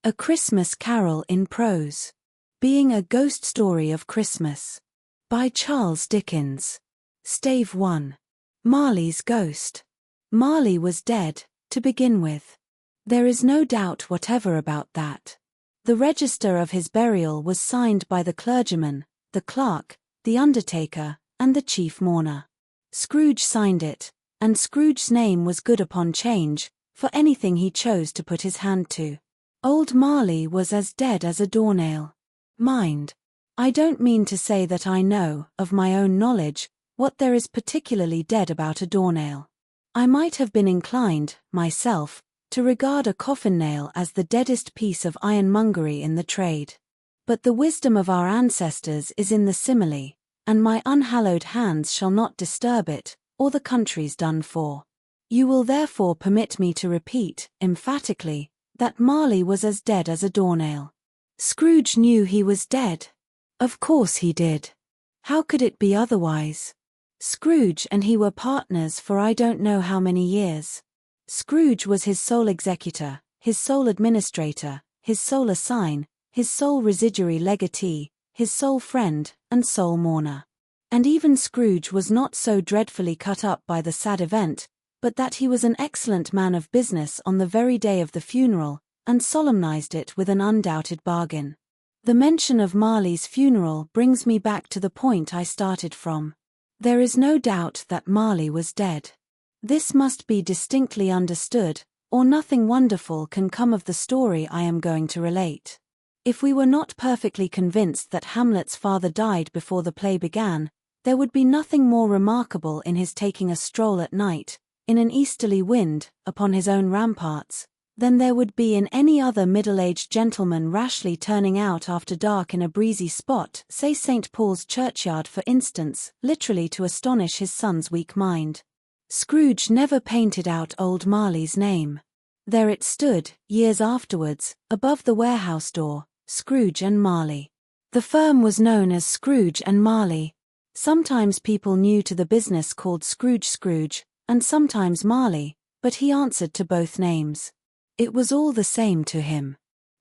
A Christmas Carol in Prose. Being a Ghost Story of Christmas. By Charles Dickens. Stave 1. Marley's Ghost. Marley was dead, to begin with. There is no doubt whatever about that. The register of his burial was signed by the clergyman, the clerk, the undertaker, and the chief mourner. Scrooge signed it, and Scrooge's name was good upon change, for anything he chose to put his hand to. Old Marley was as dead as a doornail. Mind, I don't mean to say that I know, of my own knowledge, what there is particularly dead about a doornail. I might have been inclined, myself, to regard a coffin nail as the deadest piece of ironmongery in the trade. But the wisdom of our ancestors is in the simile, and my unhallowed hands shall not disturb it, or the country's done for. You will therefore permit me to repeat, emphatically, that Marley was as dead as a doornail. Scrooge knew he was dead. Of course he did. How could it be otherwise? Scrooge and he were partners for I don't know how many years. Scrooge was his sole executor, his sole administrator, his sole assign, his sole residuary legatee, his sole friend, and sole mourner. And even Scrooge was not so dreadfully cut up by the sad event, but that he was an excellent man of business on the very day of the funeral, and solemnized it with an undoubted bargain. The mention of Marley's funeral brings me back to the point I started from. There is no doubt that Marley was dead. This must be distinctly understood, or nothing wonderful can come of the story I am going to relate. If we were not perfectly convinced that Hamlet's father died before the play began, there would be nothing more remarkable in his taking a stroll at night, in an easterly wind, upon his own ramparts, than there would be in any other middle-aged gentleman rashly turning out after dark in a breezy spot, say St. Paul's churchyard for instance, literally to astonish his son's weak mind. Scrooge never painted out old Marley's name. There it stood, years afterwards, above the warehouse door, Scrooge and Marley. The firm was known as Scrooge and Marley. Sometimes people new to the business called Scrooge, and sometimes Marley, but he answered to both names. It was all the same to him.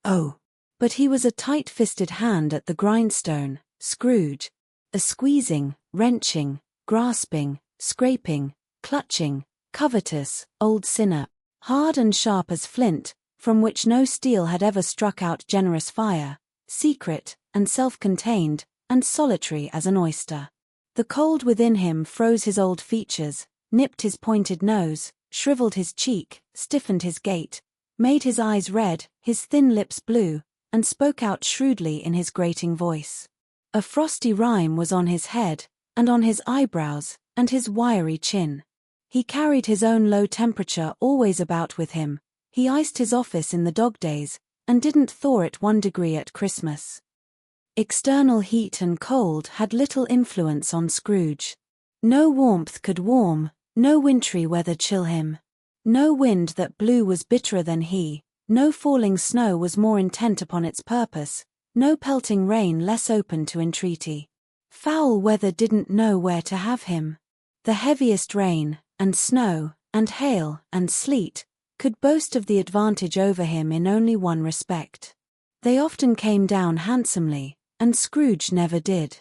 Oh, but he was a tight-fisted hand at the grindstone, Scrooge. A squeezing, wrenching, grasping, scraping, clutching, covetous, old sinner, hard and sharp as flint, from which no steel had ever struck out generous fire, secret, and self-contained, and solitary as an oyster. The cold within him froze his old features, nipped his pointed nose, shriveled his cheek, stiffened his gait, made his eyes red, his thin lips blue, and spoke out shrewdly in his grating voice. A frosty rime was on his head, and on his eyebrows, and his wiry chin. He carried his own low temperature always about with him, he iced his office in the dog days, and didn't thaw it 1 degree at Christmas. External heat and cold had little influence on Scrooge. No warmth could warm, no wintry weather chill him. No wind that blew was bitterer than he, no falling snow was more intent upon its purpose, no pelting rain less open to entreaty. Foul weather didn't know where to have him. The heaviest rain, and snow, and hail, and sleet, could boast of the advantage over him in only one respect. They often came down handsomely, and Scrooge never did.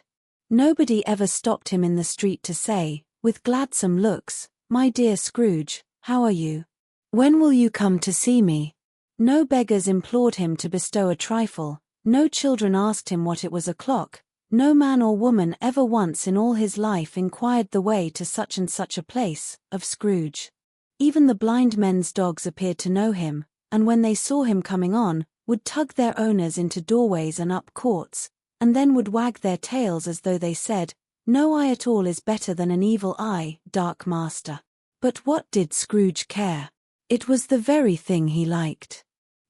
Nobody ever stopped him in the street to say, with gladsome looks, "My dear Scrooge, how are you? When will you come to see me?" No beggars implored him to bestow a trifle, no children asked him what it was o'clock, no man or woman ever once in all his life inquired the way to such and such a place, of Scrooge. Even the blind men's dogs appeared to know him, and when they saw him coming on, would tug their owners into doorways and up courts, and then would wag their tails as though they said, "No eye at all is better than an evil eye, dark master." But what did Scrooge care? It was the very thing he liked.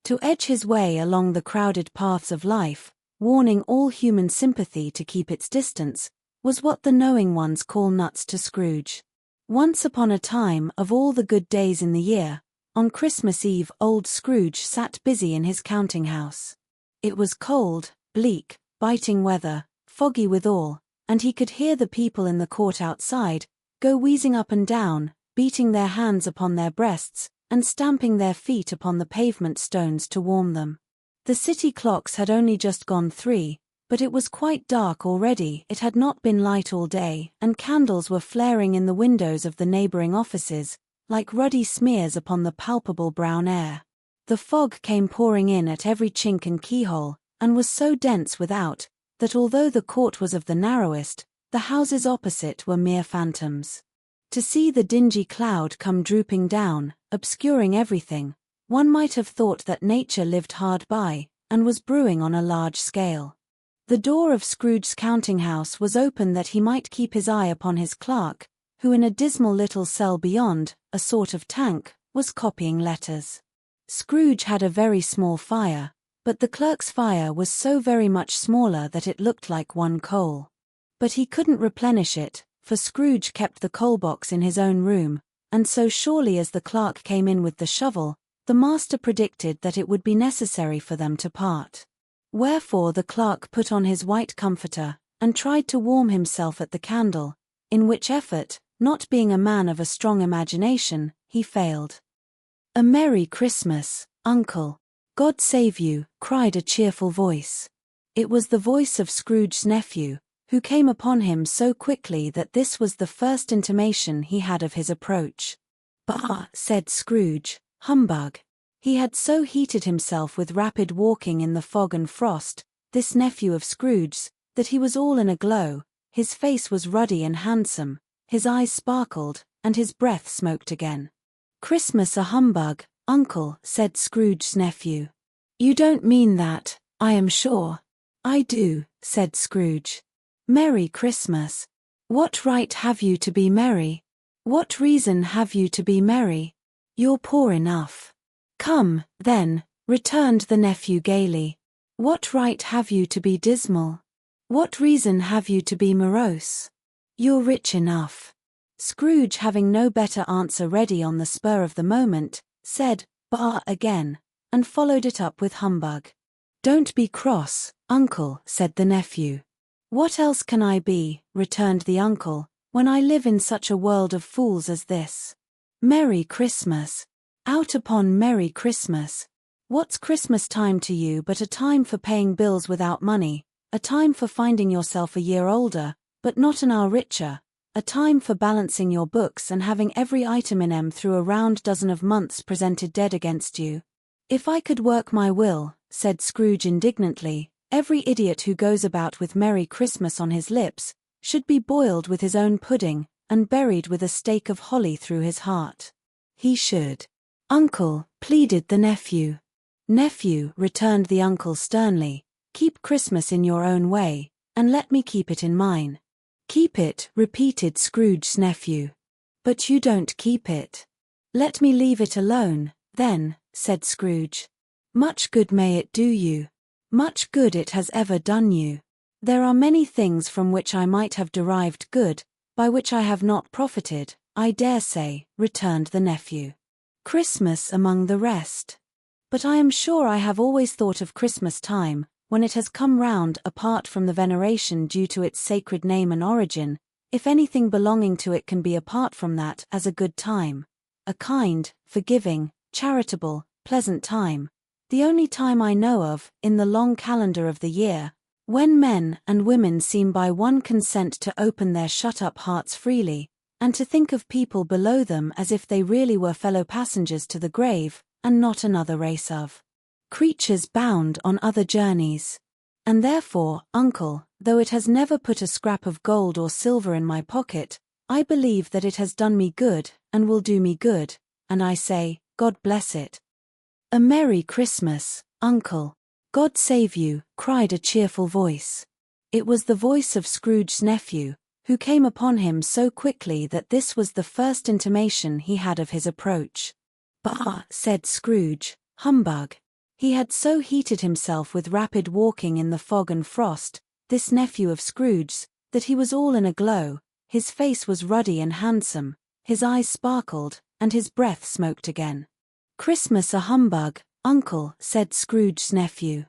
To edge his way along the crowded paths of life, warning all human sympathy to keep its distance, was what the knowing ones call nuts to Scrooge. Once upon a time, of all the good days in the year, on Christmas Eve old Scrooge sat busy in his counting-house. It was cold, bleak, biting weather, foggy withal, and he could hear the people in the court outside go wheezing up and down, beating their hands upon their breasts, and stamping their feet upon the pavement stones to warm them. The city clocks had only just gone 3, but it was quite dark already. It had not been light all day, and candles were flaring in the windows of the neighboring offices, like ruddy smears upon the palpable brown air. The fog came pouring in at every chink and keyhole, and was so dense without, that although the court was of the narrowest, the houses opposite were mere phantoms. To see the dingy cloud come drooping down, obscuring everything, one might have thought that nature lived hard by, and was brewing on a large scale. The door of Scrooge's counting-house was open that he might keep his eye upon his clerk, who in a dismal little cell beyond, a sort of tank, was copying letters. Scrooge had a very small fire, but the clerk's fire was so very much smaller that it looked like one coal. But he couldn't replenish it, for Scrooge kept the coal-box in his own room, and so surely as the clerk came in with the shovel, the master predicted that it would be necessary for them to part. Wherefore the clerk put on his white comforter, and tried to warm himself at the candle, in which effort, not being a man of a strong imagination, he failed. "A Merry Christmas, Uncle! God save you!" cried a cheerful voice. It was the voice of Scrooge's nephew, who came upon him so quickly that this was the first intimation he had of his approach. "Bah!" said Scrooge, "humbug!" He had so heated himself with rapid walking in the fog and frost, this nephew of Scrooge's, that he was all in a glow, his face was ruddy and handsome, his eyes sparkled, and his breath smoked again. "Christmas a humbug, Uncle," said Scrooge's nephew. "You don't mean that, I am sure." "I do," said Scrooge. "Merry Christmas. What right have you to be merry? What reason have you to be merry? You're poor enough." "Come, then," returned the nephew gaily. "What right have you to be dismal? What reason have you to be morose? You're rich enough." Scrooge, having no better answer ready on the spur of the moment, said, "Bah!" again, and followed it up with humbug. "Don't be cross, Uncle," said the nephew. "What else can I be," returned the uncle, "when I live in such a world of fools as this? Merry Christmas! Out upon Merry Christmas! What's Christmas time to you but a time for paying bills without money, a time for finding yourself a year older, but not an hour richer, a time for balancing your books and having every item in 'em through a round dozen of months presented dead against you? If I could work my will," said Scrooge indignantly, "every idiot who goes about with Merry Christmas on his lips should be boiled with his own pudding, and buried with a stake of holly through his heart. He should." "Uncle," pleaded the nephew. "Nephew," returned the uncle sternly, "keep Christmas in your own way, and let me keep it in mine." "Keep it," repeated Scrooge's nephew. "But you don't keep it." "Let me leave it alone, then," said Scrooge. "Much good may it do you. Much good it has ever done you. There are many things from which I might have derived good, by which I have not profited, I dare say," returned the nephew. "Christmas among the rest. But I am sure I have always thought of Christmas time, when it has come round, apart from the veneration due to its sacred name and origin, if anything belonging to it can be apart from that, as a good time. A kind, forgiving, charitable, pleasant time. The only time I know of, in the long calendar of the year, when men and women seem by one consent to open their shut-up hearts freely, and to think of people below them as if they really were fellow passengers to the grave, and not another race of creatures bound on other journeys. And therefore, Uncle, though it has never put a scrap of gold or silver in my pocket, I believe that it has done me good, and will do me good, and I say, God bless it." "A Merry Christmas, Uncle! God save you!" cried a cheerful voice. It was the voice of Scrooge's nephew, who came upon him so quickly that this was the first intimation he had of his approach. "Bah!" said Scrooge, "humbug!" He had so heated himself with rapid walking in the fog and frost, this nephew of Scrooge's, that he was all in a glow, his face was ruddy and handsome, his eyes sparkled, and his breath smoked again. "Christmas a humbug, Uncle," said Scrooge's nephew.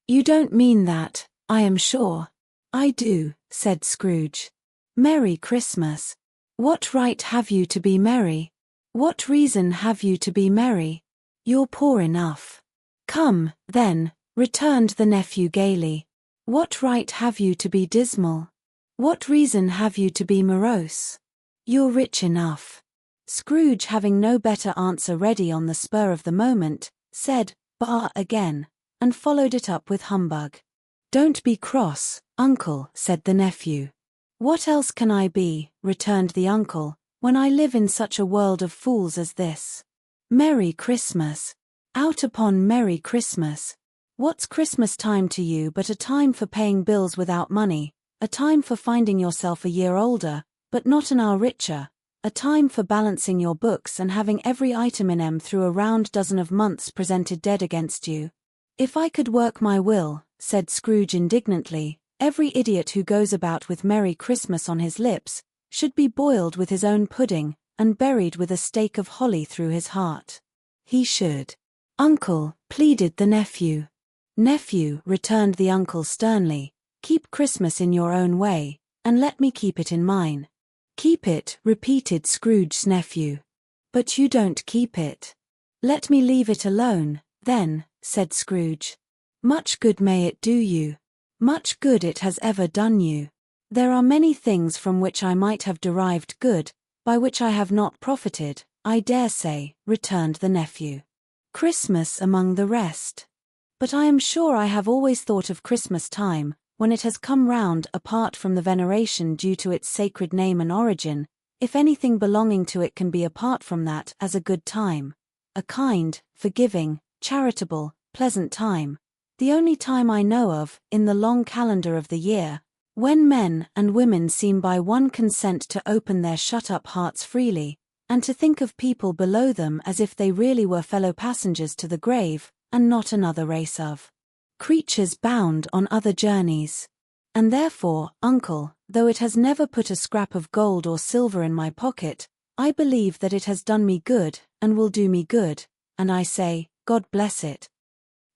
"You don't mean that, I am sure." "I do," said Scrooge. "Merry Christmas. What right have you to be merry? What reason have you to be merry? You're poor enough." "Come, then," returned the nephew gaily. "What right have you to be dismal? What reason have you to be morose? You're rich enough." Scrooge, having no better answer ready on the spur of the moment, said, "Bah!" again, and followed it up with humbug. "Don't be cross, uncle," said the nephew. "What else can I be," returned the uncle, "when I live in such a world of fools as this? Merry Christmas! Out upon Merry Christmas! What's Christmas time to you but a time for paying bills without money, a time for finding yourself a year older, but not an hour richer, a time for balancing your books and having every item in 'em through a round dozen of months presented dead against you? If I could work my will," said Scrooge indignantly, "every idiot who goes about with Merry Christmas on his lips should be boiled with his own pudding, and buried with a stake of holly through his heart. He should." "Uncle," pleaded the nephew. "Nephew," returned the uncle sternly, "keep Christmas in your own way, and let me keep it in mine." "Keep it," repeated Scrooge's nephew. "But you don't keep it." "Let me leave it alone, then," said Scrooge. "Much good may it do you. Much good it has ever done you. There are many things from which I might have derived good, by which I have not profited, I dare say," returned the nephew. "Christmas among the rest. But I am sure I have always thought of Christmas time, when it has come round, apart from the veneration due to its sacred name and origin, if anything belonging to it can be apart from that, as a good time. A kind, forgiving, charitable, pleasant time. The only time I know of, in the long calendar of the year, when men and women seem by one consent to open their shut-up hearts freely, and to think of people below them as if they really were fellow passengers to the grave, and not another race of creatures bound on other journeys. And therefore, uncle, though it has never put a scrap of gold or silver in my pocket, I believe that it has done me good, and will do me good, and I say, God bless it."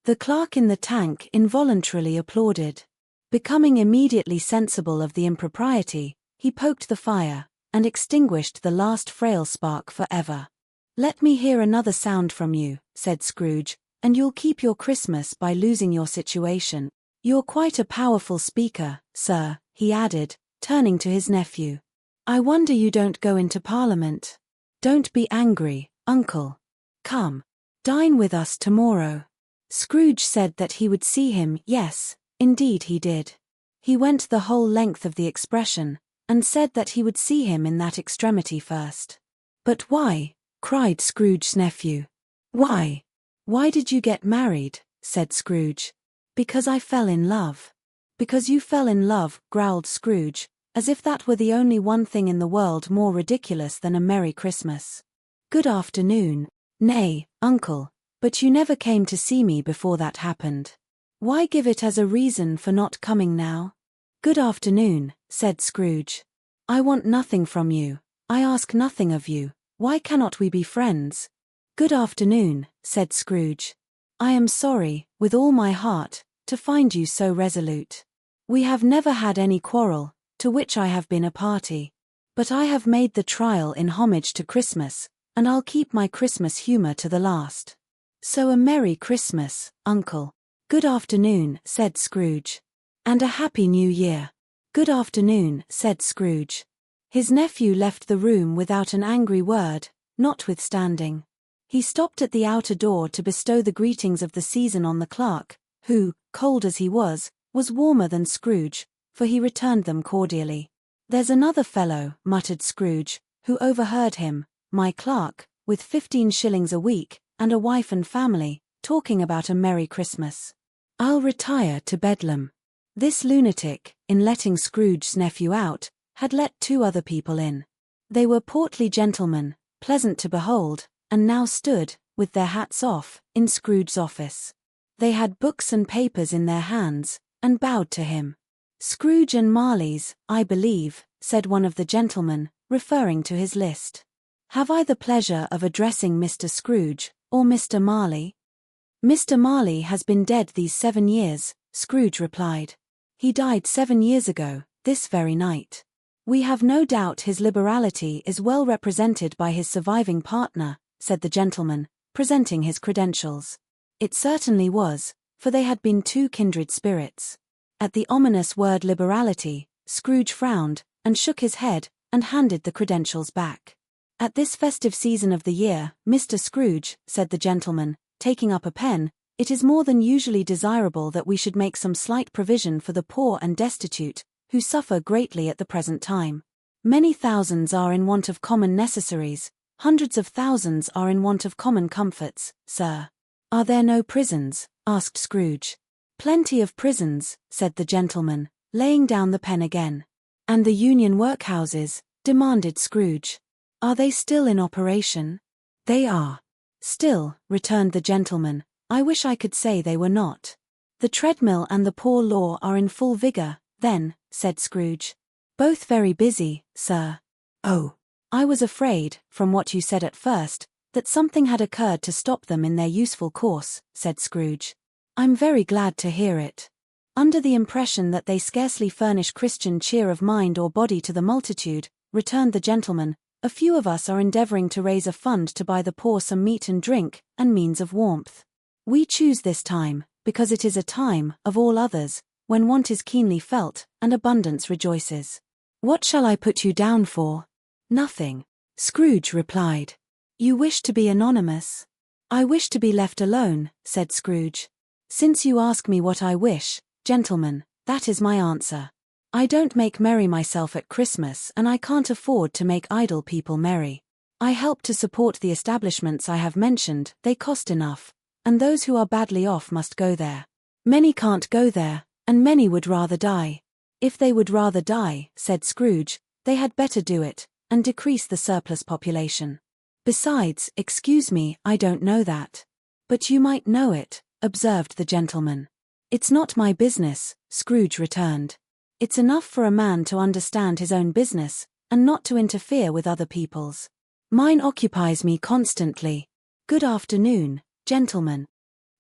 The clerk in the tank involuntarily applauded. Becoming immediately sensible of the impropriety, he poked the fire, and extinguished the last frail spark for ever. "Let me hear another sound from you," said Scrooge, "and you'll keep your Christmas by losing your situation. You're quite a powerful speaker, sir," he added, turning to his nephew. "I wonder you don't go into Parliament. Don't be angry, uncle. Come. Dine with us tomorrow." Scrooge said that he would see him. Yes, indeed he did. He went the whole length of the expression, and said that he would see him in that extremity first. "But why?" cried Scrooge's nephew. "Why? Why did you get married?" said Scrooge. "Because I fell in love." "Because you fell in love," growled Scrooge, as if that were the only one thing in the world more ridiculous than a Merry Christmas. "Good afternoon." "Nay, uncle, but you never came to see me before that happened. Why give it as a reason for not coming now?" "Good afternoon," said Scrooge. "I want nothing from you. I ask nothing of you. Why cannot we be friends?" "Good afternoon," said Scrooge. "I am sorry, with all my heart, to find you so resolute. We have never had any quarrel, to which I have been a party. But I have made the trial in homage to Christmas, and I'll keep my Christmas humor to the last. So a Merry Christmas, uncle." "Good afternoon," said Scrooge. "And a Happy New Year." "Good afternoon," said Scrooge. His nephew left the room without an angry word, notwithstanding. He stopped at the outer door to bestow the greetings of the season on the clerk, who, cold as he was warmer than Scrooge, for he returned them cordially. "There's another fellow," muttered Scrooge, who overheard him, "my clerk, with 15 shillings a week, and a wife and family, talking about a Merry Christmas. I'll retire to Bedlam." This lunatic, in letting Scrooge's nephew out, had let 2 other people in. They were portly gentlemen, pleasant to behold, and now stood, with their hats off, in Scrooge's office. They had books and papers in their hands, and bowed to him. "Scrooge and Marley's, I believe," said one of the gentlemen, referring to his list. "Have I the pleasure of addressing Mr. Scrooge, or Mr. Marley?" "Mr. Marley has been dead these 7 years, Scrooge replied. "He died 7 years ago, this very night. We have no doubt his liberality is well represented by his surviving partner," said the gentleman, presenting his credentials. "It certainly was, for they had been two kindred spirits. At the ominous word liberality, Scrooge frowned, and shook his head, and handed the credentials back. "At this festive season of the year, Mr. Scrooge," said the gentleman, taking up a pen, "it is more than usually desirable that we should make some slight provision for the poor and destitute, who suffer greatly at the present time. Many thousands are in want of common necessaries, hundreds of thousands are in want of common comforts, sir." "Are there no prisons?" asked Scrooge. "Plenty of prisons," said the gentleman, laying down the pen again. "And the Union workhouses?" demanded Scrooge. "Are they still in operation?" "They are." "Still," returned the gentleman, "I wish I could say they were not." "The treadmill and the poor law are in full vigor, then," said Scrooge. "Both very busy, sir." "Oh, I was afraid, from what you said at first, that something had occurred to stop them in their useful course," said Scrooge. "I'm very glad to hear it. Under the impression that they scarcely furnish Christian cheer of mind or body to the multitude," returned the gentleman, "a few of us are endeavoring to raise a fund to buy the poor some meat and drink, and means of warmth. We choose this time, because it is a time, of all others, when want is keenly felt, and abundance rejoices. What shall I put you down for?" "Nothing," Scrooge replied. "You wish to be anonymous?" "I wish to be left alone," said Scrooge. "Since you ask me what I wish, gentlemen, that is my answer. I don't make merry myself at Christmas, and I can't afford to make idle people merry. I help to support the establishments I have mentioned, they cost enough, and those who are badly off must go there. Many can't go there, and many would rather die." "If they would rather die," said Scrooge, "they had better do it, and decrease the surplus population. Besides, excuse me, I don't know that." "But you might know it," observed the gentleman. "It's not my business," Scrooge returned. "It's enough for a man to understand his own business, and not to interfere with other people's. Mine occupies me constantly. Good afternoon, gentlemen."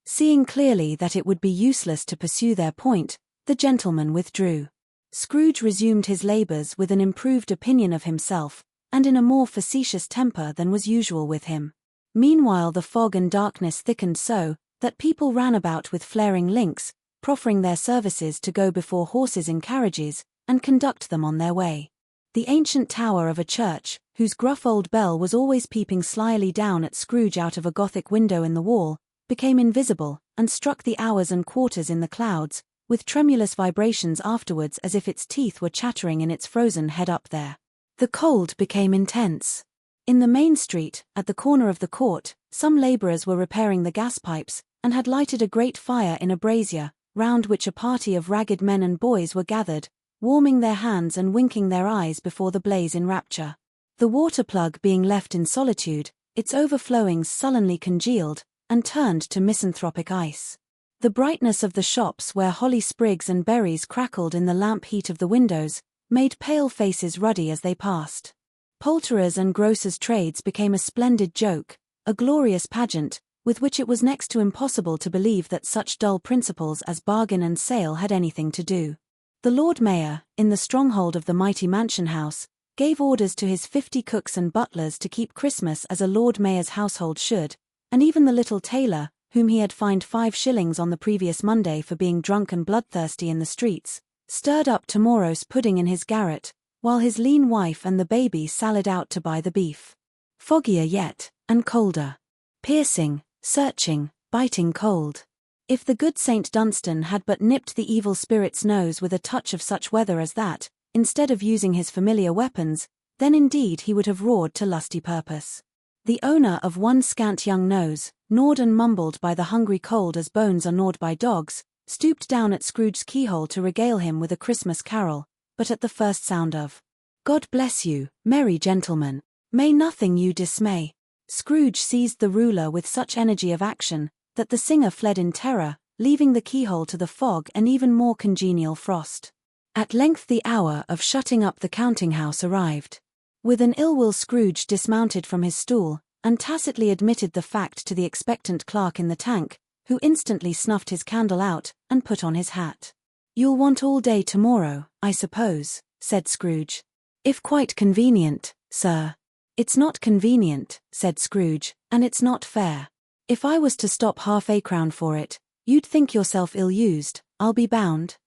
Seeing clearly that it would be useless to pursue their point, the gentleman withdrew. Scrooge resumed his labors with an improved opinion of himself, and in a more facetious temper than was usual with him. Meanwhile the fog and darkness thickened so, that people ran about with flaring links, proffering their services to go before horses in carriages, and conduct them on their way. The ancient tower of a church, whose gruff old bell was always peeping slyly down at Scrooge out of a Gothic window in the wall, became invisible, and struck the hours and quarters in the clouds, with tremulous vibrations afterwards as if its teeth were chattering in its frozen head up there. The cold became intense. In the main street, at the corner of the court, some laborers were repairing the gas pipes, and had lighted a great fire in a brazier, round which a party of ragged men and boys were gathered, warming their hands and winking their eyes before the blaze in rapture. The water plug being left in solitude, its overflowings sullenly congealed, and turned to misanthropic ice. The brightness of the shops where holly sprigs and berries crackled in the lamp heat of the windows, made pale faces ruddy as they passed. Poulterers' and grocers' trades became a splendid joke, a glorious pageant, with which it was next to impossible to believe that such dull principles as bargain and sale had anything to do. The Lord Mayor, in the stronghold of the mighty mansion house, gave orders to his 50 cooks and butlers to keep Christmas as a Lord Mayor's household should, and even the little tailor, whom he had fined 5 shillings on the previous Monday for being drunk and bloodthirsty in the streets, stirred up tomorrow's pudding in his garret, while his lean wife and the baby sallied out to buy the beef. Foggier yet, and colder. Piercing, searching, biting cold. If the good St. Dunstan had but nipped the evil spirit's nose with a touch of such weather as that, instead of using his familiar weapons, then indeed he would have roared to lusty purpose. The owner of one scant young nose, gnawed and mumbled by the hungry cold as bones are gnawed by dogs, stooped down at Scrooge's keyhole to regale him with a Christmas carol, but at the first sound of "God bless you, merry gentlemen, may nothing you dismay," Scrooge seized the ruler with such energy of action, that the singer fled in terror, leaving the keyhole to the fog and even more congenial frost. At length the hour of shutting up the counting-house arrived. With an ill-will Scrooge dismounted from his stool, and tacitly admitted the fact to the expectant clerk in the tank, who instantly snuffed his candle out, and put on his hat. "You'll want all day tomorrow, I suppose," said Scrooge. "If quite convenient, sir." "It's not convenient," said Scrooge, "and it's not fair. If I was to stop half a crown for it, You'd think yourself ill-used, I'll be bound."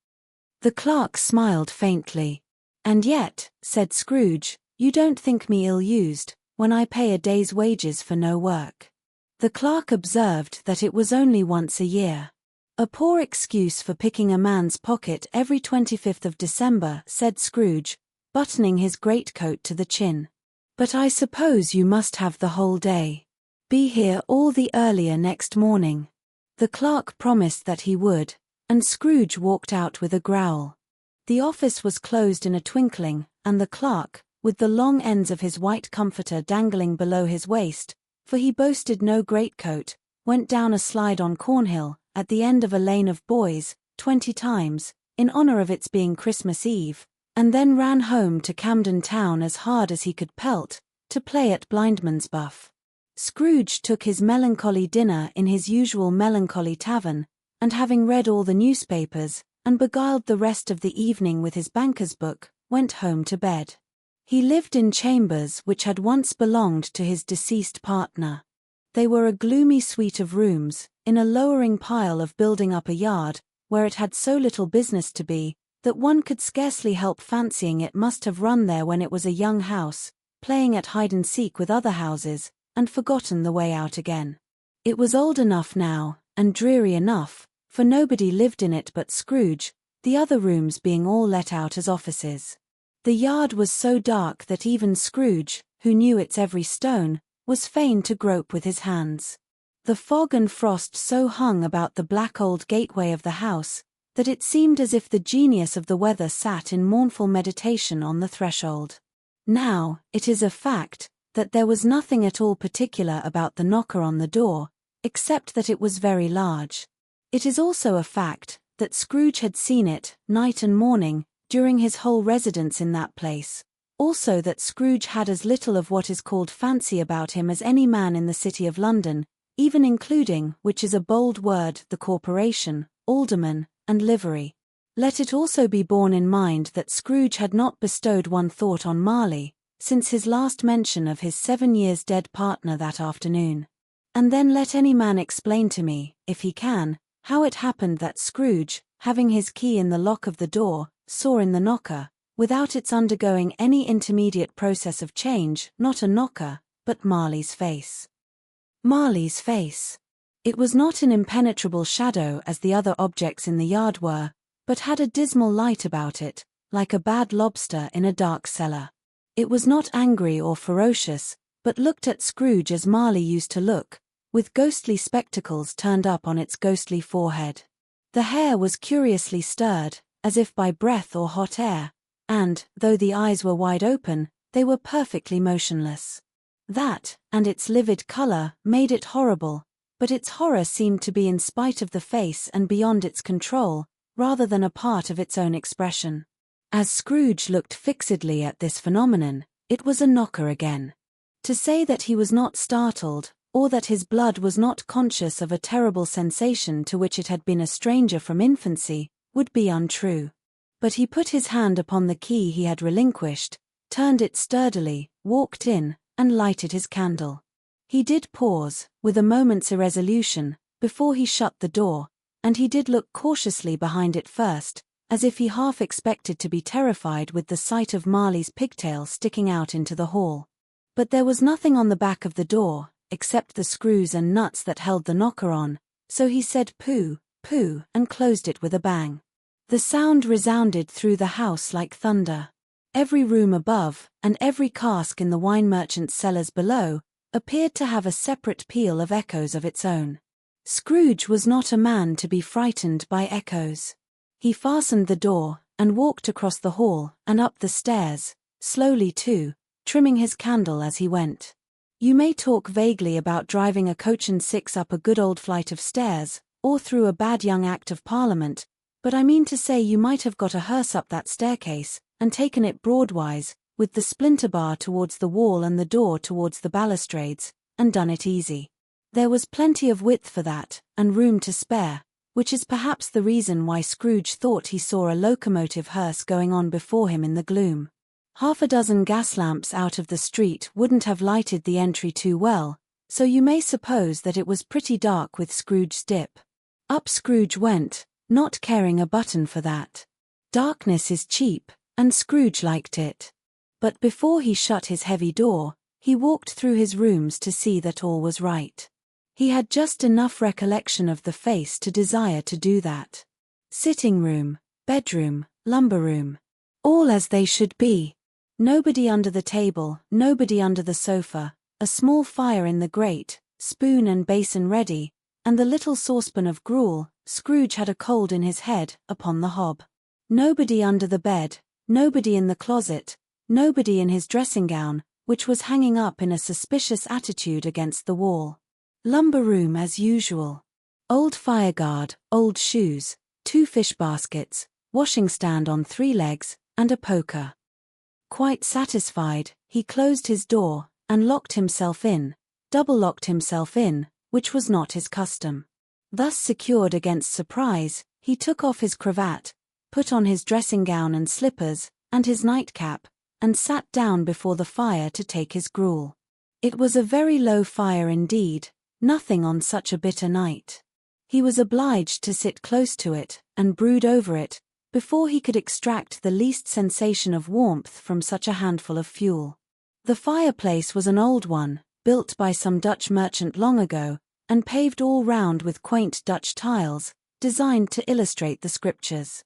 The clerk smiled faintly. "And yet," said Scrooge, "you don't think me ill-used, when I pay a day's wages for no work." The clerk observed that it was only once a year. "A poor excuse for picking a man's pocket every 25th of December," said Scrooge, buttoning his greatcoat to the chin. "But I suppose you must have the whole day. Be here all the earlier next morning." The clerk promised that he would, and Scrooge walked out with a growl. The office was closed in a twinkling, and the clerk, with the long ends of his white comforter dangling below his waist, for he boasted no greatcoat, went down a slide on Cornhill, at the end of a lane of boys, 20 times, in honor of its being Christmas Eve, and then ran home to Camden Town as hard as he could pelt, to play at blindman's buff. Scrooge took his melancholy dinner in his usual melancholy tavern, and having read all the newspapers, and beguiled the rest of the evening with his banker's book, went home to bed. He lived in chambers which had once belonged to his deceased partner. They were a gloomy suite of rooms, in a lowering pile of building up a yard, where it had so little business to be, that one could scarcely help fancying it must have run there when it was a young house, playing at hide-and-seek with other houses, and forgotten the way out again. It was old enough now, and dreary enough, for nobody lived in it but Scrooge, the other rooms being all let out as offices. The yard was so dark that even Scrooge, who knew its every stone, was fain to grope with his hands. The fog and frost so hung about the black old gateway of the house, that it seemed as if the genius of the weather sat in mournful meditation on the threshold. Now, it is a fact, that there was nothing at all particular about the knocker on the door, except that it was very large. It is also a fact, that Scrooge had seen it, night and morning, during his whole residence in that place. Also that Scrooge had as little of what is called fancy about him as any man in the City of London, even including, which is a bold word, the corporation, alderman, and livery. Let it also be borne in mind that Scrooge had not bestowed one thought on Marley, since his last mention of his 7 years dead partner that afternoon. And then let any man explain to me, if he can, how it happened that Scrooge, having his key in the lock of the door, saw in the knocker, without its undergoing any intermediate process of change, not a knocker, but Marley's face. Marley's face. It was not an impenetrable shadow as the other objects in the yard were, but had a dismal light about it, like a bad lobster in a dark cellar. It was not angry or ferocious, but looked at Scrooge as Marley used to look, with ghostly spectacles turned up on its ghostly forehead. The hair was curiously stirred, as if by breath or hot air, and, though the eyes were wide open, they were perfectly motionless. That, and its livid color, made it horrible, but its horror seemed to be in spite of the face and beyond its control, rather than a part of its own expression. As Scrooge looked fixedly at this phenomenon, it was a knocker again. To say that he was not startled, or that his blood was not conscious of a terrible sensation to which it had been a stranger from infancy, would be untrue. But he put his hand upon the key he had relinquished, turned it sturdily, walked in, and lighted his candle. He did pause, with a moment's irresolution, before he shut the door, and he did look cautiously behind it first, as if he half expected to be terrified with the sight of Marley's pigtail sticking out into the hall. But there was nothing on the back of the door, except the screws and nuts that held the knocker on, so he said "Pooh, pooh," and closed it with a bang. The sound resounded through the house like thunder. Every room above, and every cask in the wine merchant's cellars below, appeared to have a separate peal of echoes of its own. Scrooge was not a man to be frightened by echoes. He fastened the door, and walked across the hall, and up the stairs, slowly too, trimming his candle as he went. You may talk vaguely about driving a coach and six up a good old flight of stairs, or through a bad young Act of Parliament, but I mean to say you might have got a hearse up that staircase, and taken it broadwise, with the splinter bar towards the wall and the door towards the balustrades, and done it easy. There was plenty of width for that, and room to spare, which is perhaps the reason why Scrooge thought he saw a locomotive hearse going on before him in the gloom. Half a dozen gas lamps out of the street wouldn't have lighted the entry too well, so you may suppose that it was pretty dark with Scrooge's dip. Up Scrooge went, not caring a button for that. Darkness is cheap, and Scrooge liked it. But before he shut his heavy door, he walked through his rooms to see that all was right. He had just enough recollection of the face to desire to do that. Sitting room, bedroom, lumber room. All as they should be. Nobody under the table, nobody under the sofa, a small fire in the grate, spoon and basin ready, and the little saucepan of gruel, Scrooge had a cold in his head, upon the hob. Nobody under the bed, nobody in the closet, nobody in his dressing gown, which was hanging up in a suspicious attitude against the wall. Lumber room as usual. Old fireguard, old shoes, 2 fish baskets, washing stand on 3 legs, and a poker. Quite satisfied, he closed his door, and locked himself in, double-locked himself in, which was not his custom. Thus secured against surprise, he took off his cravat, put on his dressing gown and slippers, and his nightcap, and sat down before the fire to take his gruel. It was a very low fire indeed, nothing on such a bitter night. He was obliged to sit close to it, and brood over it, before he could extract the least sensation of warmth from such a handful of fuel. The fireplace was an old one, built by some Dutch merchant long ago, and paved all round with quaint Dutch tiles, designed to illustrate the scriptures.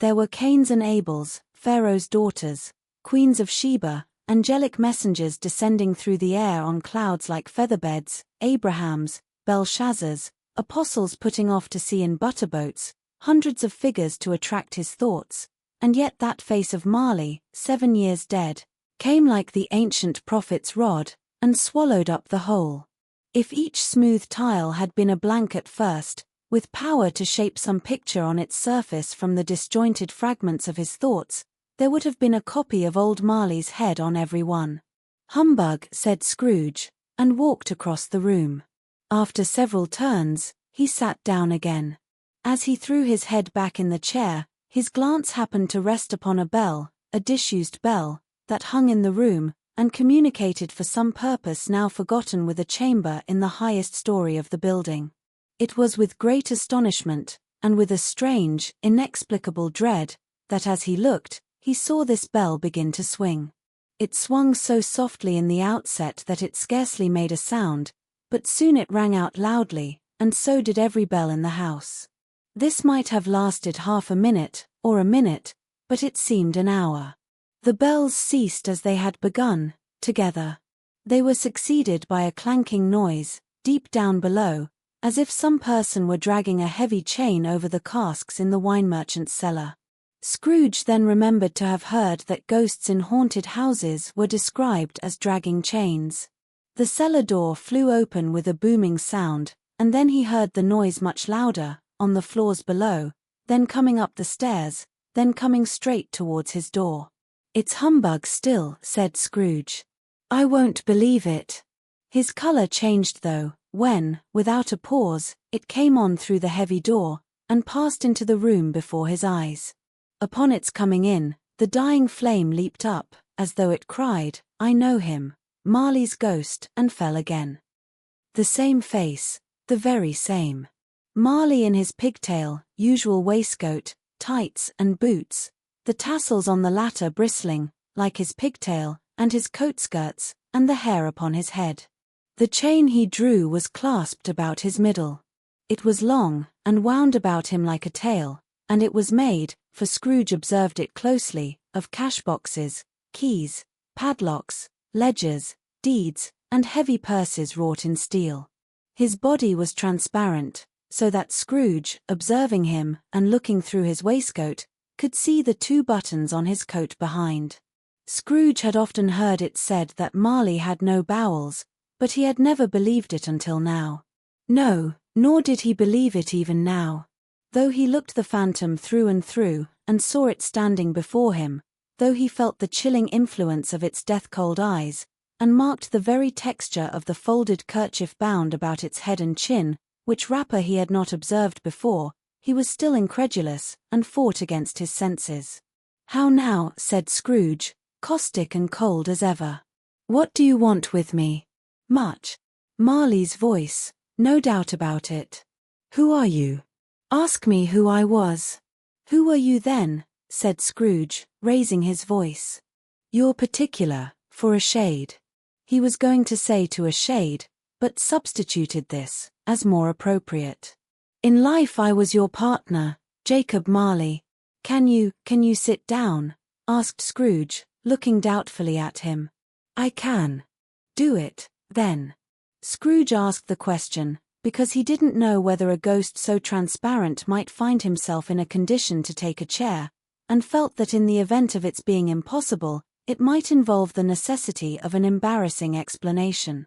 There were Cains and Abels, Pharaoh's daughters, queens of Sheba, angelic messengers descending through the air on clouds like featherbeds, Abrahams, Belshazzars, apostles putting off to sea in butterboats, hundreds of figures to attract his thoughts, and yet that face of Marley, 7 years dead, came like the ancient prophet's rod, and swallowed up the whole. If each smooth tile had been a blank at first, with power to shape some picture on its surface from the disjointed fragments of his thoughts, there would have been a copy of old Marley's head on every one. Humbug, said Scrooge, and walked across the room. After several turns, he sat down again. As he threw his head back in the chair, his glance happened to rest upon a bell, a disused bell, that hung in the room, and communicated for some purpose now forgotten with a chamber in the highest story of the building. It was with great astonishment, and with a strange, inexplicable dread, that as he looked, he saw this bell begin to swing. It swung so softly in the outset that it scarcely made a sound, but soon it rang out loudly, and so did every bell in the house. This might have lasted half a minute, or a minute, but it seemed an hour. The bells ceased as they had begun, together. They were succeeded by a clanking noise, deep down below, as if some person were dragging a heavy chain over the casks in the wine merchant's cellar. Scrooge then remembered to have heard that ghosts in haunted houses were described as dragging chains. The cellar door flew open with a booming sound, and then he heard the noise much louder, on the floors below, then coming up the stairs, then coming straight towards his door. "It's humbug still," said Scrooge. "I won't believe it." His colour changed though, when, without a pause, it came on through the heavy door, and passed into the room before his eyes. Upon its coming in, the dying flame leaped up, as though it cried, "I know him, Marley's ghost," and fell again. The same face, the very same. Marley in his pigtail, usual waistcoat, tights and boots, the tassels on the latter bristling, like his pigtail, and his coat skirts, and the hair upon his head. The chain he drew was clasped about his middle. It was long, and wound about him like a tail, and it was made, for Scrooge observed it closely, of cash-boxes, keys, padlocks, ledgers, deeds, and heavy purses wrought in steel. His body was transparent, so that Scrooge, observing him, and looking through his waistcoat, could see the 2 buttons on his coat behind. Scrooge had often heard it said that Marley had no bowels, but he had never believed it until now. No, nor did he believe it even now. Though he looked the phantom through and through, and saw it standing before him, though he felt the chilling influence of its death-cold eyes, and marked the very texture of the folded kerchief bound about its head and chin, which wrapper he had not observed before, he was still incredulous, and fought against his senses. "How now," said Scrooge, caustic and cold as ever. "What do you want with me?" "Much." Marley's voice, no doubt about it. "Who are you?" Ask me who I was. Who were you then? Said Scrooge, raising his voice. You're particular, for a shade. He was going to say to a shade, but substituted this, as more appropriate. In life I was your partner, Jacob Marley. Can you sit down? Asked Scrooge, looking doubtfully at him. I can. Do it, then. Scrooge asked the question, because he didn't know whether a ghost so transparent might find himself in a condition to take a chair, and felt that in the event of its being impossible, it might involve the necessity of an embarrassing explanation.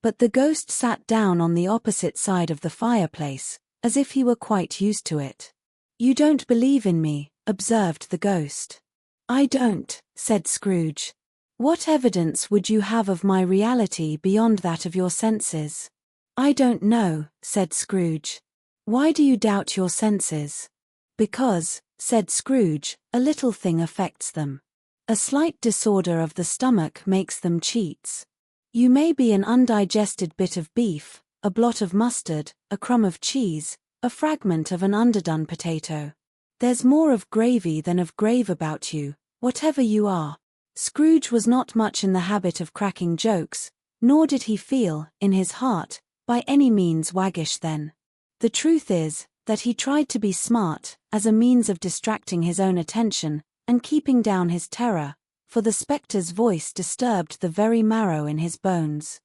But the ghost sat down on the opposite side of the fireplace, as if he were quite used to it. You don't believe in me, observed the ghost. I don't, said Scrooge. What evidence would you have of my reality beyond that of your senses? I don't know, said Scrooge. Why do you doubt your senses? Because, said Scrooge, a little thing affects them. A slight disorder of the stomach makes them cheats. You may be an undigested bit of beef, a blot of mustard, a crumb of cheese, a fragment of an underdone potato. There's more of gravy than of grave about you, whatever you are. Scrooge was not much in the habit of cracking jokes, nor did he feel, in his heart, by any means waggish then. The truth is, that he tried to be smart, as a means of distracting his own attention, and keeping down his terror, for the spectre's voice disturbed the very marrow in his bones.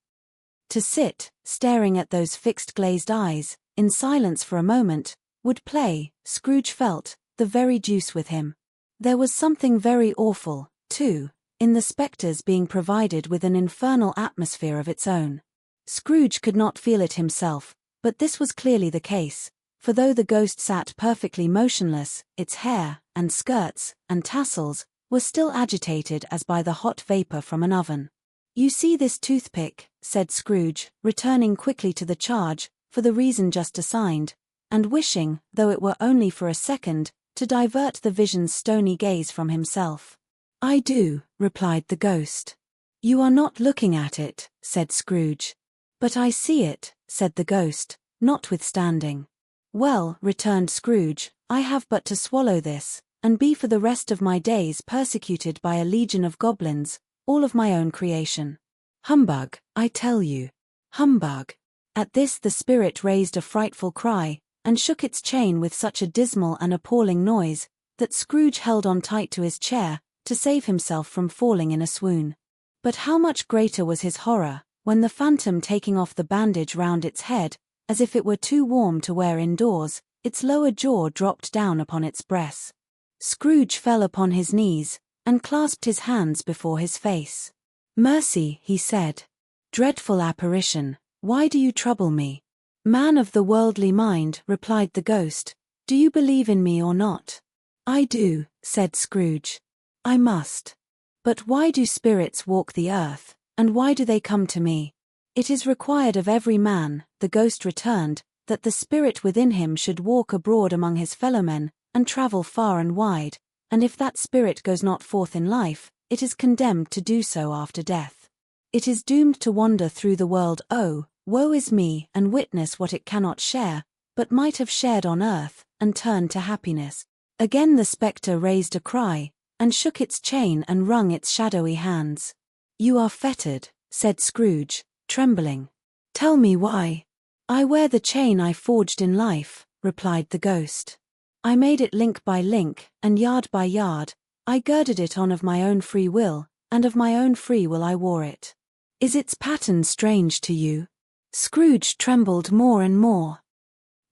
To sit, staring at those fixed glazed eyes, in silence for a moment, would play, Scrooge felt, the very deuce with him. There was something very awful, too, in the spectre's being provided with an infernal atmosphere of its own. Scrooge could not feel it himself, but this was clearly the case, for though the ghost sat perfectly motionless, its hair, and skirts, and tassels, were still agitated as by the hot vapor from an oven. You see this toothpick, said Scrooge, returning quickly to the charge, for the reason just assigned, and wishing, though it were only for a second, to divert the vision's stony gaze from himself. I do, replied the ghost. You are not looking at it, said Scrooge. But I see it, said the ghost, notwithstanding. Well, returned Scrooge, I have but to swallow this, and be for the rest of my days persecuted by a legion of goblins, all of my own creation. Humbug, I tell you. Humbug. At this the spirit raised a frightful cry, and shook its chain with such a dismal and appalling noise, that Scrooge held on tight to his chair, to save himself from falling in a swoon. But how much greater was his horror, when the phantom taking off the bandage round its head, as if it were too warm to wear indoors, its lower jaw dropped down upon its breast. Scrooge fell upon his knees, and clasped his hands before his face. Mercy, he said. Dreadful apparition, why do you trouble me? Man of the worldly mind, replied the ghost, do you believe in me or not? I do, said Scrooge. I must. But why do spirits walk the earth, and why do they come to me? It is required of every man, the ghost returned, that the spirit within him should walk abroad among his fellowmen, and travel far and wide, and if that spirit goes not forth in life, it is condemned to do so after death. It is doomed to wander through the world, oh, woe is me, and witness what it cannot share, but might have shared on earth, and turn to happiness. Again the spectre raised a cry, and shook its chain and wrung its shadowy hands. You are fettered, said Scrooge, trembling. Tell me why. I wear the chain I forged in life, replied the ghost. I made it link by link, and yard by yard. I girded it on of my own free will, and of my own free will I wore it. Is its pattern strange to you? Scrooge trembled more and more.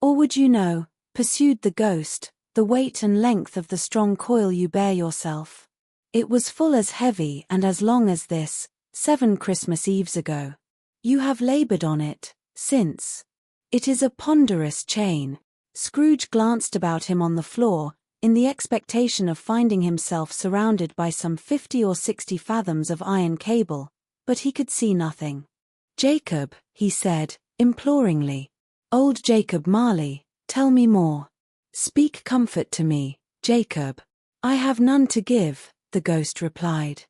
Or would you know, pursued the ghost, the weight and length of the strong coil you bear yourself? It was full as heavy and as long as this, 7 Christmas Eves ago. You have labored on it, since. It is a ponderous chain. Scrooge glanced about him on the floor, in the expectation of finding himself surrounded by some 50 or 60 fathoms of iron cable, but he could see nothing. Jacob, he said, imploringly. Old Jacob Marley, tell me more. Speak comfort to me, Jacob. I have none to give, the ghost replied.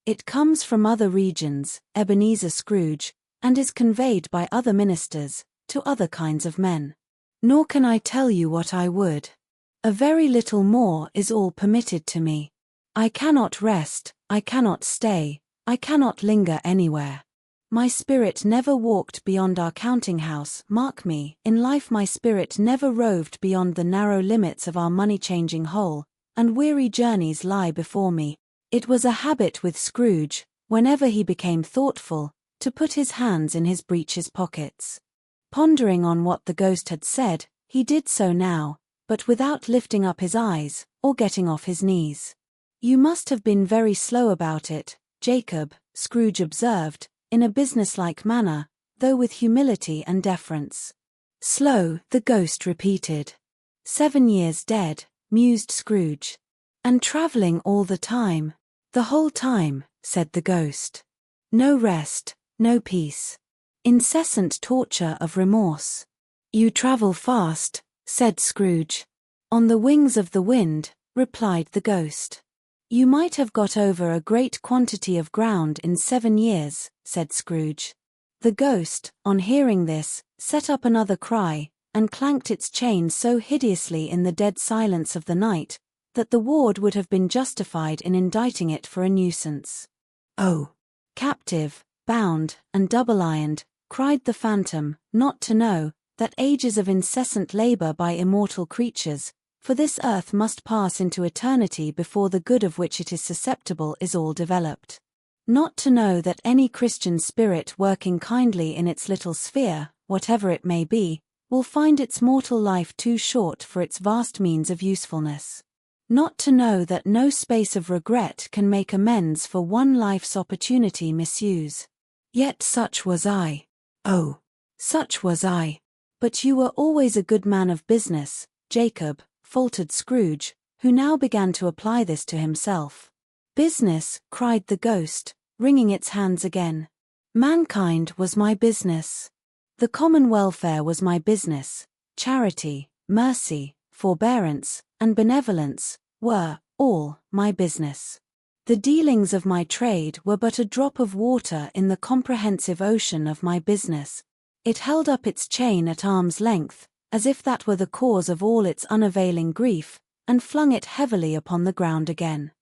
It comes from other regions, Ebenezer Scrooge, and is conveyed by other ministers, to other kinds of men. Nor can I tell you what I would. A very little more is all permitted to me. I cannot rest, I cannot stay, I cannot linger anywhere. My spirit never walked beyond our counting-house, mark me, in life my spirit never roved beyond the narrow limits of our money-changing hole, and weary journeys lie before me. It was a habit with Scrooge, whenever he became thoughtful, to put his hands in his breeches pockets. Pondering on what the ghost had said, he did so now, but without lifting up his eyes, or getting off his knees. You must have been very slow about it, Jacob, Scrooge observed, in a businesslike manner, though with humility and deference. Slow, the ghost repeated. 7 years dead, mused Scrooge. And travelling all the time. The whole time, said the ghost. No rest, no peace. Incessant torture of remorse. You travel fast, said Scrooge. On the wings of the wind, replied the ghost. You might have got over a great quantity of ground in 7 years, said Scrooge. The ghost, on hearing this, set up another cry, and clanked its chain so hideously in the dead silence of the night, that the ward would have been justified in indicting it for a nuisance. Oh! Captive, bound, and double-ironed, cried the phantom, not to know, that ages of incessant labour by immortal creatures, for this earth must pass into eternity before the good of which it is susceptible is all developed. Not to know that any Christian spirit working kindly in its little sphere, whatever it may be, will find its mortal life too short for its vast means of usefulness. Not to know that no space of regret can make amends for one life's opportunity misuse. Yet such was I. Oh, such was I. But you were always a good man of business, Jacob, faltered Scrooge, who now began to apply this to himself. Business, cried the ghost, wringing its hands again. Mankind was my business. The common welfare was my business. Charity, mercy, forbearance, and benevolence were, all, my business. The dealings of my trade were but a drop of water in the comprehensive ocean of my business. It held up its chain at arm's length, as if that were the cause of all its unavailing grief, and flung it heavily upon the ground again.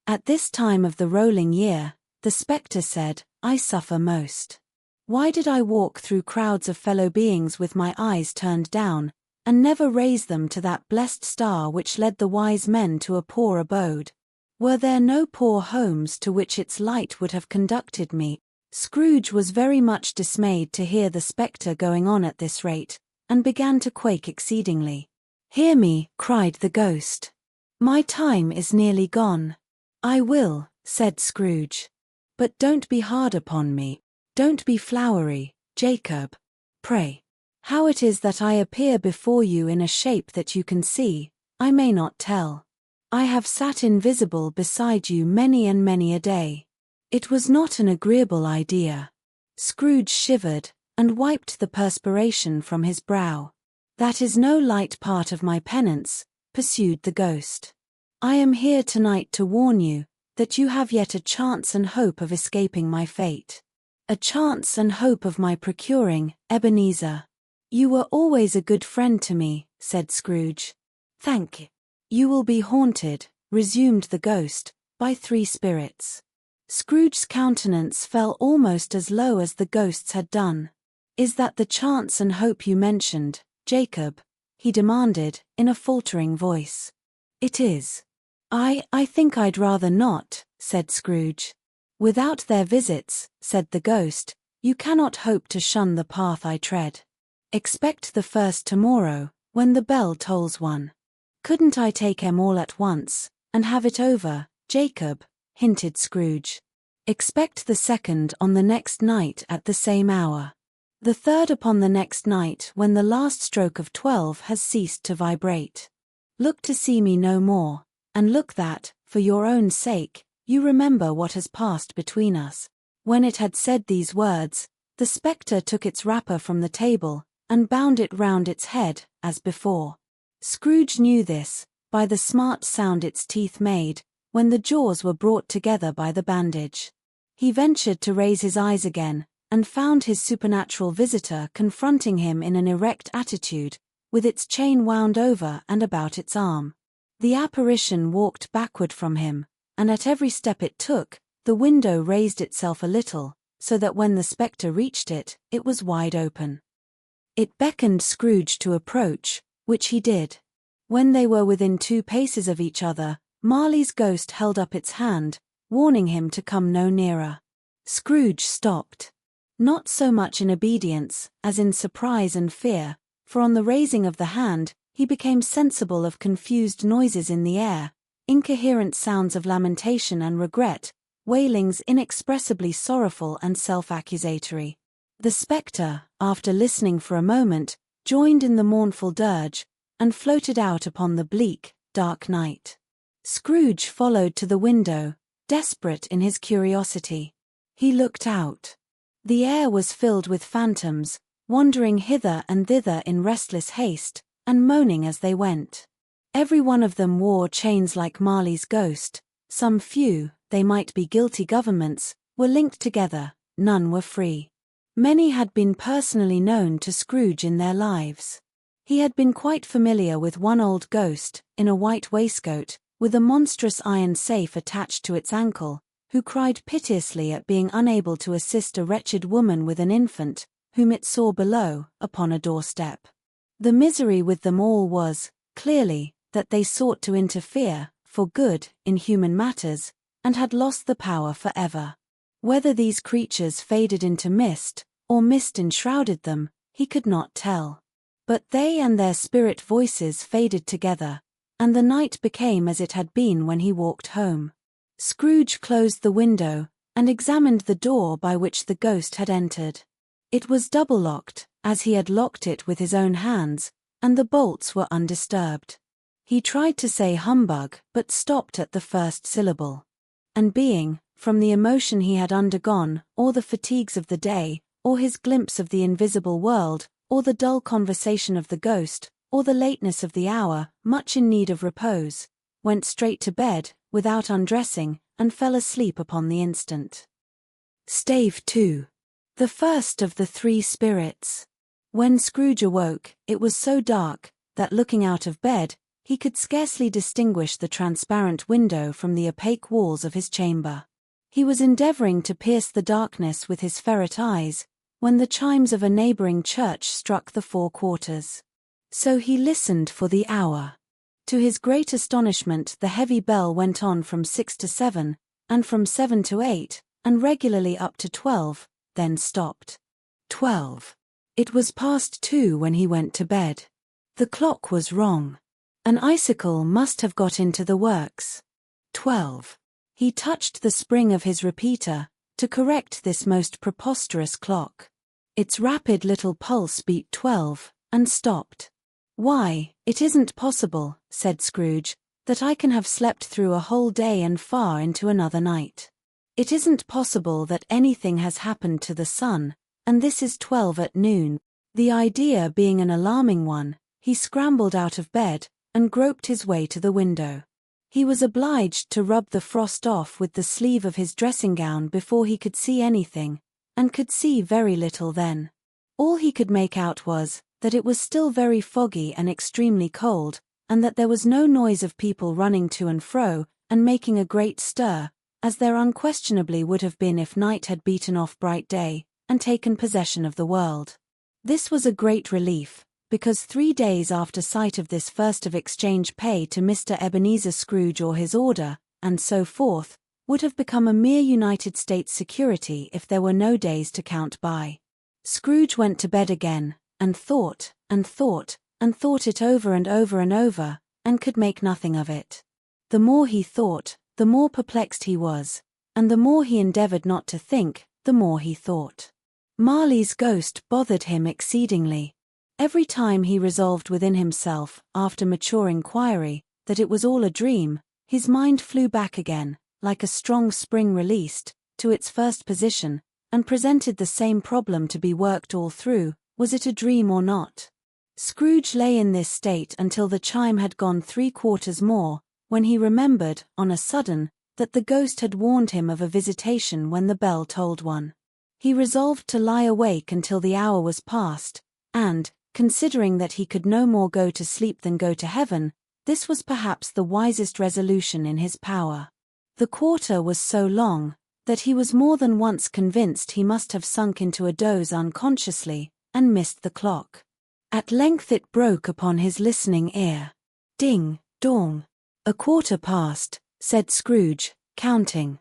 At this time of the rolling year, the spectre said, I suffer most. Why did I walk through crowds of fellow beings with my eyes turned down, and never raise them to that blessed star which led the wise men to a poor abode? Were there no poor homes to which its light would have conducted me? Scrooge was very much dismayed to hear the spectre going on at this rate, and began to quake exceedingly. Hear me, cried the ghost. My time is nearly gone. I will, said Scrooge. But don't be hard upon me. Don't be flowery, Jacob. Pray. How it is that I appear before you in a shape that you can see, I may not tell. I have sat invisible beside you many and many a day. It was not an agreeable idea. Scrooge shivered, and wiped the perspiration from his brow. That is no light part of my penance, pursued the ghost. I am here tonight to warn you, that you have yet a chance and hope of escaping my fate. A chance and hope of my procuring, Ebenezer. You were always a good friend to me, said Scrooge. Thank you. You will be haunted, resumed the ghost, by 3 spirits. Scrooge's countenance fell almost as low as the ghost's had done. Is that the chance and hope you mentioned, Jacob? He demanded, in a faltering voice. It is. I think I'd rather not, said Scrooge. Without their visits, said the ghost, you cannot hope to shun the path I tread. Expect the first tomorrow, when the bell tolls 1. Couldn't I take 'em all at once, and have it over, Jacob? Hinted Scrooge. Expect the second on the next night at the same hour. The third upon the next night when the last stroke of 12 has ceased to vibrate. Look to see me no more, and look that, for your own sake, you remember what has passed between us. When it had said these words, the spectre took its wrapper from the table, and bound it round its head, as before. Scrooge knew this, by the smart sound its teeth made, when the jaws were brought together by the bandage. He ventured to raise his eyes again, and found his supernatural visitor confronting him in an erect attitude, with its chain wound over and about its arm. The apparition walked backward from him, and at every step it took, the window raised itself a little, so that when the spectre reached it, it was wide open. It beckoned Scrooge to approach, which he did. When they were within 2 paces of each other, Marley's ghost held up its hand, warning him to come no nearer. Scrooge stopped. Not so much in obedience, as in surprise and fear, for on the raising of the hand, he became sensible of confused noises in the air, incoherent sounds of lamentation and regret, wailings inexpressibly sorrowful and self-accusatory. The spectre, after listening for a moment, joined in the mournful dirge, and floated out upon the bleak, dark night. Scrooge followed to the window, desperate in his curiosity. He looked out. The air was filled with phantoms, wandering hither and thither in restless haste, and moaning as they went. Every one of them wore chains like Marley's ghost. Some few, they might be guilty governments, were linked together, none were free. Many had been personally known to Scrooge in their lives. He had been quite familiar with one old ghost, in a white waistcoat, with a monstrous iron safe attached to its ankle, who cried piteously at being unable to assist a wretched woman with an infant, whom it saw below, upon a doorstep. The misery with them all was, clearly, that they sought to interfere, for good, in human matters, and had lost the power forever. Whether these creatures faded into mist, or mist enshrouded them, he could not tell. But they and their spirit voices faded together, and the night became as it had been when he walked home. Scrooge closed the window, and examined the door by which the ghost had entered. It was double-locked, as he had locked it with his own hands, and the bolts were undisturbed. He tried to say humbug, but stopped at the first syllable. And being, from the emotion he had undergone, or the fatigues of the day, or his glimpse of the invisible world, or the dull conversation of the ghost, or the lateness of the hour, much in need of repose, went straight to bed, without undressing, and fell asleep upon the instant. Stave 2. The first of the 3 spirits. When Scrooge awoke, it was so dark, that looking out of bed, he could scarcely distinguish the transparent window from the opaque walls of his chamber. He was endeavoring to pierce the darkness with his ferret eyes, when the chimes of a neighboring church struck the 4 quarters. So he listened for the hour. To his great astonishment, the heavy bell went on from 6 to 7, and from 7 to 8, and regularly up to 12, then stopped. 12. It was past 2 when he went to bed. The clock was wrong. An icicle must have got into the works. 12. He touched the spring of his repeater, to correct this most preposterous clock. Its rapid little pulse beat 12, and stopped. "Why, it isn't possible," said Scrooge, "that I can have slept through a whole day and far into another night. It isn't possible that anything has happened to the sun, and this is 12 at noon." The idea being an alarming one, he scrambled out of bed, and groped his way to the window. He was obliged to rub the frost off with the sleeve of his dressing-gown before he could see anything, and could see very little then. All he could make out was, that it was still very foggy and extremely cold, and that there was no noise of people running to and fro, and making a great stir, as there unquestionably would have been if night had beaten off bright day, and taken possession of the world. This was a great relief, because 3 days after sight of this first of exchange pay to Mr. Ebenezer Scrooge or his order, and so forth, would have become a mere United States security if there were no days to count by. Scrooge went to bed again, and thought, and thought, and thought it over and over and over, and could make nothing of it. The more he thought, the more perplexed he was, and the more he endeavored not to think, the more he thought. Marley's ghost bothered him exceedingly. Every time he resolved within himself, after mature inquiry, that it was all a dream, his mind flew back again, like a strong spring released, to its first position, and presented the same problem to be worked all through: was it a dream or not? Scrooge lay in this state until the chime had gone 3 quarters more, when he remembered, on a sudden, that the ghost had warned him of a visitation when the bell tolled 1. He resolved to lie awake until the hour was past, and, considering that he could no more go to sleep than go to heaven, this was perhaps the wisest resolution in his power. The quarter was so long, that he was more than once convinced he must have sunk into a doze unconsciously, and missed the clock. At length it broke upon his listening ear. Ding, dong. "A quarter past," said Scrooge, counting.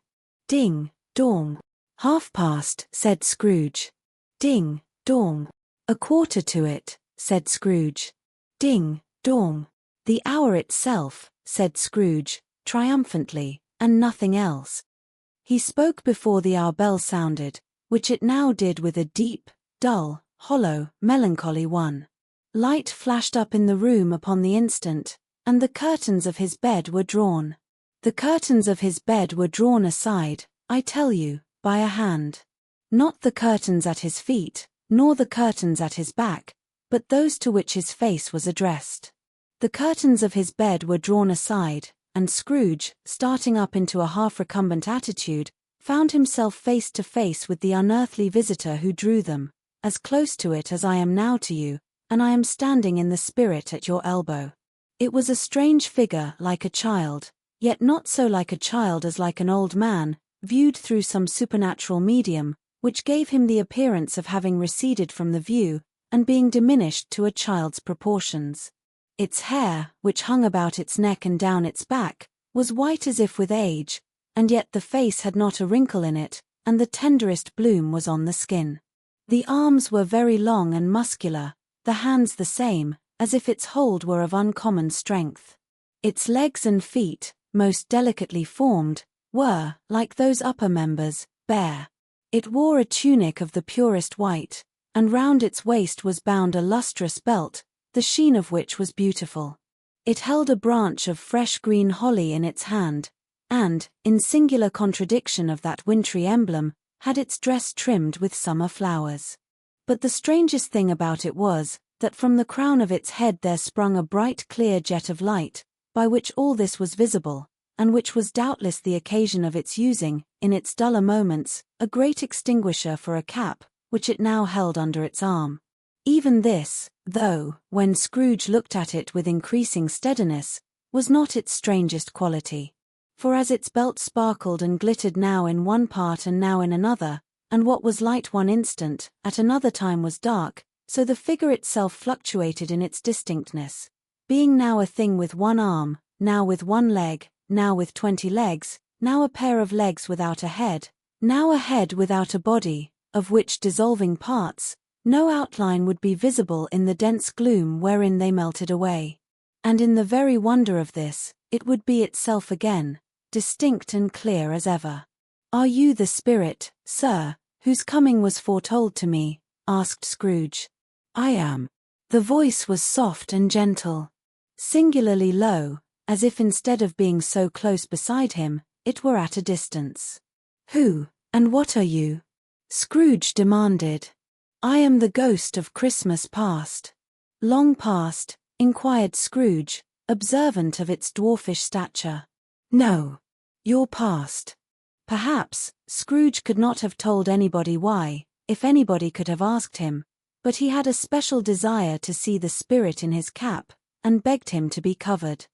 Ding, dong. "Half past," said Scrooge. Ding, dong. "A quarter to it," said Scrooge. Ding, dong. "The hour itself," said Scrooge, triumphantly, "and nothing else." He spoke before the hour bell sounded, which it now did with a deep, dull, hollow, melancholy one. Light flashed up in the room upon the instant, and the curtains of his bed were drawn. The curtains of his bed were drawn aside, I tell you, by a hand. Not the curtains at his feet, nor the curtains at his back, but those to which his face was addressed. The curtains of his bed were drawn aside, and Scrooge, starting up into a half-recumbent attitude, found himself face to face with the unearthly visitor who drew them, as close to it as I am now to you, and I am standing in the spirit at your elbow. It was a strange figure like a child, yet not so like a child as like an old man, viewed through some supernatural medium, which gave him the appearance of having receded from the view, and being diminished to a child's proportions. Its hair, which hung about its neck and down its back, was white as if with age, and yet the face had not a wrinkle in it, and the tenderest bloom was on the skin. The arms were very long and muscular, the hands the same, as if its hold were of uncommon strength. Its legs and feet, most delicately formed, were, like those upper members, bare. It wore a tunic of the purest white, and round its waist was bound a lustrous belt, the sheen of which was beautiful. It held a branch of fresh green holly in its hand, and, in singular contradiction of that wintry emblem, had its dress trimmed with summer flowers. But the strangest thing about it was, that from the crown of its head there sprung a bright clear jet of light, by which all this was visible, and which was doubtless the occasion of its using, in its duller moments, a great extinguisher for a cap, which it now held under its arm. Even this, though, when Scrooge looked at it with increasing steadiness, was not its strangest quality. For as its belt sparkled and glittered now in one part and now in another, and what was light one instant, at another time was dark, so the figure itself fluctuated in its distinctness, being now a thing with one arm, now with one leg, now with 20 legs, now a pair of legs without a head, now a head without a body, of which dissolving parts, no outline would be visible in the dense gloom wherein they melted away. And in the very wonder of this, it would be itself again, distinct and clear as ever. "Are you the spirit, sir, whose coming was foretold to me?" asked Scrooge. "I am." The voice was soft and gentle, singularly low, as if instead of being so close beside him, it were at a distance. "Who, and what are you?" Scrooge demanded. "I am the ghost of Christmas past." "Long past?" inquired Scrooge, observant of its dwarfish stature. "No, your past." Perhaps, Scrooge could not have told anybody why, if anybody could have asked him, but he had a special desire to see the spirit in his cap, and begged him to be covered.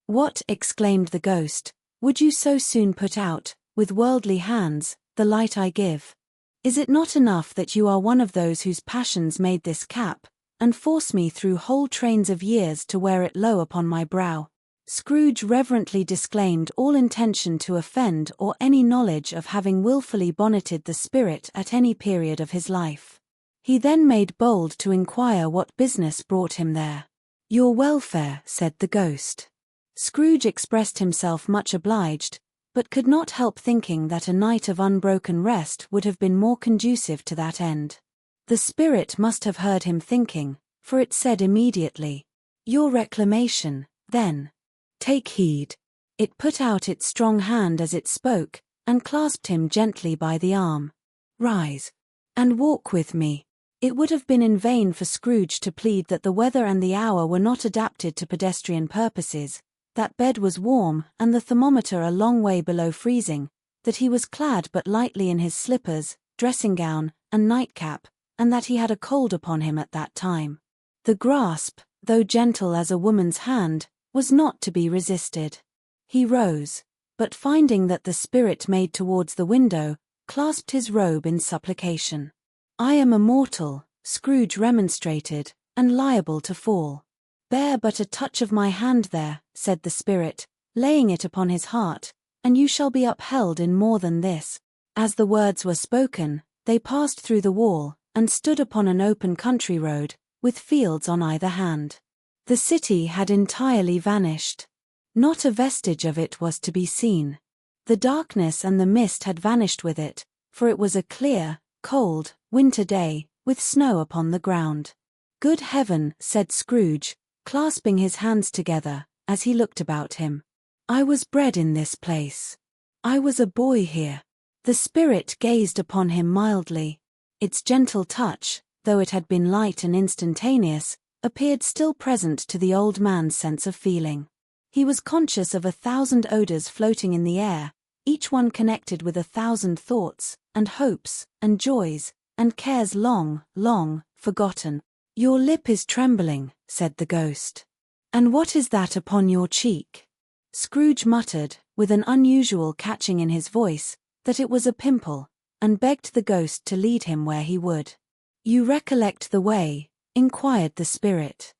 "What," exclaimed the ghost, "would you so soon put out, with worldly hands, the light I give? Is it not enough that you are one of those whose passions made this cap, and force me through whole trains of years to wear it low upon my brow?" Scrooge reverently disclaimed all intention to offend or any knowledge of having wilfully bonneted the spirit at any period of his life. He then made bold to inquire what business brought him there. "Your welfare," said the ghost. Scrooge expressed himself much obliged, but could not help thinking that a night of unbroken rest would have been more conducive to that end. The spirit must have heard him thinking, for it said immediately, "Your reclamation, then. Take heed." It put out its strong hand as it spoke, and clasped him gently by the arm. "Rise, and walk with me." It would have been in vain for Scrooge to plead that the weather and the hour were not adapted to pedestrian purposes, that bed was warm and the thermometer a long way below freezing, that he was clad but lightly in his slippers, dressing gown, and nightcap, and that he had a cold upon him at that time. The grasp, though gentle as a woman's hand, was not to be resisted. He rose, but finding that the spirit made towards the window, clasped his robe in supplication. "I am a mortal," Scrooge remonstrated, "and liable to fall." "Bear but a touch of my hand there," said the spirit, laying it upon his heart, "and you shall be upheld in more than this." As the words were spoken, they passed through the wall, and stood upon an open country road, with fields on either hand. The city had entirely vanished. Not a vestige of it was to be seen. The darkness and the mist had vanished with it, for it was a clear, cold, winter day, with snow upon the ground. "Good heaven," said Scrooge, clasping his hands together, as he looked about him. "I was bred in this place. I was a boy here." The spirit gazed upon him mildly. Its gentle touch, though it had been light and instantaneous, appeared still present to the old man's sense of feeling. He was conscious of 1,000 odors floating in the air, each one connected with 1,000 thoughts, and hopes, and joys, and cares long, long, forgotten. "Your lip is trembling," said the ghost. "And what is that upon your cheek?" Scrooge muttered, with an unusual catching in his voice, that it was a pimple, and begged the ghost to lead him where he would. "You recollect the way?" inquired the spirit.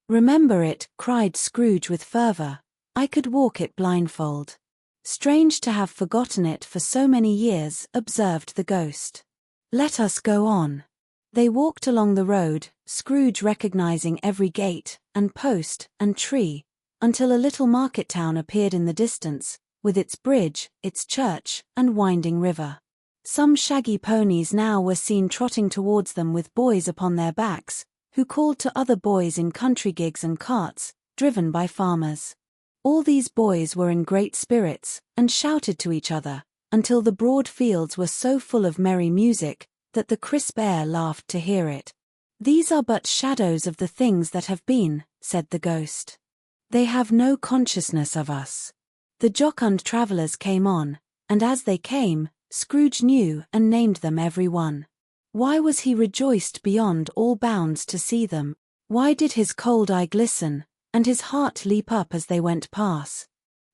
"Remember it," cried Scrooge with fervor. "I could walk it blindfold." "Strange to have forgotten it for so many years," observed the ghost. "Let us go on." They walked along the road, Scrooge recognizing every gate, and post, and tree, until a little market town appeared in the distance, with its bridge, its church, and winding river. Some shaggy ponies now were seen trotting towards them with boys upon their backs, who called to other boys in country gigs and carts, driven by farmers. All these boys were in great spirits, and shouted to each other, until the broad fields were so full of merry music, that the crisp air laughed to hear it. "These are but shadows of the things that have been," said the ghost. "They have no consciousness of us." The jocund travelers came on, and as they came, Scrooge knew and named them every one. Why was he rejoiced beyond all bounds to see them? Why did his cold eye glisten, and his heart leap up as they went past?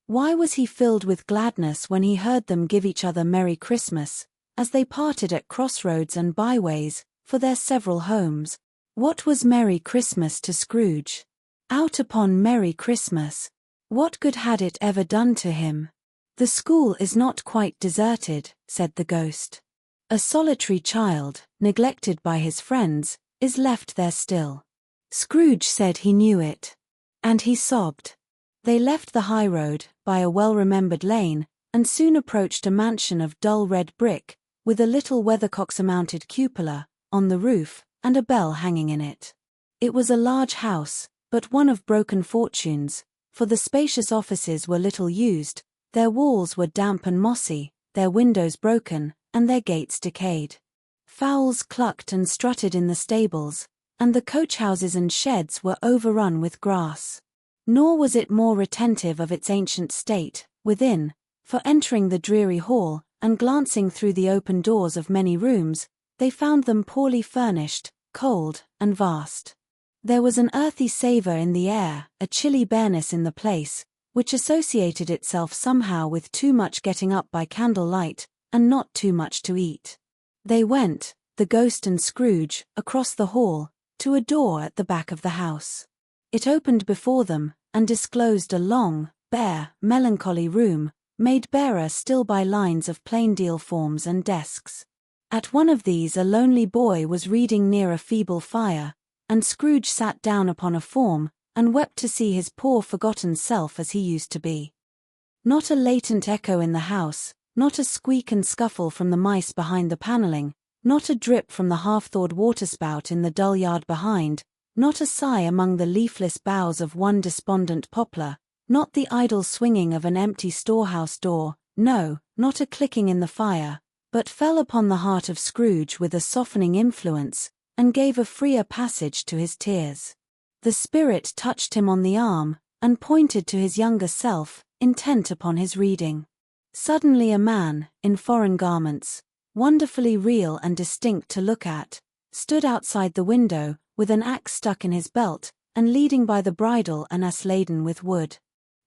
Why was he filled with gladness when he heard them give each other Merry Christmas, as they parted at crossroads and byways, for their several homes? What was Merry Christmas to Scrooge? Out upon Merry Christmas! What good had it ever done to him? "The school is not quite deserted," said the ghost. "A solitary child, neglected by his friends, is left there still." Scrooge said he knew it. And he sobbed. They left the high road, by a well-remembered lane, and soon approached a mansion of dull red brick, with a little weathercock-surmounted cupola, on the roof, and a bell hanging in it. It was a large house, but one of broken fortunes, for the spacious offices were little used, their walls were damp and mossy, their windows broken, and their gates decayed. Fowls clucked and strutted in the stables, and the coach-houses and sheds were overrun with grass. Nor was it more retentive of its ancient state, within, for entering the dreary hall, and glancing through the open doors of many rooms, they found them poorly furnished, cold, and vast. There was an earthy savour in the air, a chilly bareness in the place, which associated itself somehow with too much getting up by candlelight, and not too much to eat. They went, the ghost and Scrooge, across the hall, to a door at the back of the house. It opened before them, and disclosed a long, bare, melancholy room, made barer still by lines of plain deal forms and desks. At one of these a lonely boy was reading near a feeble fire, and Scrooge sat down upon a form, and wept to see his poor forgotten self as he used to be. Not a latent echo in the house, not a squeak and scuffle from the mice behind the panelling, not a drip from the half-thawed waterspout in the dull yard behind, not a sigh among the leafless boughs of one despondent poplar, not the idle swinging of an empty storehouse door, no, not a clicking in the fire, but fell upon the heart of Scrooge with a softening influence, and gave a freer passage to his tears. The spirit touched him on the arm, and pointed to his younger self, intent upon his reading. Suddenly a man, in foreign garments, wonderfully real and distinct to look at, stood outside the window, with an axe stuck in his belt, and leading by the bridle an ass laden with wood.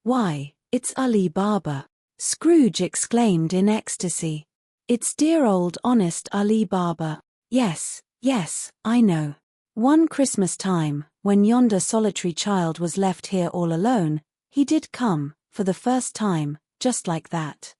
"Why, it's Ali Baba!" Scrooge exclaimed in ecstasy. "It's dear old honest Ali Baba. Yes, yes, I know. One Christmas time, when yonder solitary child was left here all alone, he did come, for the first time, just like that.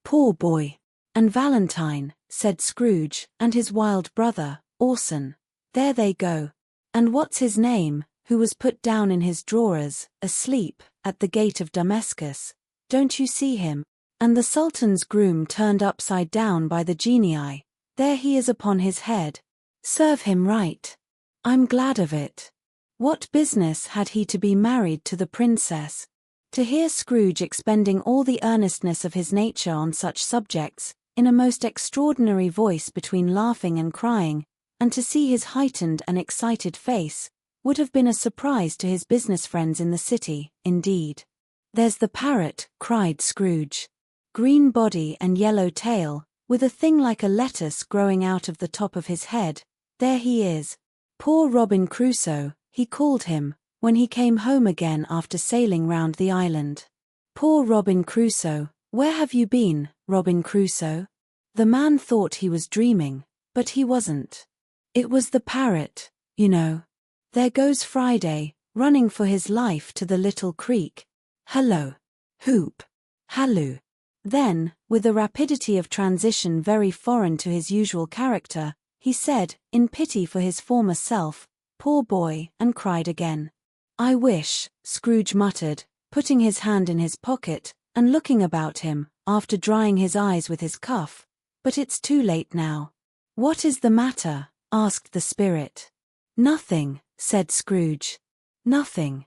Poor boy. And Valentine," said Scrooge, "and his wild brother, Orson. There they go. And what's his name, who was put down in his drawers, asleep, at the gate of Damascus. Don't you see him? And the Sultan's groom turned upside down by the genii. There he is upon his head. Serve him right. I'm glad of it. What business had he to be married to the princess?" To hear Scrooge expending all the earnestness of his nature on such subjects, in a most extraordinary voice between laughing and crying, and to see his heightened and excited face, would have been a surprise to his business friends in the city, indeed. "There's the parrot," cried Scrooge. "Green body and yellow tail, with a thing like a lettuce growing out of the top of his head. There he is. Poor Robin Crusoe, he called him, when he came home again after sailing round the island. Poor Robin Crusoe, where have you been, Robin Crusoe?" The man thought he was dreaming, but he wasn't. It was the parrot, you know. There goes Friday, running for his life to the little creek. Hello. Hoop. Halloo. Then, with a rapidity of transition very foreign to his usual character, he said, in pity for his former self, "Poor boy," and cried again. "I wish," Scrooge muttered, putting his hand in his pocket, and looking about him, after drying his eyes with his cuff, "but it's too late now." "What is the matter?" asked the spirit. "Nothing," said Scrooge. "Nothing.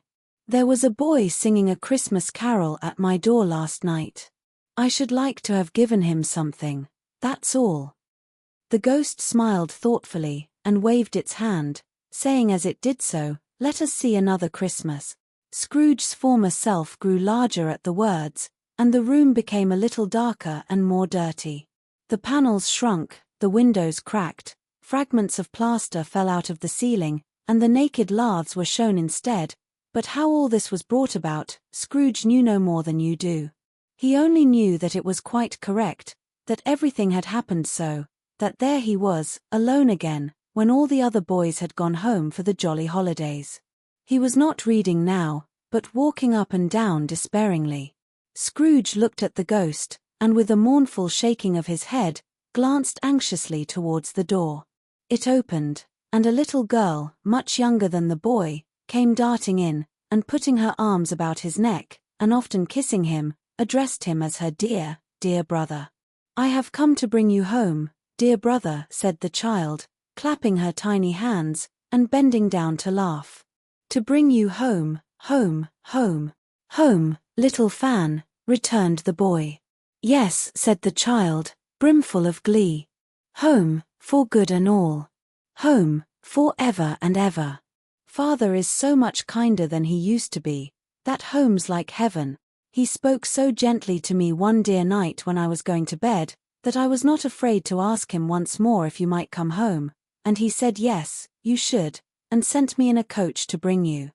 There was a boy singing a Christmas carol at my door last night. I should like to have given him something, that's all." The ghost smiled thoughtfully, and waved its hand, saying as it did so, "Let us see another Christmas." Scrooge's former self grew larger at the words, and the room became a little darker and more dirty. The panels shrunk, the windows cracked, fragments of plaster fell out of the ceiling, and the naked laths were shown instead, but how all this was brought about, Scrooge knew no more than you do. He only knew that it was quite correct, that everything had happened so, that there he was, alone again, when all the other boys had gone home for the jolly holidays. He was not reading now, but walking up and down despairingly. Scrooge looked at the ghost, and with a mournful shaking of his head, glanced anxiously towards the door. It opened, and a little girl, much younger than the boy, came darting in, and putting her arms about his neck, and often kissing him, addressed him as her dear, dear brother. "I have come to bring you home, dear brother," said the child, clapping her tiny hands, and bending down to laugh. "To bring you home, home, home, home, little Fan," returned the boy. "Yes," said the child, brimful of glee. "Home, for good and all. Home, for ever and ever. Father is so much kinder than he used to be, that home's like heaven. He spoke so gently to me one dear night when I was going to bed, that I was not afraid to ask him once more if you might come home, and he said yes, you should, and sent me in a coach to bring you.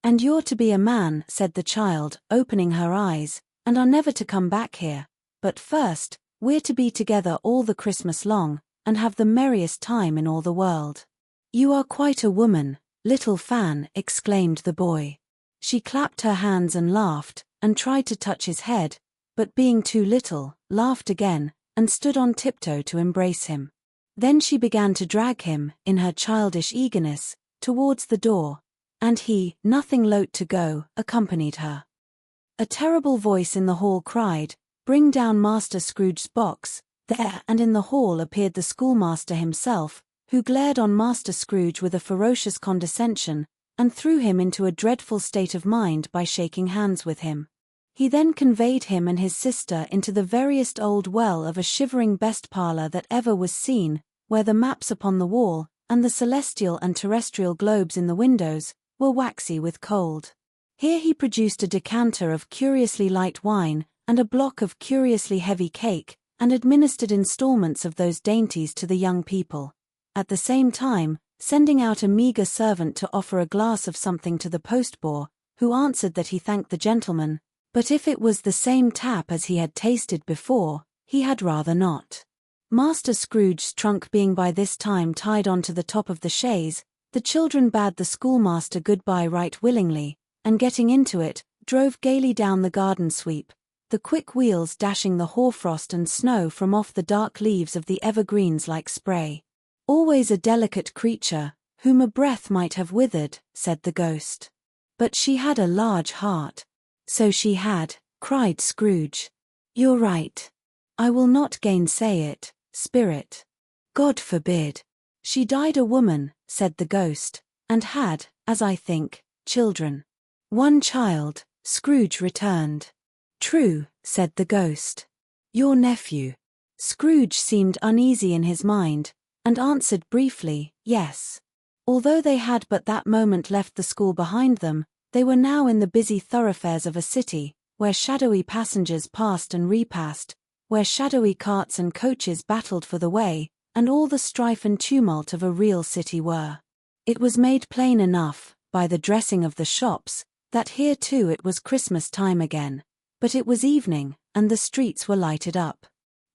And you're to be a man," said the child, opening her eyes, "and are never to come back here. But first, we're to be together all the Christmas long, and have the merriest time in all the world." "You are quite a woman, little Fan," exclaimed the boy. She clapped her hands and laughed, and tried to touch his head, but being too little, laughed again, and stood on tiptoe to embrace him. Then she began to drag him, in her childish eagerness, towards the door, and he, nothing loath to go, accompanied her. A terrible voice in the hall cried, "Bring down Master Scrooge's box." There and in the hall appeared the schoolmaster himself, who glared on Master Scrooge with a ferocious condescension, and threw him into a dreadful state of mind by shaking hands with him. He then conveyed him and his sister into the veriest old well of a shivering best parlour that ever was seen, where the maps upon the wall, and the celestial and terrestrial globes in the windows, were waxy with cold. Here he produced a decanter of curiously light wine, and a block of curiously heavy cake, and administered instalments of those dainties to the young people, at the same time sending out a meagre servant to offer a glass of something to the postboy, who answered that he thanked the gentleman, but if it was the same tap as he had tasted before, he had rather not. Master Scrooge's trunk being by this time tied on to the top of the chaise, the children bade the schoolmaster good-bye right willingly, and getting into it, drove gaily down the garden sweep, the quick wheels dashing the hoarfrost and snow from off the dark leaves of the evergreens like spray. "Always a delicate creature, whom a breath might have withered," said the ghost. "But she had a large heart." "So she had," cried Scrooge. "You're right. I will not gainsay it, spirit. God forbid. She died a woman," said the ghost, "and had, as I think, children." "One child," Scrooge returned. "True," said the ghost. "Your nephew." Scrooge seemed uneasy in his mind, and answered briefly, "Yes." Although they had but that moment left the school behind them, they were now in the busy thoroughfares of a city, where shadowy passengers passed and repassed, where shadowy carts and coaches battled for the way, and all the strife and tumult of a real city were. It was made plain enough, by the dressing of the shops, that here too it was Christmas time again, but it was evening, and the streets were lighted up.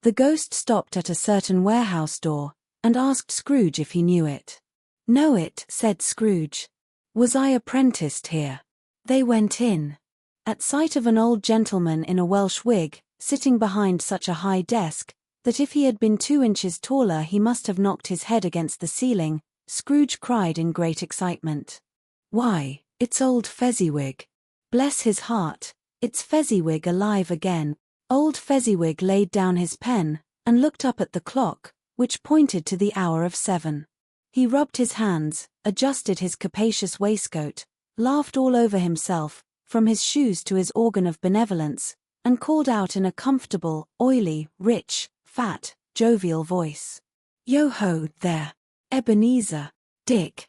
The ghost stopped at a certain warehouse door, and asked Scrooge if he knew it. "Know it," said Scrooge. "Was I apprenticed here?" They went in. At sight of an old gentleman in a Welsh wig, sitting behind such a high desk, that if he had been 2 inches taller he must have knocked his head against the ceiling, Scrooge cried in great excitement, "Why, it's old Fezziwig! Bless his heart, it's Fezziwig alive again!" Old Fezziwig laid down his pen, and looked up at the clock, which pointed to the hour of 7. He rubbed his hands, adjusted his capacious waistcoat, laughed all over himself, from his shoes to his organ of benevolence, and called out in a comfortable, oily, rich, fat, jovial voice, "Yo-ho, there, Ebenezer, Dick."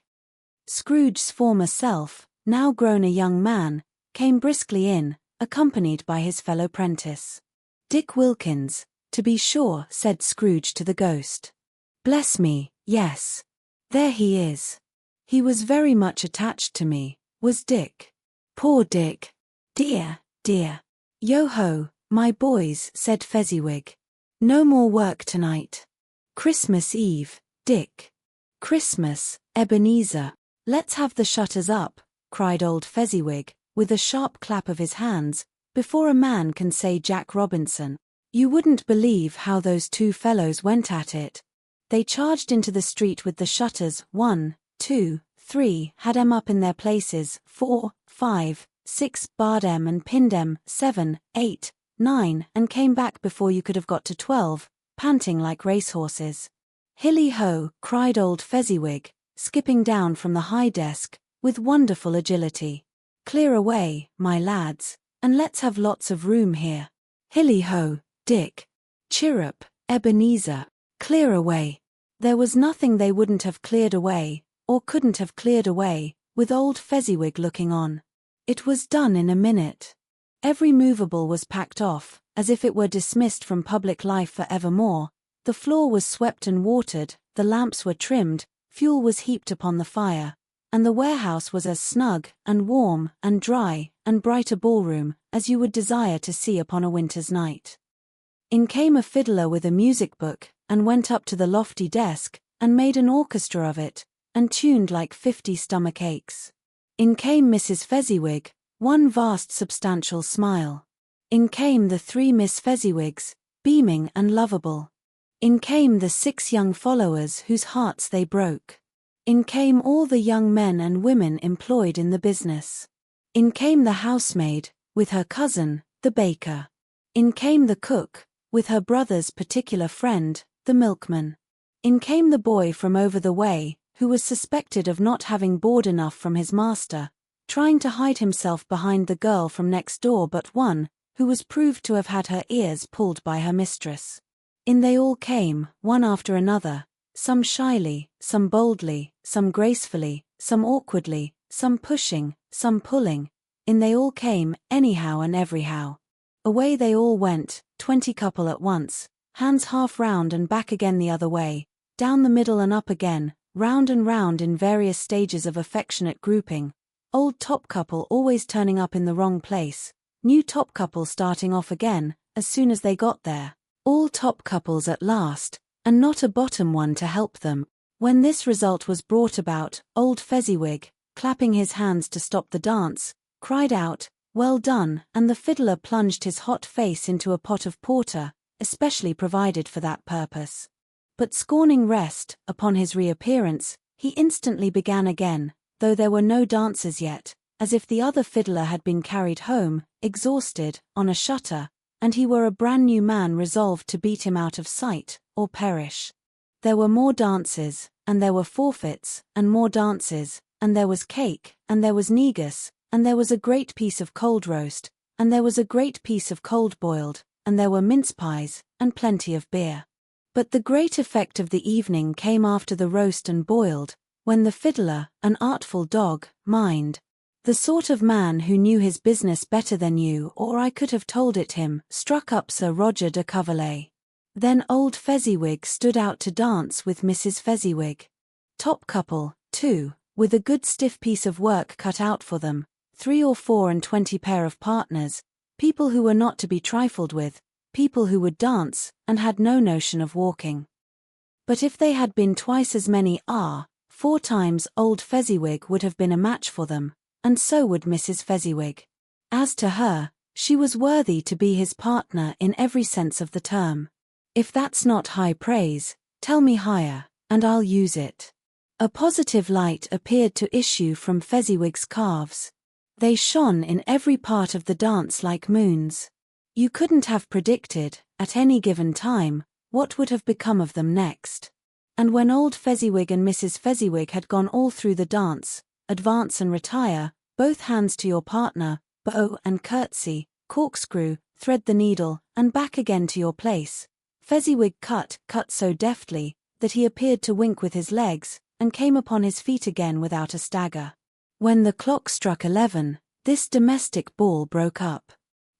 Scrooge's former self, now grown a young man, came briskly in, accompanied by his fellow prentice. "Dick Wilkins, to be sure," said Scrooge to the ghost. "Bless me, yes. There he is. He was very much attached to me, was Dick. Poor Dick. Dear, dear. Yo-ho, my boys," said Fezziwig. "No more work tonight. Christmas Eve, Dick. Christmas, Ebenezer. Let's have the shutters up," cried old Fezziwig, with a sharp clap of his hands, before a man can say Jack Robinson. You wouldn't believe how those 2 fellows went at it. They charged into the street with the shutters, 1, 2, 3, had 'em up in their places, 4, 5, 6, barred 'em and pinned 'em, 7, 8, 9, and came back before you could have got to 12, panting like racehorses. "Hilly-ho," cried old Fezziwig, skipping down from the high desk, with wonderful agility. "Clear away, my lads, and let's have lots of room here. Hilly-ho, Dick. Chirrup, Ebenezer. Clear away." There was nothing they wouldn't have cleared away, or couldn't have cleared away, with old Fezziwig looking on. It was done in a minute. Every movable was packed off, as if it were dismissed from public life for evermore. The floor was swept and watered, the lamps were trimmed, fuel was heaped upon the fire, and the warehouse was as snug, and warm, and dry, and bright a ballroom, as you would desire to see upon a winter's night. In came a fiddler with a music book, and went up to the lofty desk, and made an orchestra of it, and tuned like 50 stomach aches. In came Mrs. Fezziwig, one vast substantial smile. In came the 3 Miss Fezziwigs, beaming and lovable. In came the 6 young followers whose hearts they broke. In came all the young men and women employed in the business. In came the housemaid, with her cousin, the baker. In came the cook, with her brother's particular friend, the milkman. In came the boy from over the way, who was suspected of not having board enough from his master, trying to hide himself behind the girl from next door but one, who was proved to have had her ears pulled by her mistress. In they all came, one after another, some shyly, some boldly, some gracefully, some awkwardly, some pushing, some pulling. In they all came, anyhow and everyhow. Away they all went, 20 couple at once, hands half round and back again the other way, down the middle and up again, round and round in various stages of affectionate grouping, old top couple always turning up in the wrong place, new top couple starting off again, as soon as they got there, all top couples at last, and not a bottom one to help them. When this result was brought about, old Fezziwig, clapping his hands to stop the dance, cried out, "Well done," and the fiddler plunged his hot face into a pot of porter, especially provided for that purpose. But scorning rest, upon his reappearance, he instantly began again, though there were no dancers yet, as if the other fiddler had been carried home, exhausted, on a shutter, and he were a brand new man resolved to beat him out of sight, or perish. There were more dances, and there were forfeits, and more dances, and there was cake, and there was negus, and there was a great piece of cold roast, and there was a great piece of cold boiled, and there were mince pies, and plenty of beer. But the great effect of the evening came after the roast and boiled, when the fiddler, an artful dog, the sort of man who knew his business better than you or I could have told it him, struck up Sir Roger de Coverley. Then old Fezziwig stood out to dance with Mrs. Fezziwig. Top couple, too, with a good stiff piece of work cut out for them, 3 or 4 and 20 pair of partners, people who were not to be trifled with, people who would dance, and had no notion of walking. But if they had been twice as many 4 times old Fezziwig would have been a match for them, and so would Mrs. Fezziwig. As to her, she was worthy to be his partner in every sense of the term. If that's not high praise, tell me higher, and I'll use it. A positive light appeared to issue from Fezziwig's calves. They shone in every part of the dance like moons. You couldn't have predicted, at any given time, what would have become of them next. And when old Fezziwig and Mrs. Fezziwig had gone all through the dance, advance and retire, both hands to your partner, bow and curtsy, corkscrew, thread the needle, and back again to your place, Fezziwig cut so deftly, that he appeared to wink with his legs, and came upon his feet again without a stagger. When the clock struck 11, this domestic ball broke up.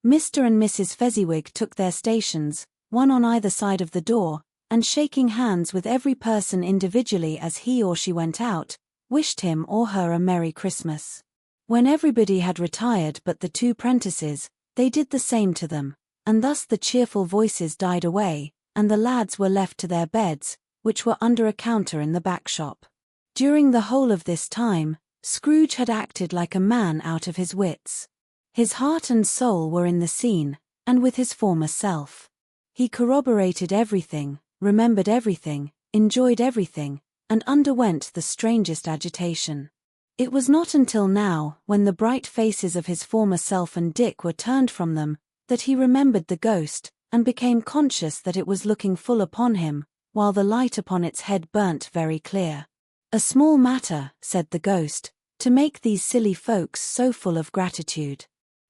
Mr. and Mrs. Fezziwig took their stations, one on either side of the door, and shaking hands with every person individually as he or she went out, wished him or her a Merry Christmas. When everybody had retired but the 2 prentices, they did the same to them, and thus the cheerful voices died away, and the lads were left to their beds, which were under a counter in the back shop. During the whole of this time, Scrooge had acted like a man out of his wits. His heart and soul were in the scene, and with his former self. He corroborated everything, remembered everything, enjoyed everything, and underwent the strangest agitation. It was not until now, when the bright faces of his former self and Dick were turned from them, that he remembered the ghost, and became conscious that it was looking full upon him, while the light upon its head burnt very clear. "A small matter," said the ghost, "to make these silly folks so full of gratitude."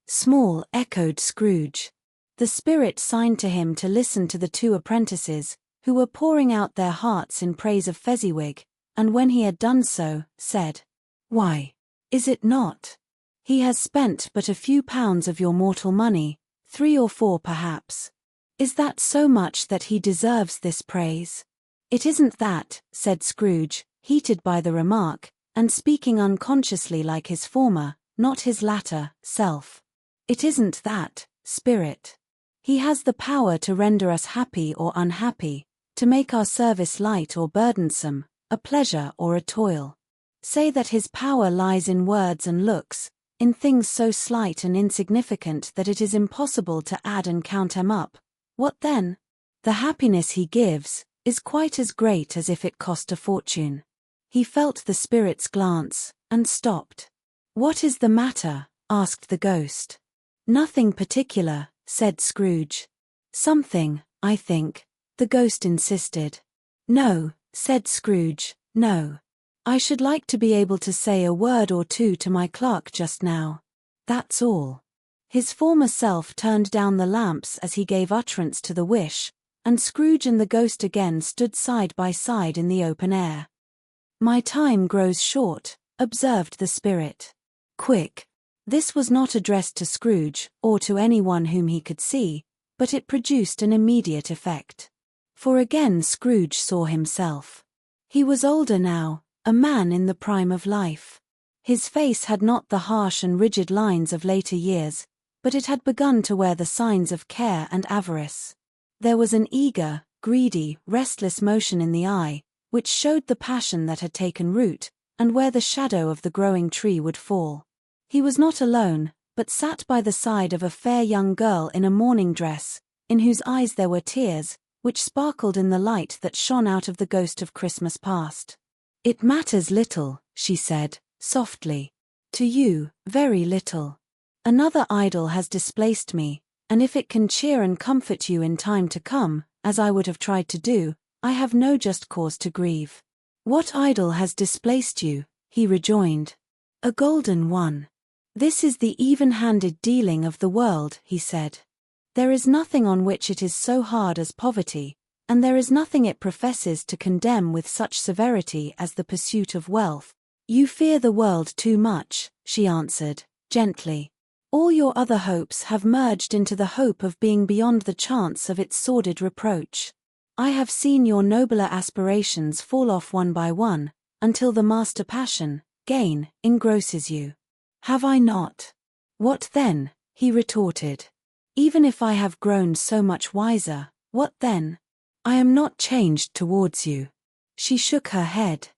"Small," echoed Scrooge. The spirit signed to him to listen to the 2 apprentices, who were pouring out their hearts in praise of Fezziwig, and when he had done so, said, "Why, is it not? He has spent but a few pounds of your mortal money, 3 or 4 perhaps. Is that so much that he deserves this praise?" "It isn't that," said Scrooge, heated by the remark, and speaking unconsciously like his former, not his latter, self. "It isn't that, spirit. He has the power to render us happy or unhappy, to make our service light or burdensome, a pleasure or a toil. Say that his power lies in words and looks, in things so slight and insignificant that it is impossible to add and count them up. What then? The happiness he gives is quite as great as if it cost a fortune." He felt the spirit's glance, and stopped. "What is the matter?" asked the ghost. "Nothing particular," said Scrooge. "Something, I think," the ghost insisted. "No," said Scrooge, "no. I should like to be able to say a word or 2 to my clerk just now. That's all." His former self turned down the lamps as he gave utterance to the wish, and Scrooge and the ghost again stood side by side in the open air. "My time grows short," observed the spirit. "Quick." This was not addressed to Scrooge, or to anyone whom he could see, but it produced an immediate effect. For again Scrooge saw himself. He was older now, a man in the prime of life. His face had not the harsh and rigid lines of later years, but it had begun to wear the signs of care and avarice. There was an eager, greedy, restless motion in the eye, which showed the passion that had taken root, and where the shadow of the growing tree would fall. He was not alone, but sat by the side of a fair young girl in a mourning dress, in whose eyes there were tears, which sparkled in the light that shone out of the ghost of Christmas past. "It matters little," she said, softly. "To you, very little. Another idol has displaced me, and if it can cheer and comfort you in time to come, as I would have tried to do, I have no just cause to grieve." "What idol has displaced you?" he rejoined. "A golden one. This is the even-handed dealing of the world," he said. "There is nothing on which it is so hard as poverty, and there is nothing it professes to condemn with such severity as the pursuit of wealth." "You fear the world too much," she answered, gently. "All your other hopes have merged into the hope of being beyond the chance of its sordid reproach. I have seen your nobler aspirations fall off one by one, until the master passion, gain, engrosses you. Have I not?" "What then?" he retorted. "Even if I have grown so much wiser, what then? I am not changed towards you." She shook her head.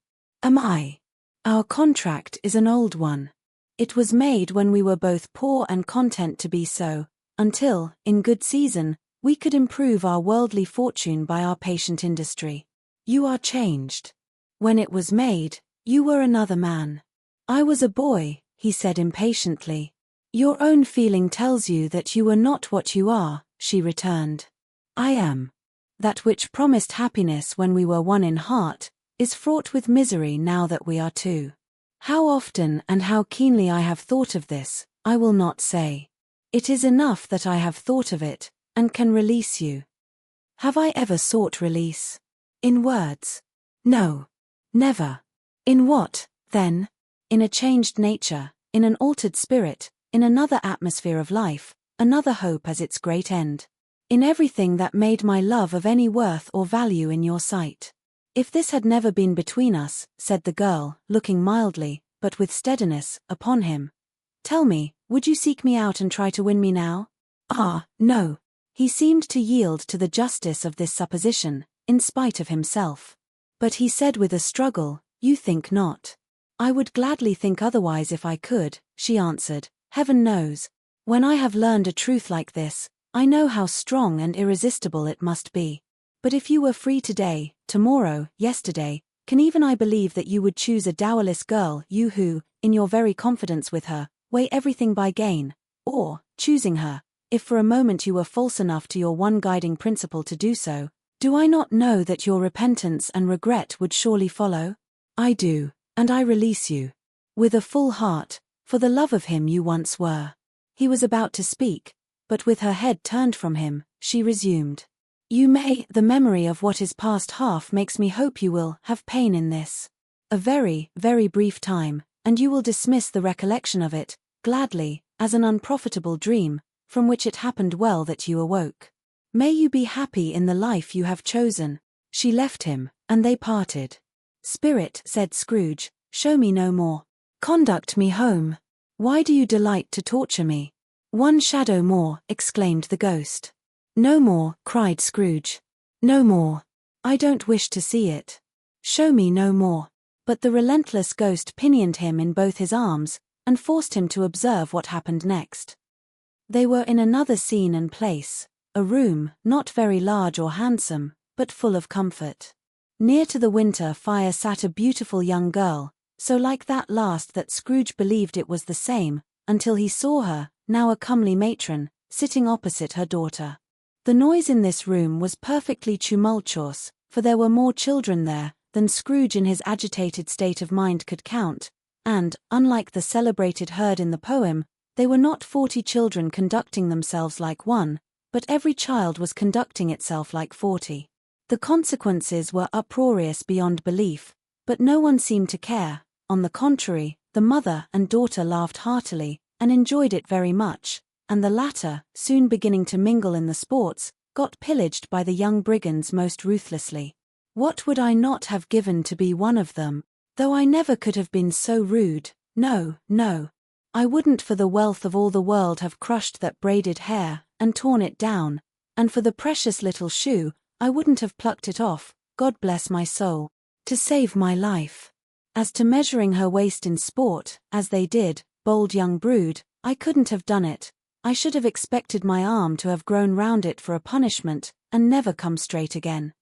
"Am I? Our contract is an old one. It was made when we were both poor and content to be so, until, in good season, we could improve our worldly fortune by our patient industry. You are changed. When it was made, you were another man." "I was a boy," he said impatiently. "Your own feeling tells you that you were not what you are," she returned. "I am. That which promised happiness when we were one in heart, is fraught with misery now that we are two. How often and how keenly I have thought of this, I will not say. It is enough that I have thought of it, and can release you." "Have I ever sought release? In words?" "No. Never." "In what, then?" "In a changed nature, in an altered spirit, in another atmosphere of life, another hope as its great end. In everything that made my love of any worth or value in your sight." "If this had never been between us," said the girl, looking mildly, but with steadiness, upon him, "tell me, would you seek me out and try to win me now?" "Ah, no." He seemed to yield to the justice of this supposition, in spite of himself. But he said with a struggle, "You think not." "I would gladly think otherwise if I could," she answered. "Heaven knows. When I have learned a truth like this, I know how strong and irresistible it must be. But if you were free today, tomorrow, yesterday, can even I believe that you would choose a dowerless girl, you who, in your very confidence with her, weigh everything by gain, or, choosing her, if for a moment you were false enough to your one guiding principle to do so, do I not know that your repentance and regret would surely follow? I do, and I release you. With a full heart, for the love of him you once were." He was about to speak, but with her head turned from him, she resumed. "You may, the memory of what is past half makes me hope you will, have pain in this. A very, very brief time, and you will dismiss the recollection of it, gladly, as an unprofitable dream, from which it happened well that you awoke. May you be happy in the life you have chosen." She left him, and they parted. "Spirit," said Scrooge, "show me no more. Conduct me home. Why do you delight to torture me?" "One shadow more," exclaimed the ghost. "No more," cried Scrooge. "No more. I don't wish to see it. Show me no more." But the relentless ghost pinioned him in both his arms, and forced him to observe what happened next. They were in another scene and place, a room, not very large or handsome, but full of comfort. Near to the winter fire sat a beautiful young girl, so like that last that Scrooge believed it was the same, until he saw her, now a comely matron, sitting opposite her daughter. The noise in this room was perfectly tumultuous, for there were more children there than Scrooge in his agitated state of mind could count, and, unlike the celebrated herd in the poem, they were not 40 children conducting themselves like one, but every child was conducting itself like 40. The consequences were uproarious beyond belief, but no one seemed to care. On the contrary, the mother and daughter laughed heartily, and enjoyed it very much, and the latter, soon beginning to mingle in the sports, got pillaged by the young brigands most ruthlessly. What would I not have given to be one of them? Though I never could have been so rude, no, no. I wouldn't for the wealth of all the world have crushed that braided hair, and torn it down, and for the precious little shoe, I wouldn't have plucked it off, God bless my soul, to save my life. As to measuring her waist in sport, as they did, bold young brood, I couldn't have done it. I should have expected my arm to have grown round it for a punishment, and never come straight again.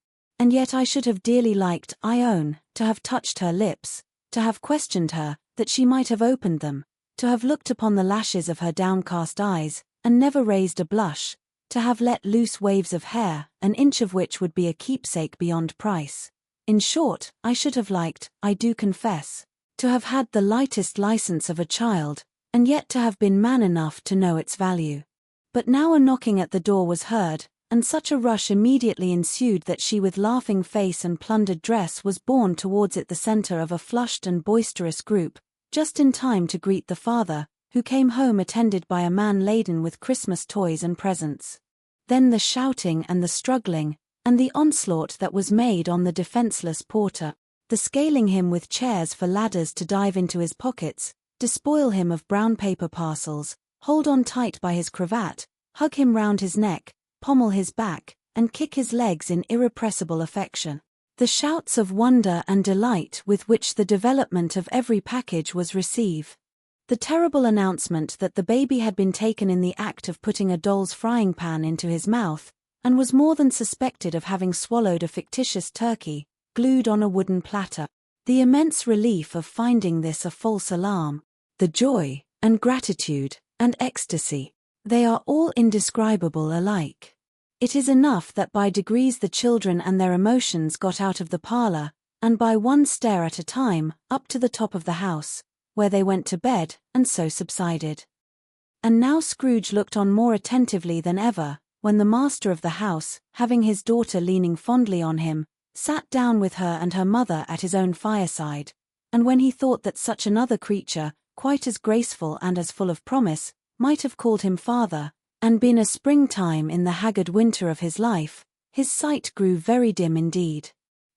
And yet I should have dearly liked, I own, to have touched her lips, to have questioned her, that she might have opened them, to have looked upon the lashes of her downcast eyes, and never raised a blush, to have let loose waves of hair, an inch of which would be a keepsake beyond price. In short, I should have liked, I do confess, to have had the lightest license of a child, and yet to have been man enough to know its value. But now a knocking at the door was heard, and such a rush immediately ensued that she with laughing face and plundered dress was borne towards it the centre of a flushed and boisterous group, just in time to greet the father, who came home attended by a man laden with Christmas toys and presents. Then the shouting and the struggling, and the onslaught that was made on the defenceless porter, the scaling him with chairs for ladders to dive into his pockets, despoil him of brown paper parcels, hold on tight by his cravat, hug him round his neck, pommel his back, and kick his legs in irrepressible affection. The shouts of wonder and delight with which the development of every package was received. The terrible announcement that the baby had been taken in the act of putting a doll's frying pan into his mouth, and was more than suspected of having swallowed a fictitious turkey, glued on a wooden platter. The immense relief of finding this a false alarm. The joy, and gratitude, and ecstasy. They are all indescribable alike. It is enough that by degrees the children and their emotions got out of the parlor, and by one stair at a time, up to the top of the house, where they went to bed, and so subsided. And now Scrooge looked on more attentively than ever, when the master of the house, having his daughter leaning fondly on him, sat down with her and her mother at his own fireside, and when he thought that such another creature, quite as graceful and as full of promise, might have called him father, and been a springtime in the haggard winter of his life, his sight grew very dim indeed.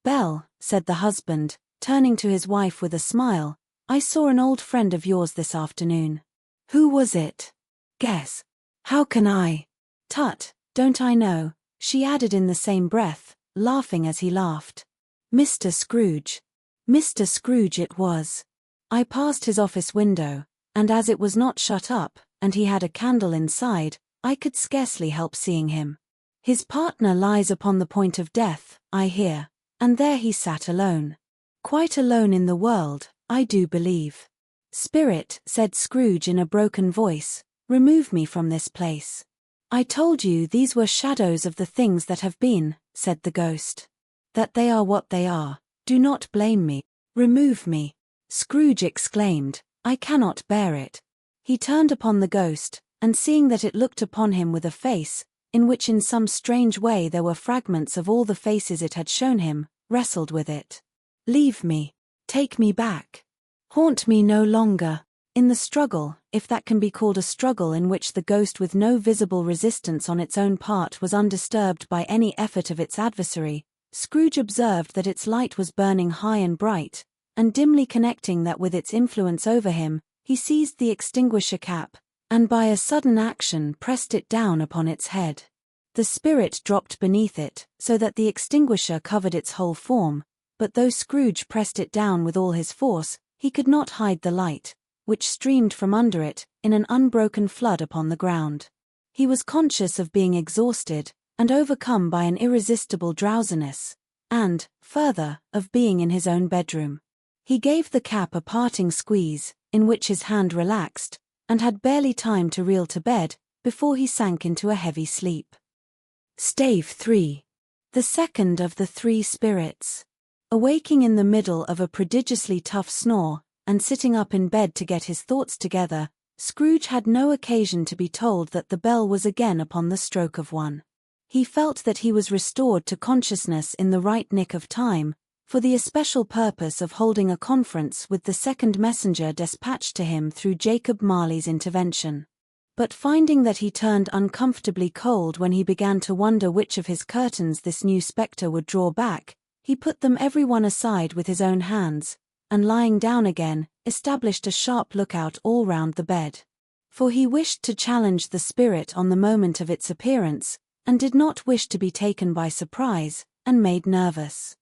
Belle, said the husband, turning to his wife with a smile, I saw an old friend of yours this afternoon. Who was it? Guess. How can I? Tut, don't I know, she added in the same breath, laughing as he laughed. Mr. Scrooge. Mr. Scrooge it was. I passed his office window, and as it was not shut up, and he had a candle inside, I could scarcely help seeing him. His partner lies upon the point of death, I hear, and there he sat alone. Quite alone in the world, I do believe. Spirit, said Scrooge in a broken voice, remove me from this place. I told you these were shadows of the things that have been, said the ghost. That they are what they are, do not blame me, remove me. Scrooge exclaimed, I cannot bear it. He turned upon the ghost, and seeing that it looked upon him with a face, in which in some strange way there were fragments of all the faces it had shown him, wrestled with it. Leave me. Take me back. Haunt me no longer. In the struggle, if that can be called a struggle in which the ghost with no visible resistance on its own part was undisturbed by any effort of its adversary, Scrooge observed that its light was burning high and bright, and dimly connecting that with its influence over him, he seized the extinguisher cap, and by a sudden action pressed it down upon its head. The spirit dropped beneath it, so that the extinguisher covered its whole form, but though Scrooge pressed it down with all his force, he could not hide the light, which streamed from under it, in an unbroken flood upon the ground. He was conscious of being exhausted, and overcome by an irresistible drowsiness, and, further, of being in his own bedroom. He gave the cap a parting squeeze, in which his hand relaxed, and had barely time to reel to bed, before he sank into a heavy sleep. Stave 3. The second of the three spirits. Awaking in the middle of a prodigiously tough snore, and sitting up in bed to get his thoughts together, Scrooge had no occasion to be told that the bell was again upon the stroke of 1. He felt that he was restored to consciousness in the right nick of time, for the especial purpose of holding a conference with the second messenger despatched to him through Jacob Marley's intervention. But finding that he turned uncomfortably cold when he began to wonder which of his curtains this new spectre would draw back, he put them every one aside with his own hands, and lying down again, established a sharp lookout all round the bed. For he wished to challenge the spirit on the moment of its appearance, and did not wish to be taken by surprise, and made nervous.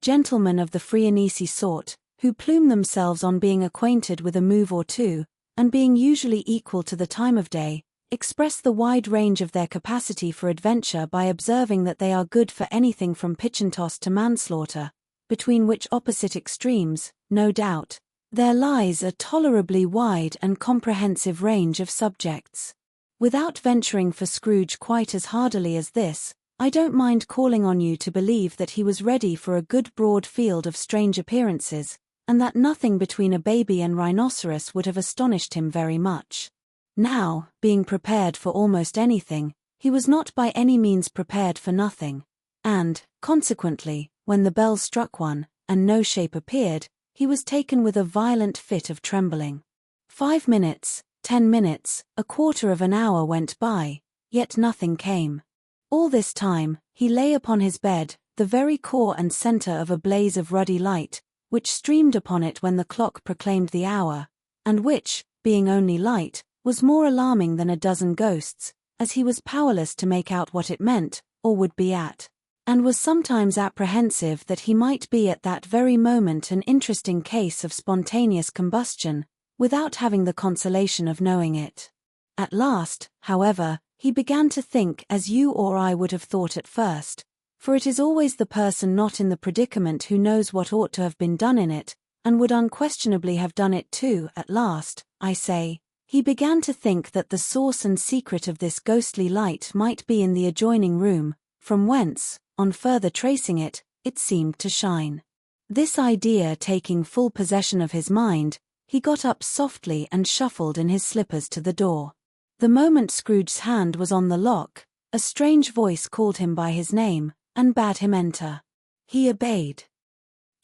Gentlemen of the free and easy sort, who plume themselves on being acquainted with a move or two, and being usually equal to the time of day, express the wide range of their capacity for adventure by observing that they are good for anything from pitch and toss to manslaughter, between which opposite extremes, no doubt, there lies a tolerably wide and comprehensive range of subjects. Without venturing for Scrooge quite as hardily as this, I don't mind calling on you to believe that he was ready for a good broad field of strange appearances, and that nothing between a baby and rhinoceros would have astonished him very much. Now, being prepared for almost anything, he was not by any means prepared for nothing, and, consequently, when the bell struck one, and no shape appeared, he was taken with a violent fit of trembling. 5 minutes, 10 minutes, a quarter of an hour went by, yet nothing came. All this time, he lay upon his bed, the very core and center of a blaze of ruddy light, which streamed upon it when the clock proclaimed the hour, and which, being only light, was more alarming than a dozen ghosts, as he was powerless to make out what it meant, or would be at, and was sometimes apprehensive that he might be at that very moment an interesting case of spontaneous combustion, without having the consolation of knowing it. At last, however, he began to think as you or I would have thought at first, for it is always the person not in the predicament who knows what ought to have been done in it, and would unquestionably have done it too. At last, I say, he began to think that the source and secret of this ghostly light might be in the adjoining room, from whence, on further tracing it, it seemed to shine. This idea taking full possession of his mind, he got up softly and shuffled in his slippers to the door. The moment Scrooge's hand was on the lock, a strange voice called him by his name, and bade him enter. He obeyed.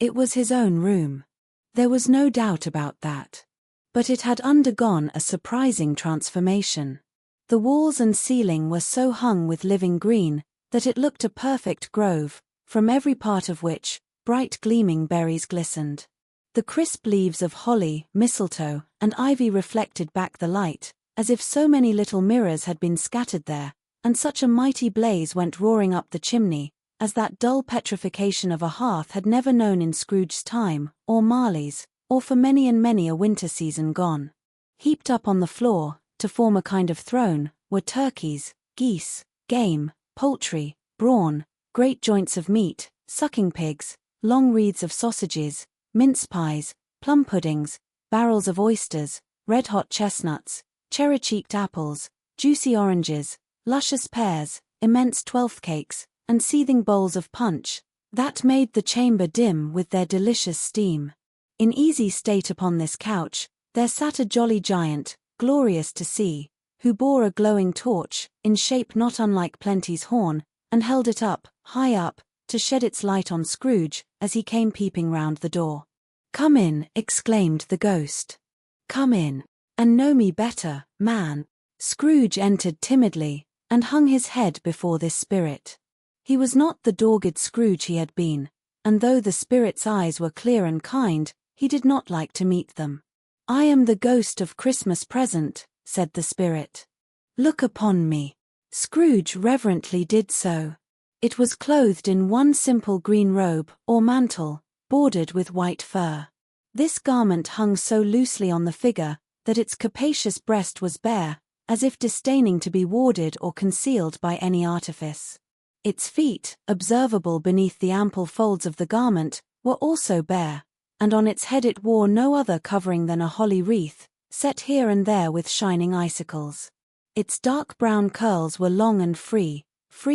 It was his own room. There was no doubt about that. But it had undergone a surprising transformation. The walls and ceiling were so hung with living green, that it looked a perfect grove, from every part of which, bright gleaming berries glistened. The crisp leaves of holly, mistletoe, and ivy reflected back the light, as if so many little mirrors had been scattered there, and such a mighty blaze went roaring up the chimney, as that dull petrification of a hearth had never known in Scrooge's time, or Marley's, or for many and many a winter season gone. Heaped up on the floor, to form a kind of throne, were turkeys, geese, game, poultry, brawn, great joints of meat, sucking pigs, long wreaths of sausages, mince pies, plum puddings, barrels of oysters, red-hot chestnuts, cherry-cheeked apples, juicy oranges, luscious pears, immense twelfth cakes, and seething bowls of punch, that made the chamber dim with their delicious steam. In easy state upon this couch, there sat a jolly giant, glorious to see, who bore a glowing torch, in shape not unlike Plenty's horn, and held it up, high up, to shed its light on Scrooge, as he came peeping round the door. "Come in," exclaimed the ghost. "Come in, and know me better, man." Scrooge entered timidly, and hung his head before this spirit. He was not the dogged Scrooge he had been, and though the spirit's eyes were clear and kind, he did not like to meet them. "I am the ghost of Christmas present," said the spirit. "Look upon me." Scrooge reverently did so. It was clothed in one simple green robe, or mantle, bordered with white fur. This garment hung so loosely on the figure, that its capacious breast was bare, as if disdaining to be warded or concealed by any artifice. Its feet, observable beneath the ample folds of the garment, were also bare, and on its head it wore no other covering than a holly wreath, set here and there with shining icicles. Its dark brown curls were long and free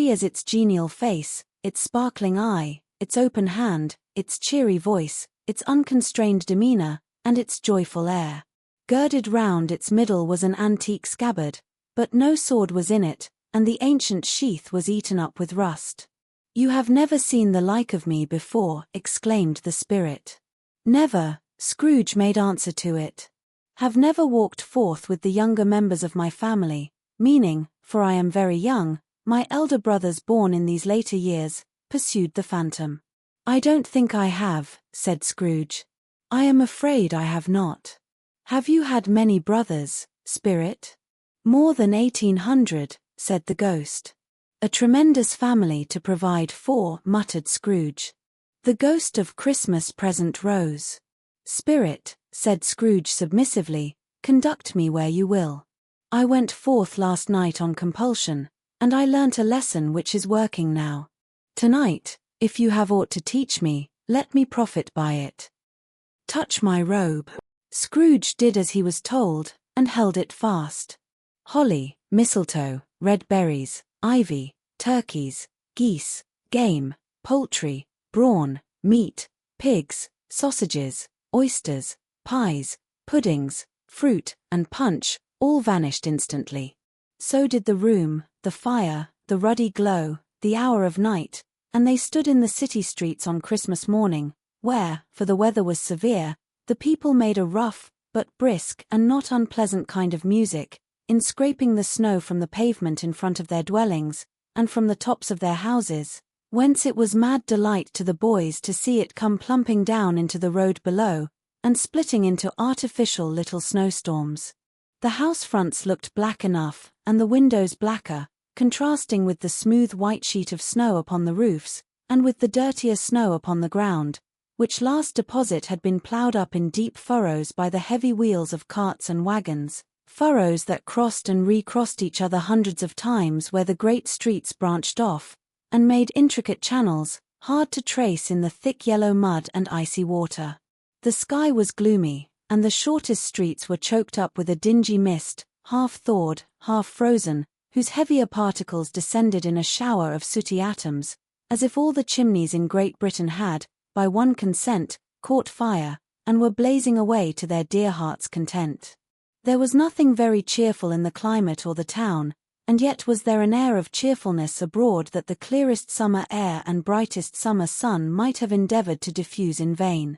as its genial face, its sparkling eye, its open hand, its cheery voice, its unconstrained demeanor, and its joyful air. Girded round its middle was an antique scabbard, but no sword was in it, and the ancient sheath was eaten up with rust. "You have never seen the like of me before," exclaimed the spirit. "Never," Scrooge made answer to it. "Have never walked forth with the younger members of my family, meaning, for I am very young, my elder brothers born in these later years," pursued the phantom. "I don't think I have," said Scrooge. "I am afraid I have not." "Have you had many brothers, Spirit?" "More than 1800, said the ghost. "A tremendous family to provide for," muttered Scrooge. The ghost of Christmas present rose. "Spirit," said Scrooge submissively, "conduct me where you will. I went forth last night on compulsion, and I learnt a lesson which is working now. Tonight, if you have aught to teach me, let me profit by it." "Touch my robe." Scrooge did as he was told, and held it fast. Holly, mistletoe, red berries, ivy, turkeys, geese, game, poultry, brawn, meat, pigs, sausages, oysters, pies, puddings, fruit, and punch, all vanished instantly. So did the room, the fire, the ruddy glow, the hour of night, and they stood in the city streets on Christmas morning, where, for the weather was severe, the people made a rough, but brisk and not unpleasant kind of music, in scraping the snow from the pavement in front of their dwellings, and from the tops of their houses, whence it was mad delight to the boys to see it come plumping down into the road below, and splitting into artificial little snowstorms. The house fronts looked black enough, and the windows blacker, contrasting with the smooth white sheet of snow upon the roofs, and with the dirtier snow upon the ground, which last deposit had been ploughed up in deep furrows by the heavy wheels of carts and wagons, furrows that crossed and recrossed each other hundreds of times where the great streets branched off, and made intricate channels, hard to trace in the thick yellow mud and icy water. The sky was gloomy, and the shortest streets were choked up with a dingy mist, half thawed, half frozen, whose heavier particles descended in a shower of sooty atoms, as if all the chimneys in Great Britain had, by one consent, caught fire, and were blazing away to their dear hearts' content. There was nothing very cheerful in the climate or the town, and yet was there an air of cheerfulness abroad that the clearest summer air and brightest summer sun might have endeavored to diffuse in vain.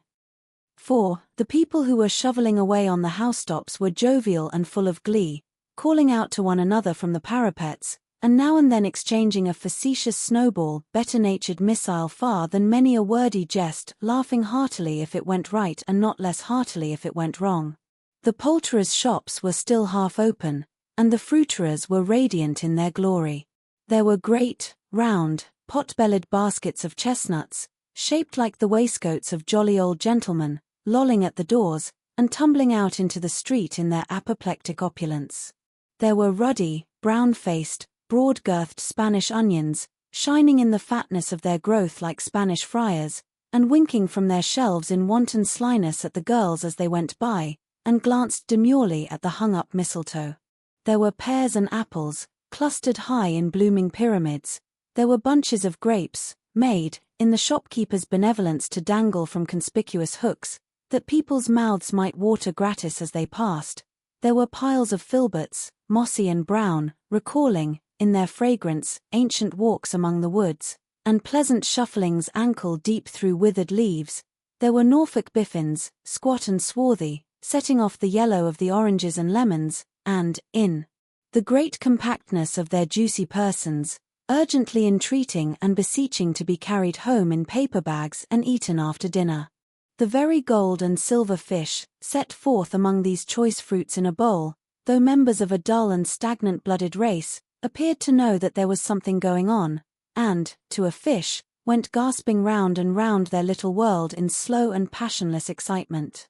For, the people who were shoveling away on the housetops were jovial and full of glee, calling out to one another from the parapets, and now and then exchanging a facetious snowball, better-natured missile far than many a wordy jest, laughing heartily if it went right and not less heartily if it went wrong. The poulterers' shops were still half open, and the fruiterers were radiant in their glory. There were great, round, pot-bellied baskets of chestnuts, shaped like the waistcoats of jolly old gentlemen, lolling at the doors, and tumbling out into the street in their apoplectic opulence. There were ruddy, brown-faced, broad-girthed Spanish onions, shining in the fatness of their growth like Spanish friars, and winking from their shelves in wanton slyness at the girls as they went by, and glanced demurely at the hung-up mistletoe. There were pears and apples, clustered high in blooming pyramids. There were bunches of grapes, made, in the shopkeeper's benevolence to dangle from conspicuous hooks, that people's mouths might water gratis as they passed. There were piles of filberts, mossy and brown, recalling, in their fragrance, ancient walks among the woods, and pleasant shufflings ankle-deep through withered leaves. There were Norfolk biffins, squat and swarthy, setting off the yellow of the oranges and lemons, and, in the great compactness of their juicy persons, urgently entreating and beseeching to be carried home in paper bags and eaten after dinner. The very gold and silver fish, set forth among these choice fruits in a bowl, though members of a dull and stagnant-blooded race, appeared to know that there was something going on, and, to a fish, went gasping round and round their little world in slow and passionless excitement.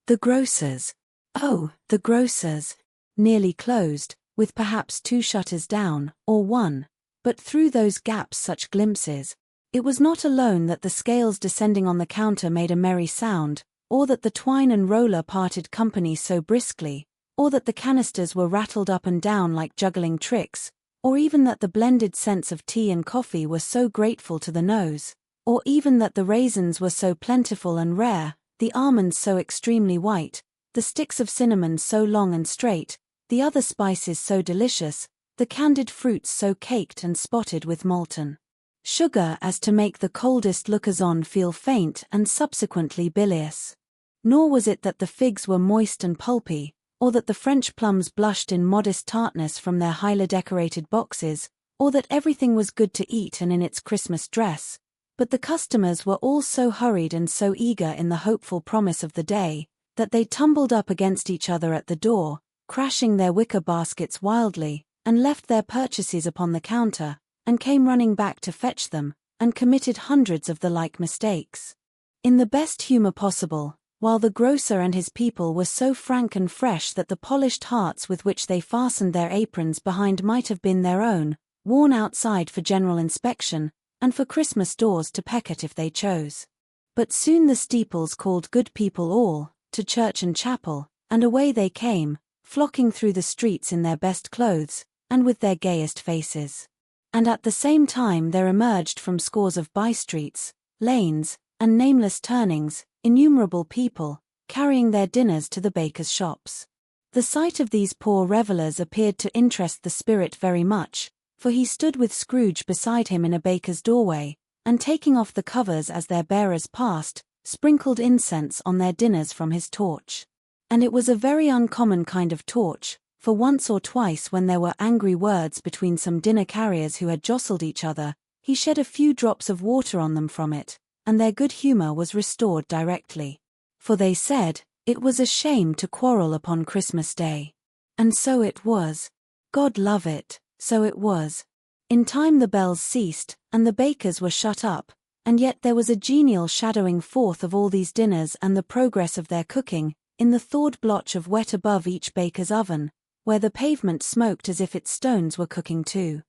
The grocers. Oh, the grocers! Nearly closed, with perhaps 2 shutters down, or 1, but through those gaps such glimpses. It was not alone that the scales descending on the counter made a merry sound, or that the twine and roller parted company so briskly, or that the canisters were rattled up and down like juggling tricks, or even that the blended scents of tea and coffee were so grateful to the nose, or even that the raisins were so plentiful and rare, the almonds so extremely white, the sticks of cinnamon so long and straight, the other spices so delicious, the candied fruits so caked and spotted with molten sugar as to make the coldest lookers-on feel faint and subsequently bilious. Nor was it that the figs were moist and pulpy, or that the French plums blushed in modest tartness from their highly decorated boxes, or that everything was good to eat and in its Christmas dress, But the customers were all so hurried and so eager in the hopeful promise of the day, that they tumbled up against each other at the door, crashing their wicker baskets wildly, and left their purchases upon the counter, and came running back to fetch them, and committed hundreds of the like mistakes. In the best humor possible, while the grocer and his people were so frank and fresh that the polished hearts with which they fastened their aprons behind might have been their own, worn outside for general inspection, and for Christmas doors to peck at if they chose. But soon the steeples called good people all, to church and chapel, and away they came, flocking through the streets in their best clothes, and with their gayest faces. And at the same time there emerged from scores of by-streets, lanes, and nameless turnings, innumerable people, carrying their dinners to the bakers' shops. The sight of these poor revellers appeared to interest the spirit very much, for he stood with Scrooge beside him in a baker's doorway, and taking off the covers as their bearers passed, sprinkled incense on their dinners from his torch. And it was a very uncommon kind of torch, for once or twice when there were angry words between some dinner carriers who had jostled each other, he shed a few drops of water on them from it, and their good humor was restored directly. For they said, it was a shame to quarrel upon Christmas Day. And so it was. God love it. So it was. In time the bells ceased, and the bakers were shut up, and yet there was a genial shadowing forth of all these dinners and the progress of their cooking, in the thawed blotch of wet above each baker's oven, where the pavement smoked as if its stones were cooking too.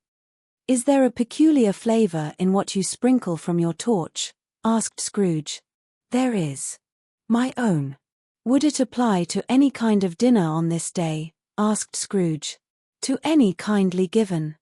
"Is there a peculiar flavor in what you sprinkle from your torch?" asked Scrooge. "There is. My own." "Would it apply to any kind of dinner on this day?" asked Scrooge. "To any kindly given.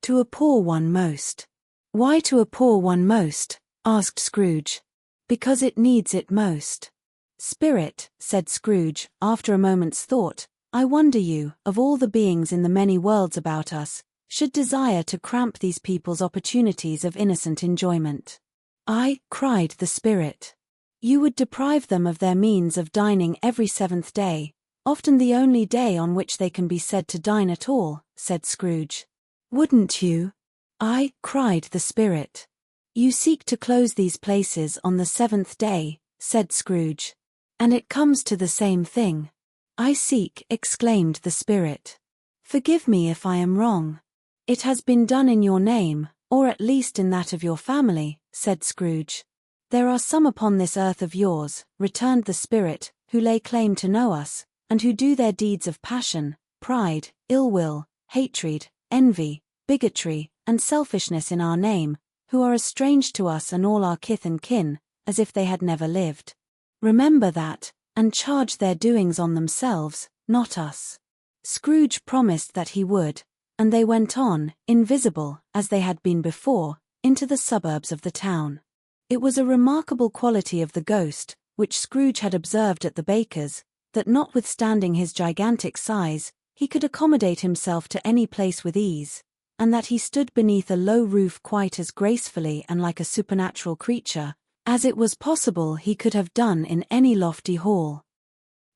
To a poor one most." "Why to a poor one most?" asked Scrooge. "Because it needs it most." "Spirit," said Scrooge, after a moment's thought, "I wonder you, of all the beings in the many worlds about us, should desire to cramp these people's opportunities of innocent enjoyment." "I," cried the Spirit. "You would deprive them of their means of dining every seventh day, often the only day on which they can be said to dine at all," said Scrooge. "Wouldn't you?" "I," cried the Spirit. "You seek to close these places on the seventh day," said Scrooge. "And it comes to the same thing." "I seek," exclaimed the Spirit. "Forgive me if I am wrong. It has been done in your name, or at least in that of your family," said Scrooge. "There are some upon this earth of yours," returned the Spirit, "who lay claim to know us, and who do their deeds of passion, pride, ill will, hatred, envy, bigotry, and selfishness in our name, who are as strange to us and all our kith and kin, as if they had never lived. Remember that, and charge their doings on themselves, not us." Scrooge promised that he would, and they went on, invisible, as they had been before, into the suburbs of the town. It was a remarkable quality of the ghost, which Scrooge had observed at the baker's, that notwithstanding his gigantic size, he could accommodate himself to any place with ease, and that he stood beneath a low roof quite as gracefully and like a supernatural creature, as it was possible he could have done in any lofty hall.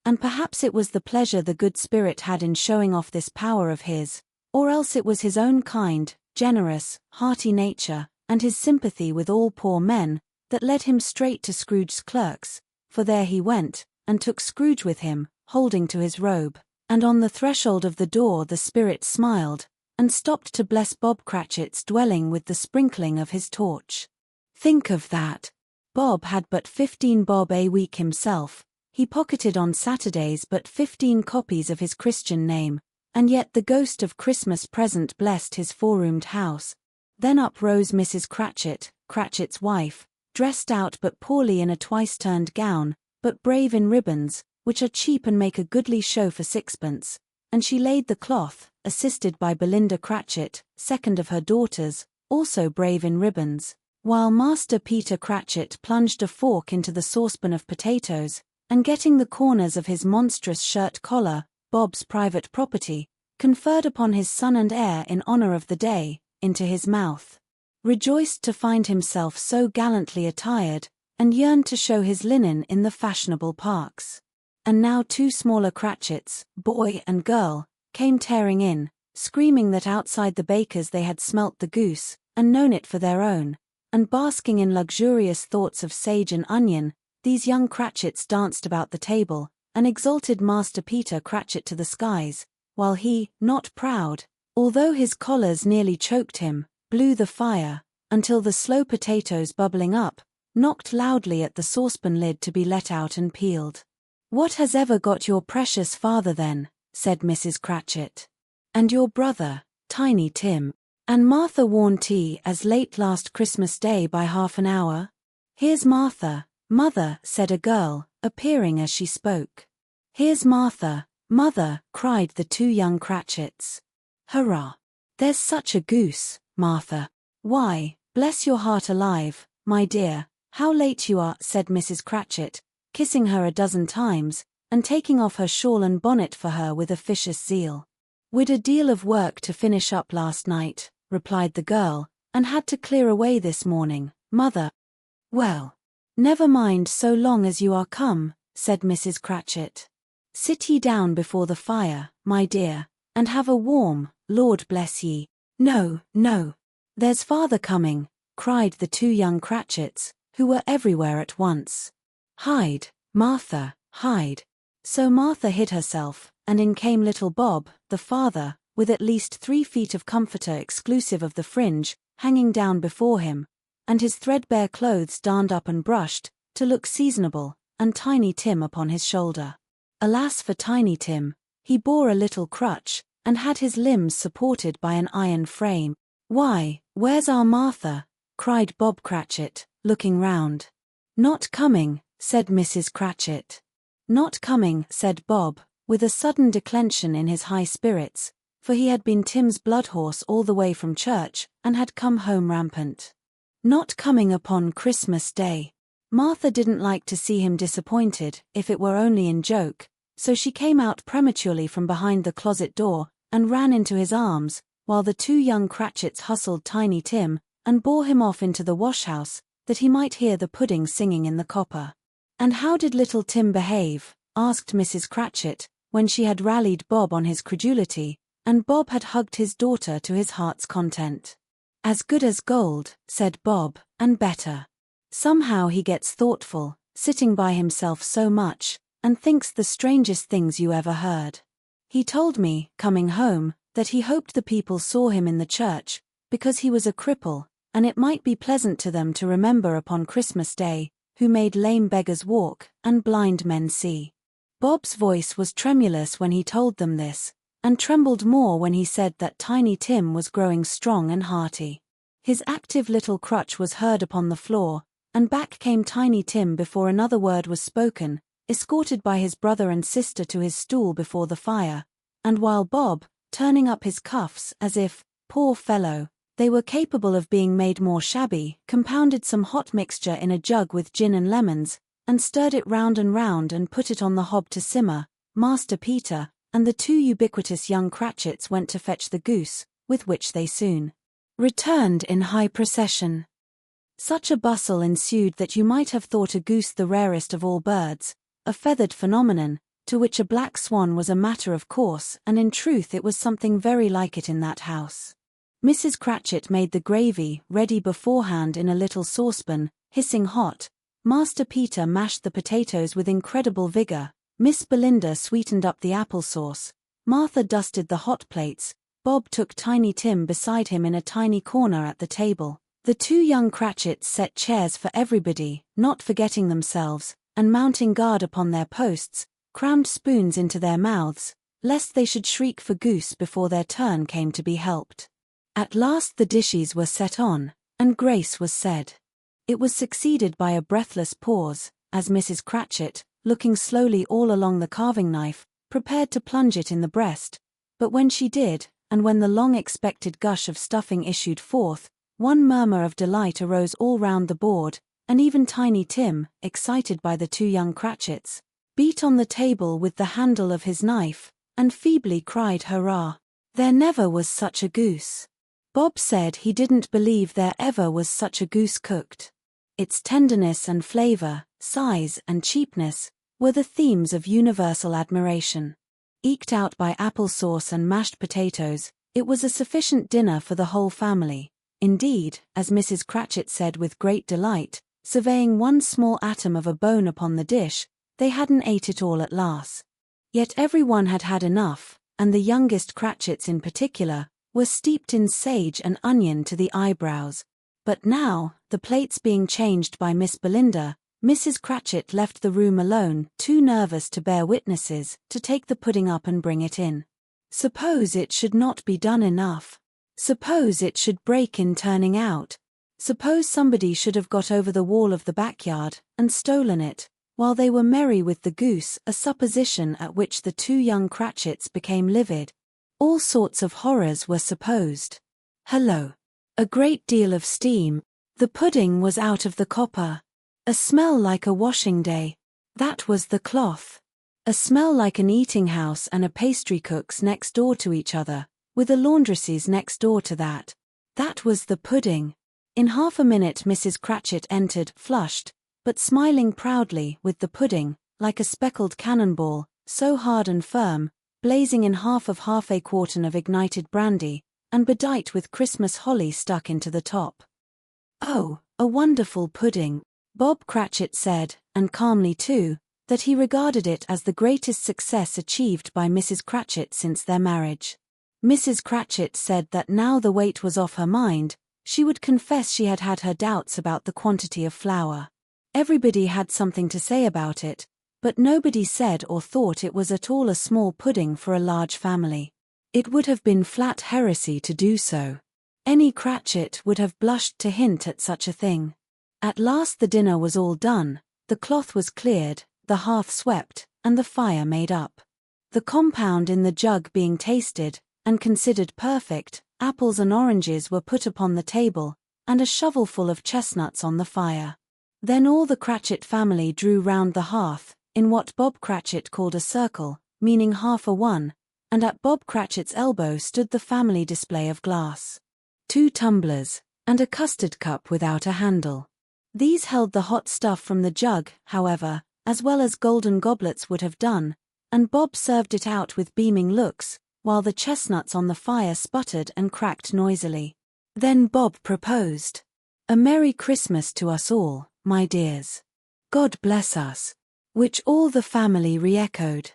And perhaps it was the pleasure the good Spirit had in showing off this power of his, or else it was his own kind, generous, hearty nature, and his sympathy with all poor men, that led him straight to Scrooge's clerks, for there he went, and took Scrooge with him, holding to his robe, and on the threshold of the door the Spirit smiled, and stopped to bless Bob Cratchit's dwelling with the sprinkling of his torch. Think of that! Bob had but 15 bob a week himself, he pocketed on Saturdays but 15 copies of his Christian name, and yet the ghost of Christmas present blessed his four-roomed house. Then up rose Mrs. Cratchit, Cratchit's wife, dressed out but poorly in a twice-turned gown, but brave in ribbons, which are cheap and make a goodly show for sixpence, and she laid the cloth, assisted by Belinda Cratchit, second of her daughters, also brave in ribbons, while Master Peter Cratchit plunged a fork into the saucepan of potatoes, and getting the corners of his monstrous shirt collar, Bob's private property, conferred upon his son and heir in honor of the day, into his mouth, rejoiced to find himself so gallantly attired, and yearned to show his linen in the fashionable parks. And now 2 smaller Cratchits, boy and girl, came tearing in, screaming that outside the baker's they had smelt the goose, and known it for their own, and basking in luxurious thoughts of sage and onion, these young Cratchits danced about the table, and exalted Master Peter Cratchit to the skies, while he, not proud, although his collars nearly choked him, blew the fire, until the slow potatoes bubbling up, knocked loudly at the saucepan lid to be let out and peeled. "What has ever got your precious father then?" said Mrs. Cratchit. "And your brother, Tiny Tim? And Martha worn tea as late last Christmas Day by half an hour?" "Here's Martha, mother," said a girl, appearing as she spoke. "Here's Martha, mother," cried the two young Cratchits. "Hurrah! There's such a goose, Martha. Why, bless your heart alive, my dear, how late you are," said Mrs. Cratchit, kissing her a dozen times, and taking off her shawl and bonnet for her with officious zeal. "We'd a deal of work to finish up last night," replied the girl, "and had to clear away this morning, mother." "Well, never mind so long as you are come," said Mrs. Cratchit. "Sit ye down before the fire, my dear, and have a warm, Lord bless ye." "No, no. There's father coming," cried the two young Cratchits, who were everywhere at once. "Hide, Martha, hide." So Martha hid herself, and in came little Bob, the father, with at least 3 feet of comforter exclusive of the fringe, hanging down before him, and his threadbare clothes darned up and brushed, to look seasonable, and Tiny Tim upon his shoulder. Alas for Tiny Tim, he bore a little crutch, and had his limbs supported by an iron frame. "Why, where's our Martha?" cried Bob Cratchit, looking round. "Not coming," said Mrs. Cratchit. "Not coming," said Bob, with a sudden declension in his high spirits, for he had been Tim's blood horse all the way from church, and had come home rampant. "Not coming upon Christmas Day." Martha didn't like to see him disappointed, if it were only in joke, so she came out prematurely from behind the closet door, and ran into his arms, while the two young Cratchits hustled Tiny Tim, and bore him off into the wash-house, that he might hear the pudding singing in the copper. "And how did little Tim behave?" asked Mrs. Cratchit, when she had rallied Bob on his credulity, and Bob had hugged his daughter to his heart's content. "As good as gold," said Bob, "and better. Somehow he gets thoughtful, sitting by himself so much, and thinks the strangest things you ever heard. He told me, coming home, that he hoped the people saw him in the church, because he was a cripple, and it might be pleasant to them to remember upon Christmas Day, who made lame beggars walk, and blind men see." Bob's voice was tremulous when he told them this, and trembled more when he said that Tiny Tim was growing strong and hearty. His active little crutch was heard upon the floor, and back came Tiny Tim before another word was spoken, escorted by his brother and sister to his stool before the fire, and while Bob, turning up his cuffs as if, poor fellow, they were capable of being made more shabby, compounded some hot mixture in a jug with gin and lemons, and stirred it round and put it on the hob to simmer, Master Peter and the two ubiquitous young Cratchits went to fetch the goose, with which they soon returned in high procession. Such a bustle ensued that you might have thought a goose the rarest of all birds, a feathered phenomenon, to which a black swan was a matter of course, and in truth it was something very like it in that house. Mrs. Cratchit made the gravy ready beforehand in a little saucepan, hissing hot. Master Peter mashed the potatoes with incredible vigor. Miss Belinda sweetened up the apple sauce. Martha dusted the hot plates. Bob took Tiny Tim beside him in a tiny corner at the table. The two young Cratchits set chairs for everybody, not forgetting themselves, and mounting guard upon their posts, crammed spoons into their mouths, lest they should shriek for goose before their turn came to be helped. At last the dishes were set on, and grace was said. It was succeeded by a breathless pause, as Mrs. Cratchit, looking slowly all along the carving knife, prepared to plunge it in the breast, but when she did, and when the long-expected gush of stuffing issued forth, one murmur of delight arose all round the board, and even Tiny Tim, excited by the two young Cratchits, beat on the table with the handle of his knife, and feebly cried hurrah. There never was such a goose. Bob said he didn't believe there ever was such a goose cooked. Its tenderness and flavor, size and cheapness, were the themes of universal admiration. Eked out by apple sauce and mashed potatoes, it was a sufficient dinner for the whole family. indeed, as Mrs. Cratchit said with great delight, surveying one small atom of a bone upon the dish, they hadn't ate it all at last. Yet everyone had had enough, and the youngest Cratchits in particular, were steeped in sage and onion to the eyebrows. But now, the plates being changed by Miss Belinda, Mrs. Cratchit left the room alone, too nervous to bear witnesses, to take the pudding up and bring it in. Suppose it should not be done enough. Suppose it should break in turning out. Suppose somebody should have got over the wall of the backyard, and stolen it, while they were merry with the goose, a supposition at which the two young Cratchits became livid. All sorts of horrors were supposed. Hello! A great deal of steam. The pudding was out of the copper. A smell like a washing day. That was the cloth. A smell like an eating house and a pastry cook's next door to each other, with a laundress's next door to that. That was the pudding. In half a minute Mrs. Cratchit entered, flushed, but smiling proudly, with the pudding, like a speckled cannonball, so hard and firm, blazing in half a quartern of ignited brandy, and bedight with Christmas holly stuck into the top. Oh, a wonderful pudding! Bob Cratchit said, and calmly too, that he regarded it as the greatest success achieved by Mrs. Cratchit since their marriage. Mrs. Cratchit said that now the weight was off her mind, she would confess she had had her doubts about the quantity of flour. Everybody had something to say about it, but nobody said or thought it was at all a small pudding for a large family. It would have been flat heresy to do so. Any Cratchit would have blushed to hint at such a thing. At last the dinner was all done, the cloth was cleared, the hearth swept, and the fire made up. The compound in the jug being tasted, and considered perfect, apples and oranges were put upon the table, and a shovelful of chestnuts on the fire. Then all the Cratchit family drew round the hearth, in what Bob Cratchit called a circle, meaning half a one, and at Bob Cratchit's elbow stood the family display of glass. 2 tumblers, and a custard cup without a handle. These held the hot stuff from the jug, however, as well as golden goblets would have done, and Bob served it out with beaming looks, while the chestnuts on the fire sputtered and cracked noisily. Then Bob proposed, "A Merry Christmas to us all, my dears. God bless us," which all the family re-echoed.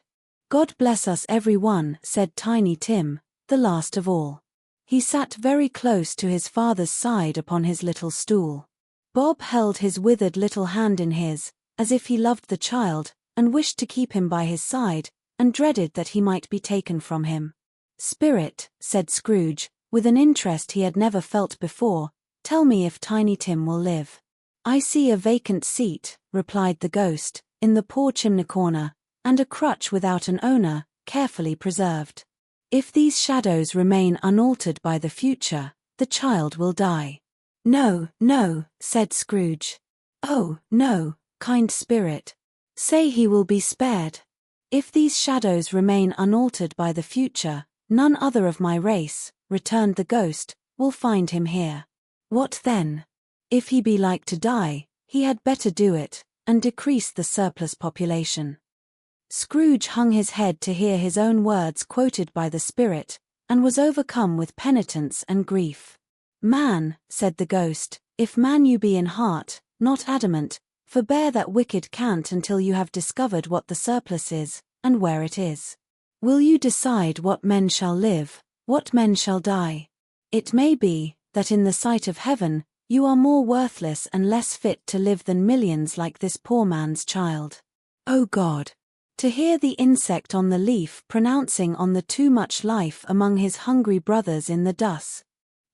"God bless us every one," said Tiny Tim, the last of all. He sat very close to his father's side upon his little stool. Bob held his withered little hand in his, as if he loved the child, and wished to keep him by his side, and dreaded that he might be taken from him. "Spirit," said Scrooge, with an interest he had never felt before, "tell me if Tiny Tim will live." "I see a vacant seat," replied the ghost, "in the poor chimney corner, and a crutch without an owner, carefully preserved. If these shadows remain unaltered by the future, the child will die." "No, no," said Scrooge. "Oh, no, kind spirit. Say he will be spared. If these shadows remain unaltered by the future, none other of my race," returned the ghost, "will find him here. What then? If he be like to die, he had better do it, and decrease the surplus population." Scrooge hung his head to hear his own words quoted by the spirit, and was overcome with penitence and grief. "Man," said the ghost, "if man you be in heart, not adamant, forbear that wicked cant until you have discovered what the surplus is, and where it is. Will you decide what men shall live, what men shall die? It may be, that in the sight of heaven, you are more worthless and less fit to live than millions like this poor man's child. O God! To hear the insect on the leaf pronouncing on the too much life among his hungry brothers in the dust."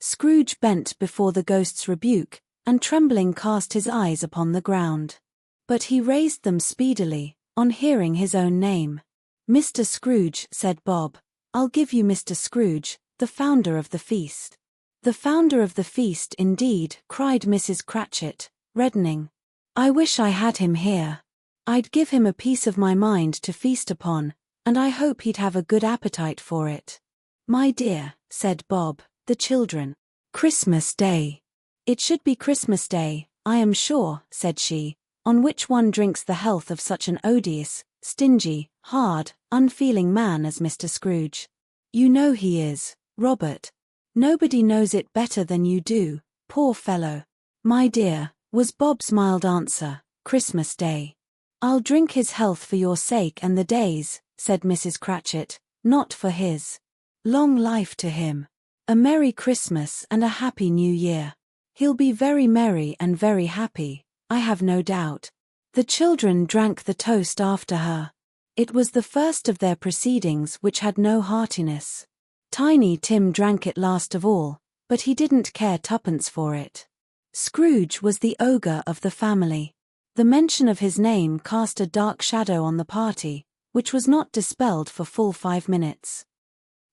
Scrooge bent before the ghost's rebuke, and trembling cast his eyes upon the ground. But he raised them speedily, on hearing his own name. "Mr. Scrooge," said Bob, "I'll give you Mr. Scrooge, the founder of the feast." "The founder of the feast, indeed," cried Mrs. Cratchit, reddening. "I wish I had him here. I'd give him a piece of my mind to feast upon, and I hope he'd have a good appetite for it." "My dear," said Bob, "the children. Christmas Day." "It should be Christmas Day, I am sure," said she, "on which one drinks the health of such an odious, stingy, hard, unfeeling man as Mr. Scrooge. You know he is, Robert. Nobody knows it better than you do, Poor fellow. My dear, was Bob's mild answer, Christmas Day. I'll drink his health for your sake and the day's, said Mrs. Cratchit, not for his. Long life to him. A Merry Christmas and a Happy New Year. He'll be very merry and very happy, I have no doubt. The children drank the toast after her. It was the first of their proceedings which had no heartiness. Tiny Tim drank it last of all, but he didn't care twopence for it. Scrooge was the ogre of the family. The mention of his name cast a dark shadow on the party, which was not dispelled for full 5 minutes.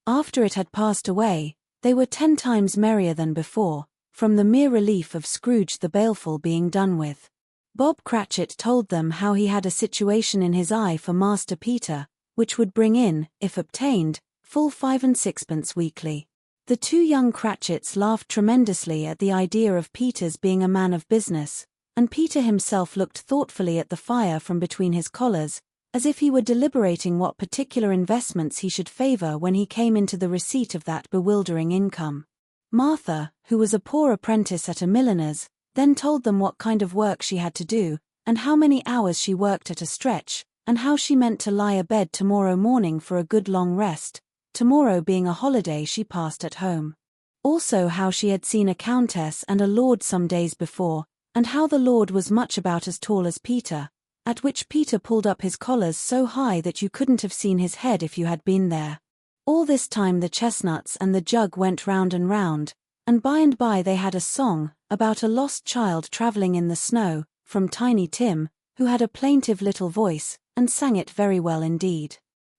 After it had passed away, they were 10 times merrier than before, from the mere relief of Scrooge the baleful being done with. Bob Cratchit told them how he had a situation in his eye for Master Peter, which would bring in, if obtained, full 5 and 6pence weekly. The 2 young Cratchits laughed tremendously at the idea of Peter's being a man of business, and Peter himself looked thoughtfully at the fire from between his collars, as if he were deliberating what particular investments he should favor when he came into the receipt of that bewildering income. Martha, who was a poor apprentice at a milliner's, then told them what kind of work she had to do, and how many hours she worked at a stretch, and how she meant to lie abed tomorrow morning for a good long rest, tomorrow being a holiday she passed at home. Also how she had seen a countess and a lord some days before, and how the lord was much about as tall as Peter, at which Peter pulled up his collars so high that you couldn't have seen his head if you had been there. All this time the chestnuts and the jug went round, and by they had a song, about a lost child travelling in the snow, from Tiny Tim, who had a plaintive little voice, and sang it very well indeed.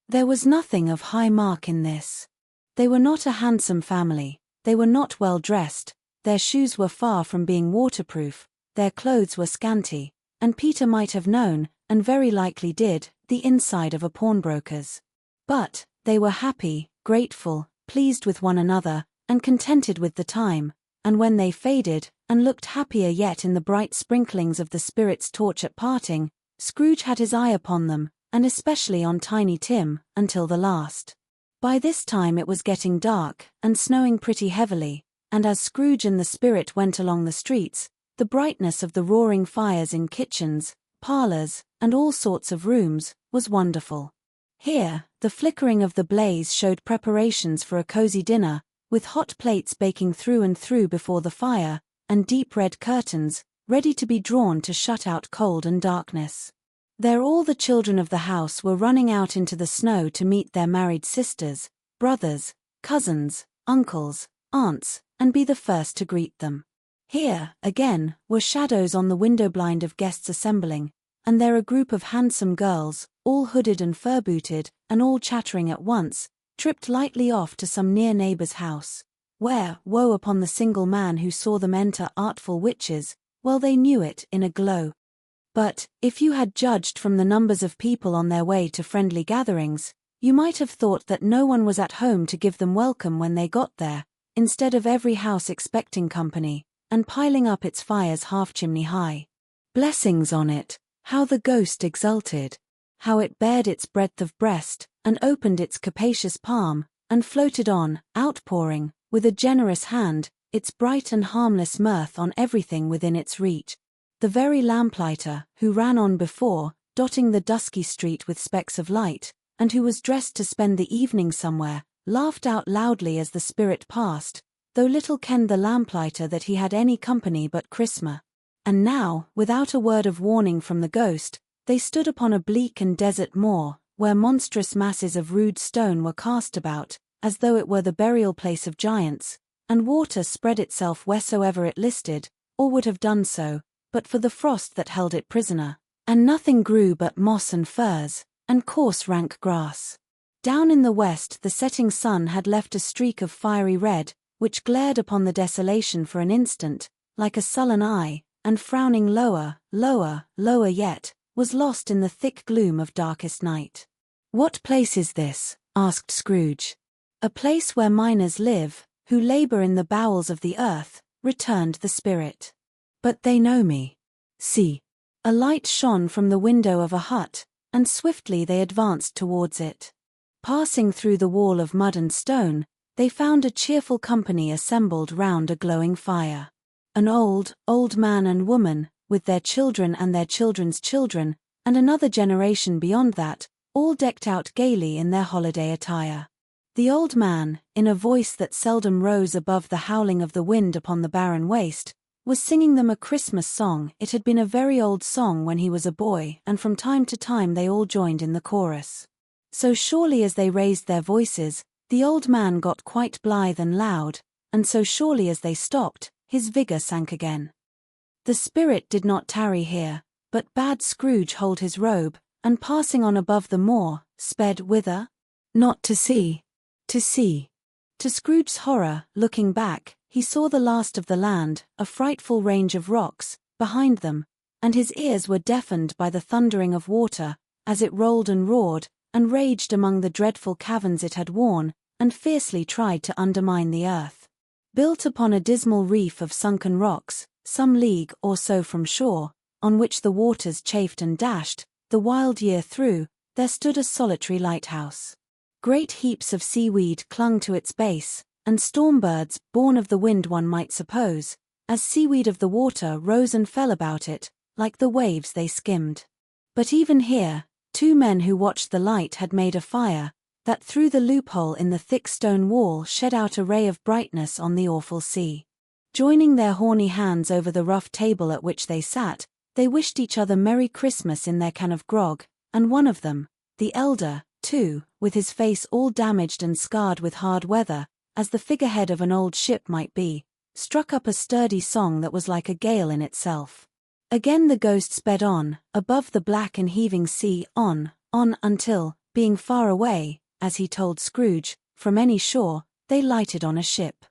There was nothing of high mark in this. They were not a handsome family, they were not well dressed, their shoes were far from being waterproof, their clothes were scanty, and Peter might have known, and very likely did, the inside of a pawnbroker's. But they were happy, grateful, pleased with one another, and contented with the time, and when they faded, and looked happier yet in the bright sprinklings of the spirit's torch at parting, Scrooge had his eye upon them, and especially on Tiny Tim, until the last. By this time it was getting dark, and snowing pretty heavily, and as Scrooge and the spirit went along the streets, the brightness of the roaring fires in kitchens, parlors, and all sorts of rooms, was wonderful. Here, the flickering of the blaze showed preparations for a cozy dinner, with hot plates baking through and through before the fire, and deep red curtains, ready to be drawn to shut out cold and darkness. There all the children of the house were running out into the snow to meet their married sisters, brothers, cousins, uncles, aunts, and be the first to greet them. Here, again, were shadows on the window blind of guests assembling, and there a group of handsome girls, all hooded and fur-booted, and all chattering at once, tripped lightly off to some near neighbor's house, where, woe upon the single man who saw them enter artful witches, well they knew it in a glow. But, if you had judged from the numbers of people on their way to friendly gatherings, you might have thought that no one was at home to give them welcome when they got there, instead of every house expecting company, and piling up its fires half-chimney high. Blessings on it, how the ghost exulted! How it bared its breadth of breast, and opened its capacious palm, and floated on, outpouring, with a generous hand, its bright and harmless mirth on everything within its reach. The very lamplighter, who ran on before, dotting the dusky street with specks of light, and who was dressed to spend the evening somewhere, laughed out loudly as the spirit passed, though little kenned the lamplighter that he had any company but Christmas. And now, without a word of warning from the ghost, they stood upon a bleak and desert moor, where monstrous masses of rude stone were cast about, as though it were the burial place of giants, and water spread itself wheresoever it listed, or would have done so, but for the frost that held it prisoner, and nothing grew but moss and furze, and coarse rank grass. Down in the west the setting sun had left a streak of fiery red, which glared upon the desolation for an instant, like a sullen eye, and frowning lower, lower yet, was lost in the thick gloom of darkest night. "What place is this?" asked Scrooge. "A place where miners live, who labor in the bowels of the earth," returned the spirit. "But they know me. See." A light shone from the window of a hut, and swiftly they advanced towards it. Passing through the wall of mud and stone, they found a cheerful company assembled round a glowing fire. An old, old man and woman, with their children and their children's children, and another generation beyond that, all decked out gaily in their holiday attire. The old man, in a voice that seldom rose above the howling of the wind upon the barren waste, was singing them a Christmas song. It had been a very old song when he was a boy, and from time to time they all joined in the chorus. So surely as they raised their voices, the old man got quite blithe and loud, and so surely as they stopped, his vigor sank again. The Spirit did not tarry here, but bade Scrooge hold his robe, and passing on above the moor, sped whither? Not to sea. To sea. To Scrooge's horror, looking back, he saw the last of the land, a frightful range of rocks, behind them, and his ears were deafened by the thundering of water, as it rolled and roared, and raged among the dreadful caverns it had worn, and fiercely tried to undermine the earth. Built upon a dismal reef of sunken rocks, some league or so from shore, on which the waters chafed and dashed, the wild year through, there stood a solitary lighthouse. Great heaps of seaweed clung to its base, and storm-birds, born of the wind one might suppose, as seaweed of the water rose and fell about it, like the waves they skimmed. But even here, 2 men who watched the light had made a fire, that through the loophole in the thick stone wall shed out a ray of brightness on the awful sea. Joining their horny hands over the rough table at which they sat, they wished each other Merry Christmas in their can of grog, and one of them, the elder, too, with his face all damaged and scarred with hard weather, as the figurehead of an old ship might be, struck up a sturdy song that was like a gale in itself. Again the ghost sped on, above the black and heaving sea, on, until, being far away, as he told Scrooge, from any shore, they lighted on a ship.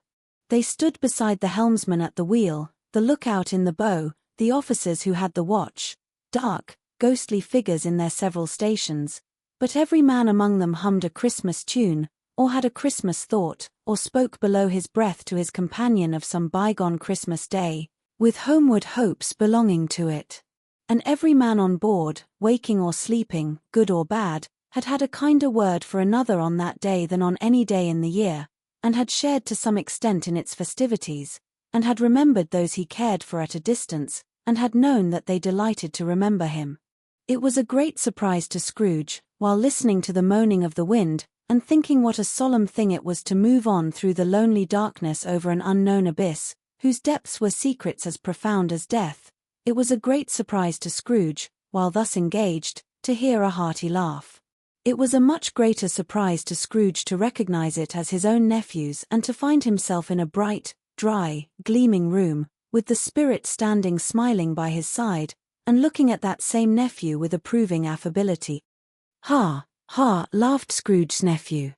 They stood beside the helmsman at the wheel, the lookout in the bow, the officers who had the watch, dark, ghostly figures in their several stations, but every man among them hummed a Christmas tune, or had a Christmas thought, or spoke below his breath to his companion of some bygone Christmas day, with homeward hopes belonging to it. And every man on board, waking or sleeping, good or bad, had had a kinder word for another on that day than on any day in the year, and had shared to some extent in its festivities, and had remembered those he cared for at a distance, and had known that they delighted to remember him. It was a great surprise to Scrooge, while listening to the moaning of the wind, and thinking what a solemn thing it was to move on through the lonely darkness over an unknown abyss, whose depths were secrets as profound as death. It was a great surprise to Scrooge, while thus engaged, to hear a hearty laugh. It was a much greater surprise to Scrooge to recognize it as his own nephew's and to find himself in a bright, dry, gleaming room, with the Spirit standing smiling by his side, and looking at that same nephew with approving affability. "Ha, ha," laughed Scrooge's nephew.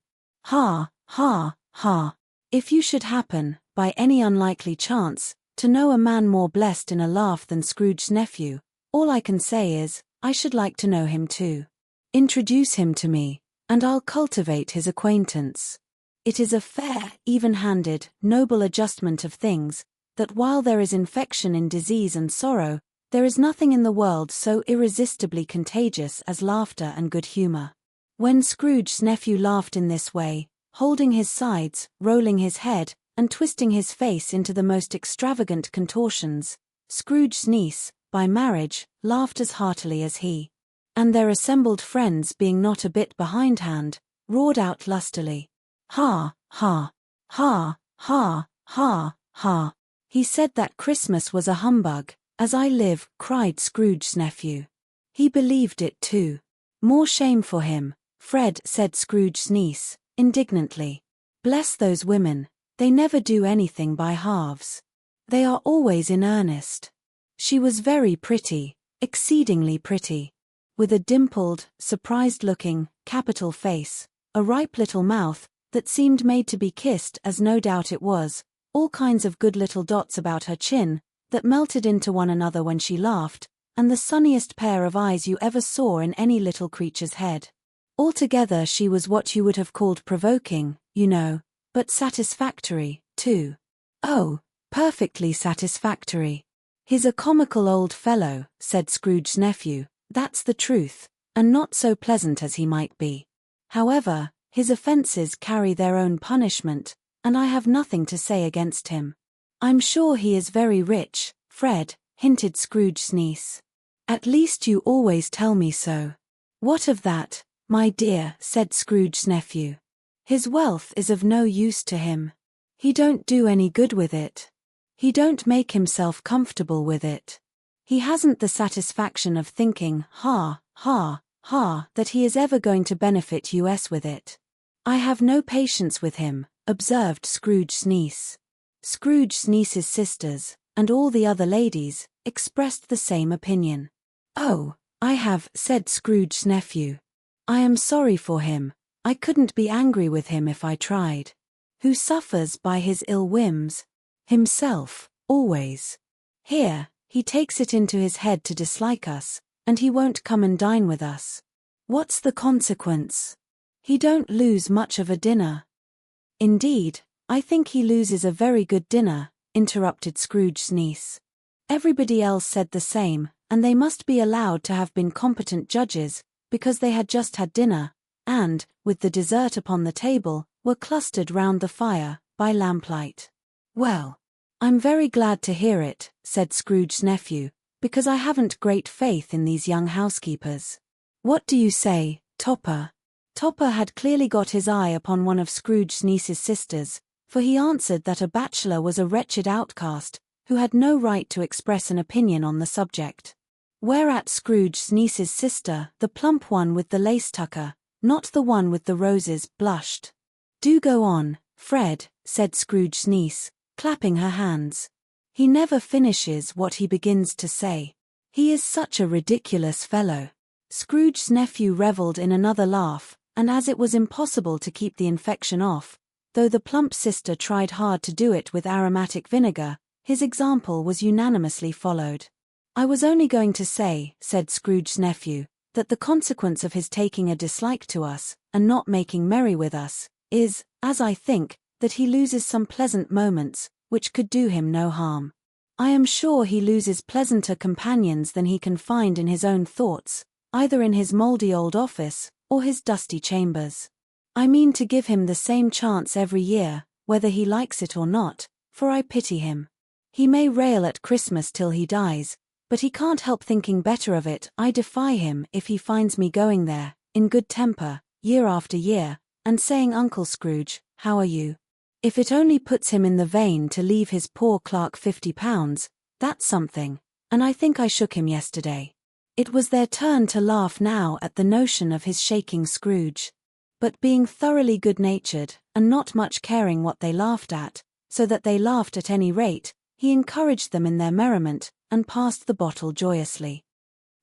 "Ha, ha, ha. If you should happen, by any unlikely chance, to know a man more blessed in a laugh than Scrooge's nephew, all I can say is, I should like to know him too. Introduce him to me, and I'll cultivate his acquaintance. It is a fair, even-handed, noble adjustment of things, that while there is infection in disease and sorrow, there is nothing in the world so irresistibly contagious as laughter and good humor." When Scrooge's nephew laughed in this way, holding his sides, rolling his head, and twisting his face into the most extravagant contortions, Scrooge's niece, by marriage, laughed as heartily as he. And their assembled friends, being not a bit behindhand, roared out lustily. "Ha, ha, ha, ha, ha, ha. He said that Christmas was a humbug, as I live," cried Scrooge's nephew. "He believed it too. More shame for him, Fred," said Scrooge's niece, indignantly. "Bless those women, they never do anything by halves. They are always in earnest." She was very pretty, exceedingly pretty, with a dimpled, surprised-looking, capital face, a ripe little mouth, that seemed made to be kissed, as no doubt it was, all kinds of good little dots about her chin, that melted into one another when she laughed, and the sunniest pair of eyes you ever saw in any little creature's head. Altogether she was what you would have called provoking, you know, but satisfactory, too. Oh, perfectly satisfactory. "He's a comical old fellow," said Scrooge's nephew, "that's the truth, and not so pleasant as he might be. However, his offences carry their own punishment, and I have nothing to say against him. I'm sure he is very rich, Fred, hinted Scrooge's niece. At least you always tell me so. What of that, my dear, said Scrooge's nephew. His wealth is of no use to him. He don't do any good with it. He don't make himself comfortable with it. He hasn't the satisfaction of thinking, ha, that he is ever going to benefit us with it. I have no patience with him, observed Scrooge's niece. Scrooge's niece's sisters, and all the other ladies, expressed the same opinion. Oh, I have, said Scrooge's nephew. I am sorry for him. I couldn't be angry with him if I tried. Who suffers by his ill whims? Himself, always. Here, he takes it into his head to dislike us, and he won't come and dine with us. What's the consequence? He don't lose much of a dinner. Indeed, I think he loses a very good dinner, interrupted Scrooge's niece. Everybody else said the same, and they must be allowed to have been competent judges, because they had just had dinner, and, with the dessert upon the table, were clustered round the fire, by lamplight. Well, I'm very glad to hear it, said Scrooge's nephew, because I haven't great faith in these young housekeepers. What do you say, Topper? Topper had clearly got his eye upon one of Scrooge's niece's sisters, for he answered that a bachelor was a wretched outcast, who had no right to express an opinion on the subject. Whereat Scrooge's niece's sister, the plump one with the lace tucker, not the one with the roses, blushed. Do go on, Fred, said Scrooge's niece, clapping her hands. He never finishes what he begins to say. He is such a ridiculous fellow. Scrooge's nephew revelled in another laugh, and as it was impossible to keep the infection off, though the plump sister tried hard to do it with aromatic vinegar, his example was unanimously followed. I was only going to say, said Scrooge's nephew, that the consequence of his taking a dislike to us, and not making merry with us, is, as I think, that he loses some pleasant moments, which could do him no harm. I am sure he loses pleasanter companions than he can find in his own thoughts, either in his mouldy old office, or his dusty chambers. I mean to give him the same chance every year, whether he likes it or not, for I pity him. He may rail at Christmas till he dies, but he can't help thinking better of it. I defy him if he finds me going there, in good temper, year after year, and saying, Uncle Scrooge, how are you? If it only puts him in the vein to leave his poor clerk £50, that's something, and I think I shook him yesterday. It was their turn to laugh now at the notion of his shaking Scrooge. But being thoroughly good-natured, and not much caring what they laughed at, so that they laughed at any rate, he encouraged them in their merriment, and passed the bottle joyously.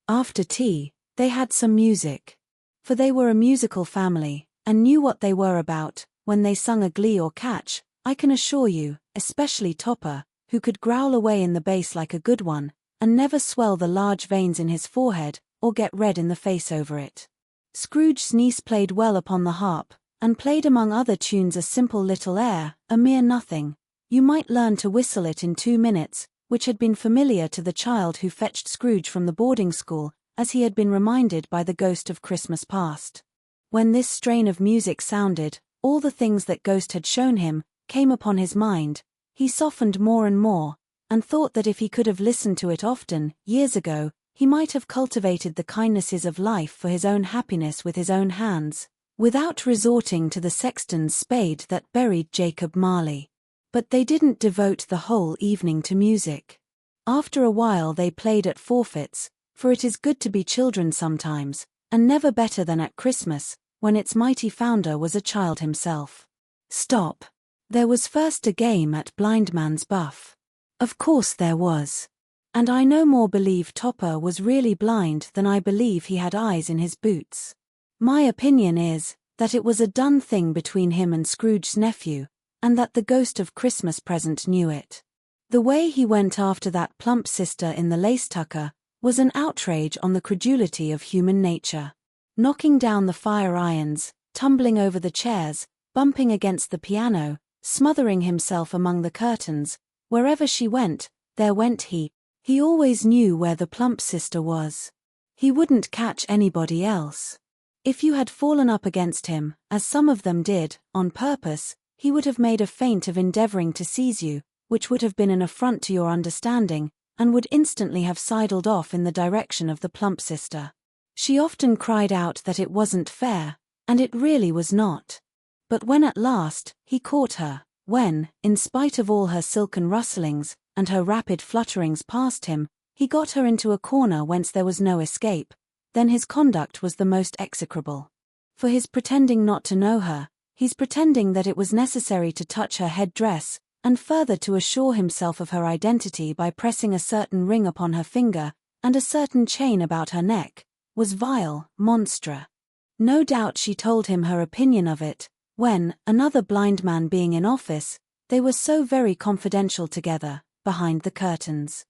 After tea, they had some music. For they were a musical family, and knew what they were about, when they sung a glee or catch, I can assure you, especially Topper, who could growl away in the bass like a good one, and never swell the large veins in his forehead, or get red in the face over it. Scrooge's niece played well upon the harp, and played among other tunes a simple little air, a mere nothing. You might learn to whistle it in 2 minutes, which had been familiar to the child who fetched Scrooge from the boarding school, as he had been reminded by the ghost of Christmas past. When this strain of music sounded, all the things that ghost had shown him came upon his mind. He softened more and more, and thought that if he could have listened to it often, years ago, he might have cultivated the kindnesses of life for his own happiness with his own hands, without resorting to the sexton's spade that buried Jacob Marley. But they didn't devote the whole evening to music. After a while they played at forfeits, for it is good to be children sometimes, and never better than at Christmas, when its mighty founder was a child himself. Stop. There was first a game at blindman's buff. Of course there was. And I no more believe Topper was really blind than I believe he had eyes in his boots. My opinion is, that it was a done thing between him and Scrooge's nephew, and that the ghost of Christmas present knew it. The way he went after that plump sister in the lace tucker was an outrage on the credulity of human nature. Knocking down the fire irons, tumbling over the chairs, bumping against the piano, smothering himself among the curtains, wherever she went, there went he. He always knew where the plump sister was. He wouldn't catch anybody else. If you had fallen up against him, as some of them did, on purpose, he would have made a feint of endeavoring to seize you, which would have been an affront to your understanding, and would instantly have sidled off in the direction of the plump sister. She often cried out that it wasn't fair, and it really was not. But when at last, he caught her, when, in spite of all her silken rustlings, and her rapid flutterings past him, he got her into a corner whence there was no escape, then his conduct was the most execrable. For his pretending not to know her, he's pretending that it was necessary to touch her head-dress, and further to assure himself of her identity by pressing a certain ring upon her finger, and a certain chain about her neck, was vile, monstre. No doubt she told him her opinion of it, when, another blind man being in office, they were so very confidential together, behind the curtains.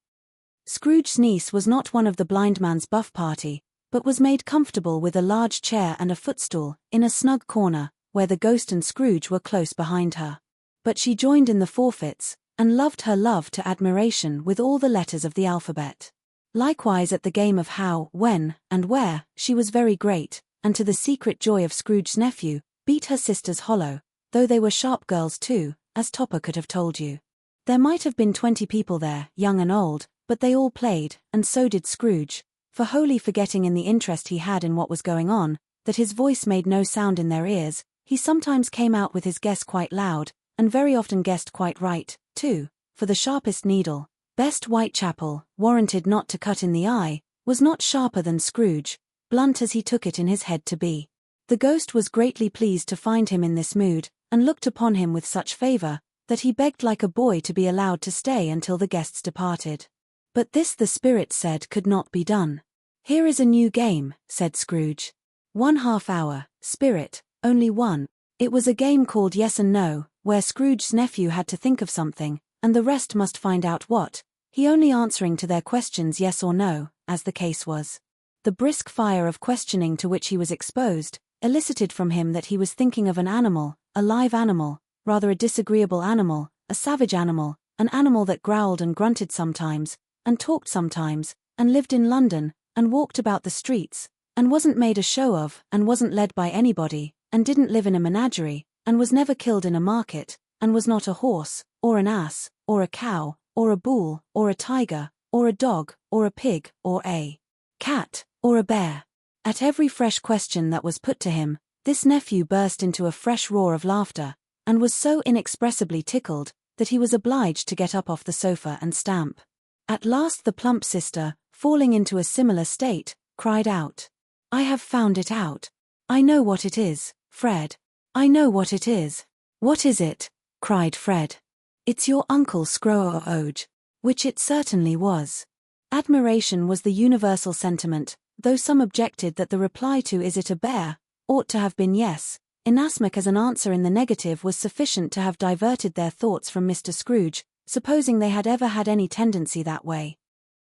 Scrooge's niece was not one of the blind man's buff party, but was made comfortable with a large chair and a footstool, in a snug corner, where the ghost and Scrooge were close behind her. But she joined in the forfeits, and loved her love to admiration with all the letters of the alphabet. Likewise at the game of how, when, and where, she was very great, and to the secret joy of Scrooge's nephew, beat her sisters hollow, though they were sharp girls too, as Topper could have told you. There might have been 20 people there, young and old, but they all played, and so did Scrooge, for wholly forgetting in the interest he had in what was going on, that his voice made no sound in their ears, he sometimes came out with his guess quite loud, and very often guessed quite right, too, for the sharpest needle, best Whitechapel, warranted not to cut in the eye, was not sharper than Scrooge, blunt as he took it in his head to be. The ghost was greatly pleased to find him in this mood, and looked upon him with such favor, that he begged like a boy to be allowed to stay until the guests departed. But this the spirit said could not be done. "Here is a new game," said Scrooge. "1/2 hour, spirit, only one." It was a game called Yes and No, where Scrooge's nephew had to think of something, and the rest must find out what, he only answering to their questions yes or no, as the case was. The brisk fire of questioning to which he was exposed, elicited from him that he was thinking of an animal, a live animal, rather a disagreeable animal, a savage animal, an animal that growled and grunted sometimes, and talked sometimes, and lived in London, and walked about the streets, and wasn't made a show of, and wasn't led by anybody, and didn't live in a menagerie, and was never killed in a market, and was not a horse, or an ass, or a cow, or a bull, or a tiger, or a dog, or a pig, or a cat, or a bear. At every fresh question that was put to him, this nephew burst into a fresh roar of laughter, and was so inexpressibly tickled, that he was obliged to get up off the sofa and stamp. At last the plump sister, falling into a similar state, cried out, "I have found it out. I know what it is, Fred. I know what it is." "What is it?" cried Fred. "It's your Uncle Scrooge," which it certainly was. Admiration was the universal sentiment, though some objected that the reply to "Is it a bear?" ought to have been yes, inasmuch as an answer in the negative was sufficient to have diverted their thoughts from Mr. Scrooge, supposing they had ever had any tendency that way.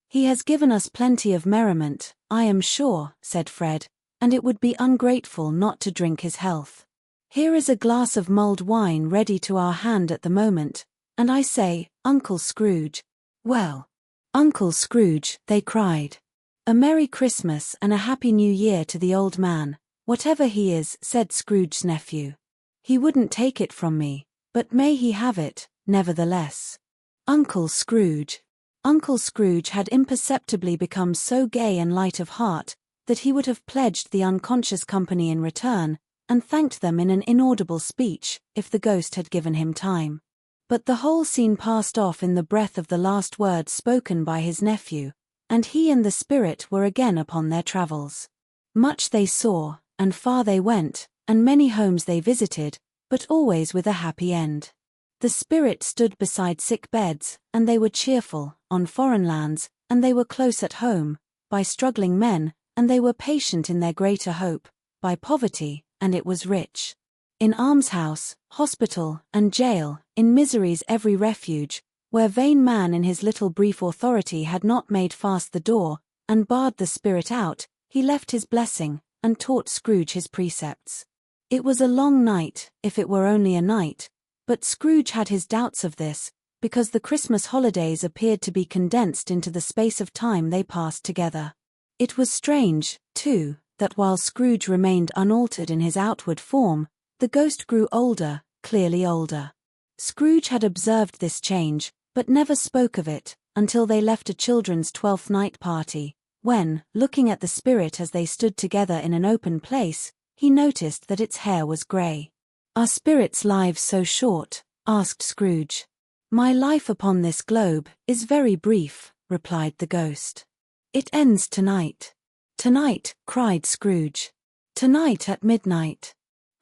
"He has given us plenty of merriment, I am sure," said Fred, "and it would be ungrateful not to drink his health. Here is a glass of mulled wine ready to our hand at the moment, and I say, Uncle Scrooge." "Well, Uncle Scrooge," they cried. "A Merry Christmas and a Happy New Year to the old man, whatever he is," said Scrooge's nephew. "He wouldn't take it from me, but may he have it, nevertheless." Uncle Scrooge. Uncle Scrooge had imperceptibly become so gay and light of heart, that he would have pledged the unconscious company in return, and thanked them in an inaudible speech, if the ghost had given him time. But the whole scene passed off in the breath of the last words spoken by his nephew, and he and the spirit were again upon their travels. Much they saw, and far they went, and many homes they visited, but always with a happy end. The spirit stood beside sick beds, and they were cheerful, on foreign lands, and they were close at home, by struggling men, and they were patient in their greater hope, by poverty, and it was rich. In almshouse, hospital, and jail, in misery's every refuge, where vain man in his little brief authority had not made fast the door, and barred the spirit out, he left his blessing, and taught Scrooge his precepts. It was a long night, if it were only a night, but Scrooge had his doubts of this, because the Christmas holidays appeared to be condensed into the space of time they passed together. It was strange, too, that while Scrooge remained unaltered in his outward form, the ghost grew older, clearly older. Scrooge had observed this change, but never spoke of it, until they left a children's 12th night party, when, looking at the spirit as they stood together in an open place, he noticed that its hair was grey. "Are spirits' lives so short?" asked Scrooge. "My life upon this globe is very brief," replied the ghost. "It ends tonight." "Tonight," cried Scrooge. "Tonight at midnight.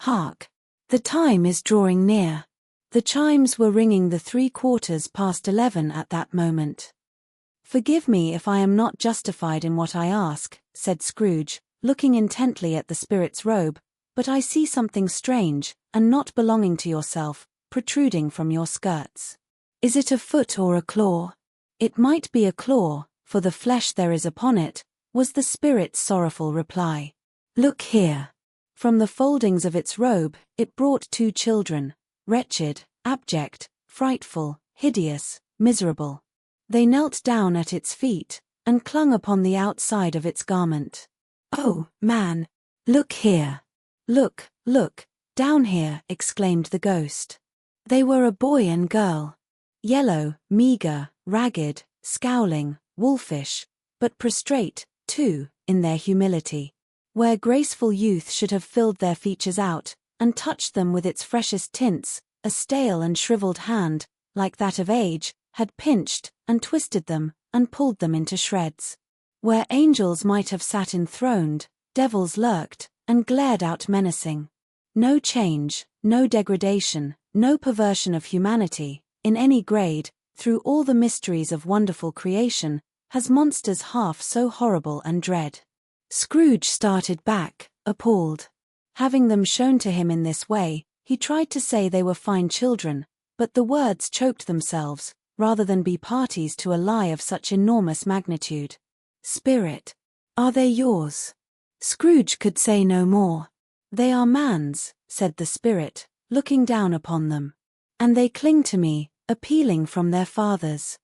Hark! The time is drawing near." The chimes were ringing the 11:15 at that moment. "Forgive me if I am not justified in what I ask," said Scrooge, looking intently at the spirit's robe, "but I see something strange, and not belonging to yourself, protruding from your skirts. Is it a foot or a claw?" "It might be a claw, for the flesh there is upon it," was the spirit's sorrowful reply. "Look here." From the foldings of its robe, it brought 2 children, wretched, abject, frightful, hideous, miserable. They knelt down at its feet, and clung upon the outside of its garment. "Oh, man! Look here! Look, look, down here!" exclaimed the ghost. They were a boy and girl. Yellow, meager, ragged, scowling, wolfish, but prostrate, too, in their humility. Where graceful youth should have filled their features out, and touched them with its freshest tints, a stale and shriveled hand, like that of age, had pinched, and twisted them, and pulled them into shreds. Where angels might have sat enthroned, devils lurked, and glared out menacing. No change, no degradation, no perversion of humanity, in any grade, through all the mysteries of wonderful creation, has monsters half so horrible and dread. Scrooge started back, appalled. Having them shown to him in this way, he tried to say they were fine children, but the words choked themselves, rather than be parties to a lie of such enormous magnitude. "Spirit, are they yours?" Scrooge could say no more. "They are man's," said the spirit, looking down upon them. "And they cling to me, appealing from their fathers.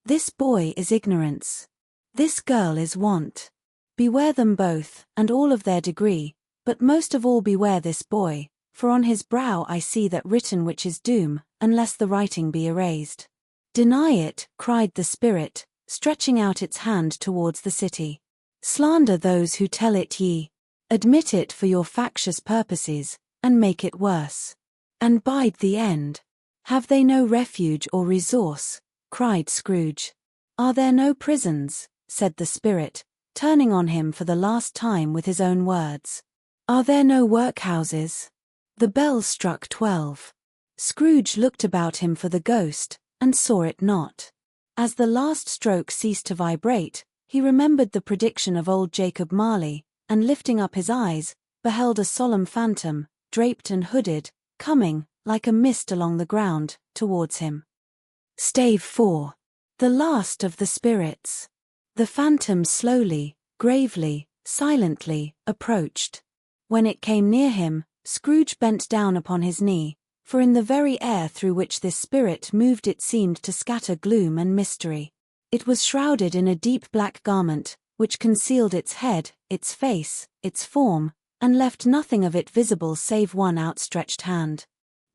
This boy is ignorance. This girl is want. Beware them both, and all of their degree, but most of all beware this boy, for on his brow I see that written which is doom, unless the writing be erased." "Deny it," cried the spirit, stretching out its hand towards the city. "Slander those who tell it ye. Admit it for your factious purposes, and make it worse. And bide the end. Have they no refuge or resource?" cried Scrooge. "Are there no prisons?" said the spirit, turning on him for the last time with his own words. "Are there no workhouses?" The bell struck 12. Scrooge looked about him for the ghost, and saw it not. As the last stroke ceased to vibrate, he remembered the prediction of old Jacob Marley, and lifting up his eyes, beheld a solemn phantom, draped and hooded, coming, like a mist along the ground, towards him. Stave 4. The last of the spirits. The phantom slowly, gravely, silently, approached. When it came near him, Scrooge bent down upon his knee, for in the very air through which this spirit moved it seemed to scatter gloom and mystery. It was shrouded in a deep black garment, which concealed its head, its face, its form, and left nothing of it visible save one outstretched hand.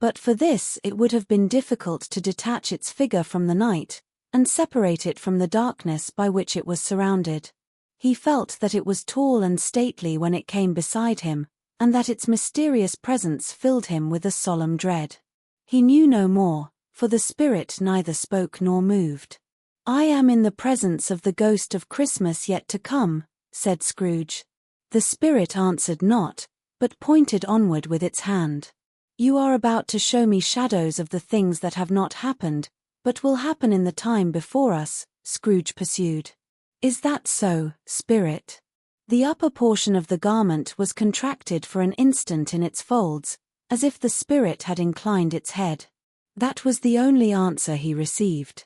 But for this it would have been difficult to detach its figure from the night, and separate it from the darkness by which it was surrounded. He felt that it was tall and stately when it came beside him, and that its mysterious presence filled him with a solemn dread. He knew no more, for the spirit neither spoke nor moved. "I am in the presence of the ghost of Christmas yet to come," said Scrooge. The spirit answered not, but pointed onward with its hand. "You are about to show me shadows of the things that have not happened, but will happen in the time before us," Scrooge pursued. "Is that so, spirit?" The upper portion of the garment was contracted for an instant in its folds, as if the spirit had inclined its head. That was the only answer he received.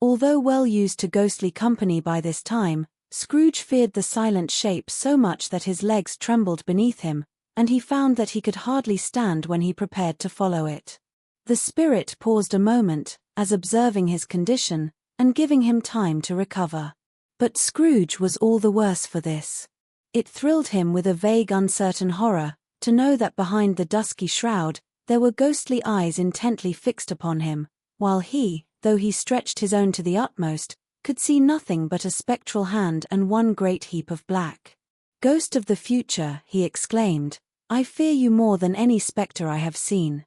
Although well used to ghostly company by this time, Scrooge feared the silent shape so much that his legs trembled beneath him, and he found that he could hardly stand when he prepared to follow it. The spirit paused a moment, as observing his condition, and giving him time to recover. But Scrooge was all the worse for this. It thrilled him with a vague uncertain horror, to know that behind the dusky shroud, there were ghostly eyes intently fixed upon him, while he, though he stretched his own to the utmost, could see nothing but a spectral hand and one great heap of black. "Ghost of the future," he exclaimed, "I fear you more than any spectre I have seen.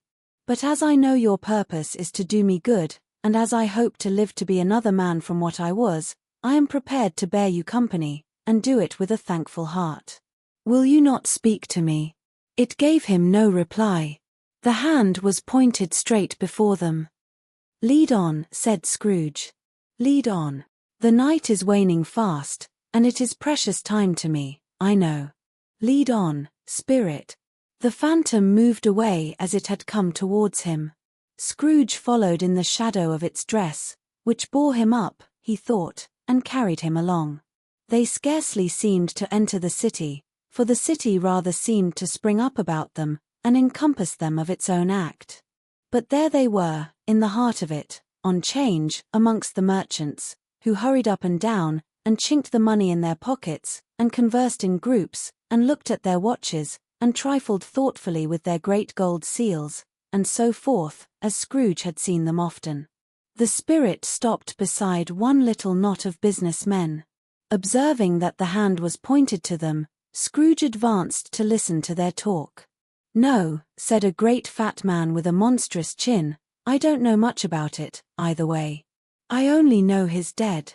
But as I know your purpose is to do me good, and as I hope to live to be another man from what I was, I am prepared to bear you company, and do it with a thankful heart. Will you not speak to me?" It gave him no reply. The hand was pointed straight before them. "Lead on," said Scrooge. "Lead on. The night is waning fast, and it is precious time to me, I know. Lead on, spirit." The phantom moved away as it had come towards him. Scrooge followed in the shadow of its dress, which bore him up, he thought, and carried him along. They scarcely seemed to enter the city, for the city rather seemed to spring up about them, and encompass them of its own act. But there they were, in the heart of it, on 'change, amongst the merchants, who hurried up and down, and chinked the money in their pockets, and conversed in groups, and looked at their watches, and trifled thoughtfully with their great gold seals, and so forth, as Scrooge had seen them often. The spirit stopped beside one little knot of business men. Observing that the hand was pointed to them, Scrooge advanced to listen to their talk. "No," said a great fat man with a monstrous chin, "I don't know much about it, either way. I only know he's dead."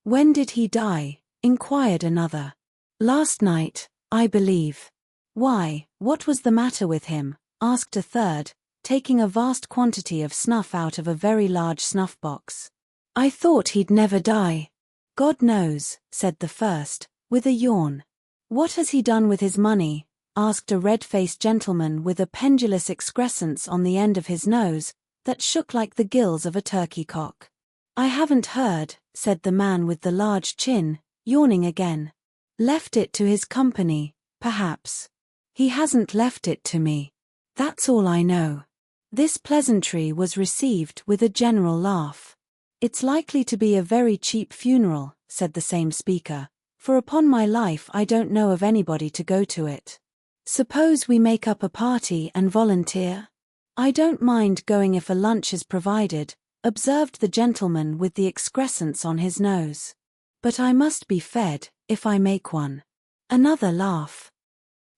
"When did he die?" inquired another. "Last night, I believe." "Why, what was the matter with him?" asked a third, taking a vast quantity of snuff out of a very large snuff-box. "I thought he'd never die." "God knows," said the first, with a yawn. "What has he done with his money?" asked a red-faced gentleman with a pendulous excrescence on the end of his nose, that shook like the gills of a turkey-cock. "I haven't heard," said the man with the large chin, yawning again. "Left it to his company, perhaps." "He hasn't left it to me. That's all I know." This pleasantry was received with a general laugh. "It's likely to be a very cheap funeral," said the same speaker, "for upon my life I don't know of anybody to go to it. Suppose we make up a party and volunteer?" "I don't mind going if a lunch is provided," observed the gentleman with the excrescence on his nose. "But I must be fed, if I make one." Another laugh.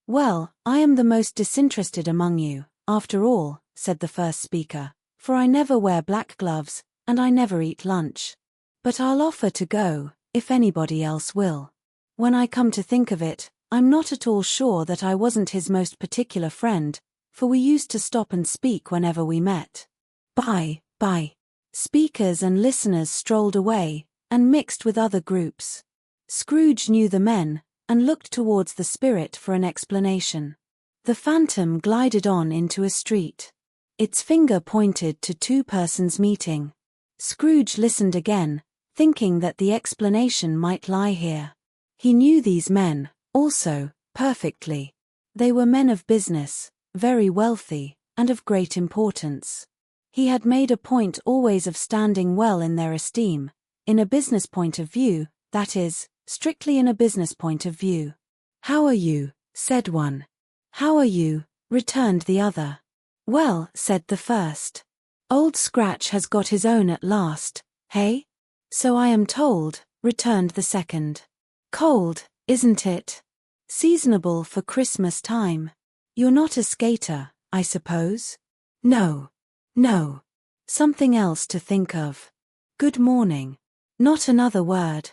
"Well, I am the most disinterested among you, after all," said the first speaker, "for I never wear black gloves, and I never eat lunch. But I'll offer to go, if anybody else will. When I come to think of it, I'm not at all sure that I wasn't his most particular friend, for we used to stop and speak whenever we met." Bye. Speakers and listeners strolled away, and mixed with other groups. Scrooge knew the men, and looked towards the spirit for an explanation. The phantom glided on into a street. Its finger pointed to two persons meeting. Scrooge listened again, thinking that the explanation might lie here. He knew these men, also, perfectly. They were men of business, very wealthy, and of great importance. He had made a point always of standing well in their esteem, in a business point of view, that is, strictly in a business point of view. "How are you?" said one. "How are you?" returned the other. "Well," said the first. "Old Scratch has got his own at last, hey?" "So I am told," returned the second. "Cold, isn't it? Seasonable for Christmas time. You're not a skater, I suppose?" No. Something else to think of. Good morning." Not another word.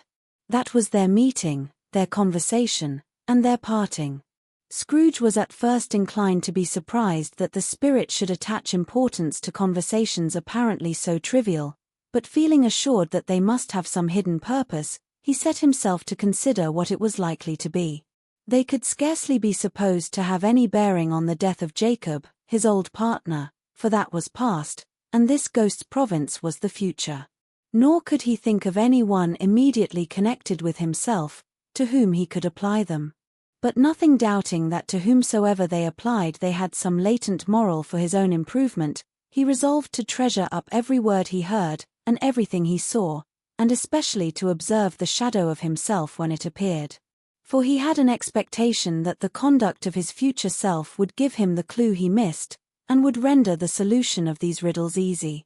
That was their meeting, their conversation, and their parting. Scrooge was at first inclined to be surprised that the spirit should attach importance to conversations apparently so trivial, but feeling assured that they must have some hidden purpose, he set himself to consider what it was likely to be. They could scarcely be supposed to have any bearing on the death of Jacob, his old partner, for that was past, and this ghost's province was the future. Nor could he think of any one immediately connected with himself, to whom he could apply them. But nothing doubting that to whomsoever they applied they had some latent moral for his own improvement, he resolved to treasure up every word he heard, and everything he saw, and especially to observe the shadow of himself when it appeared. For he had an expectation that the conduct of his future self would give him the clue he missed, and would render the solution of these riddles easy.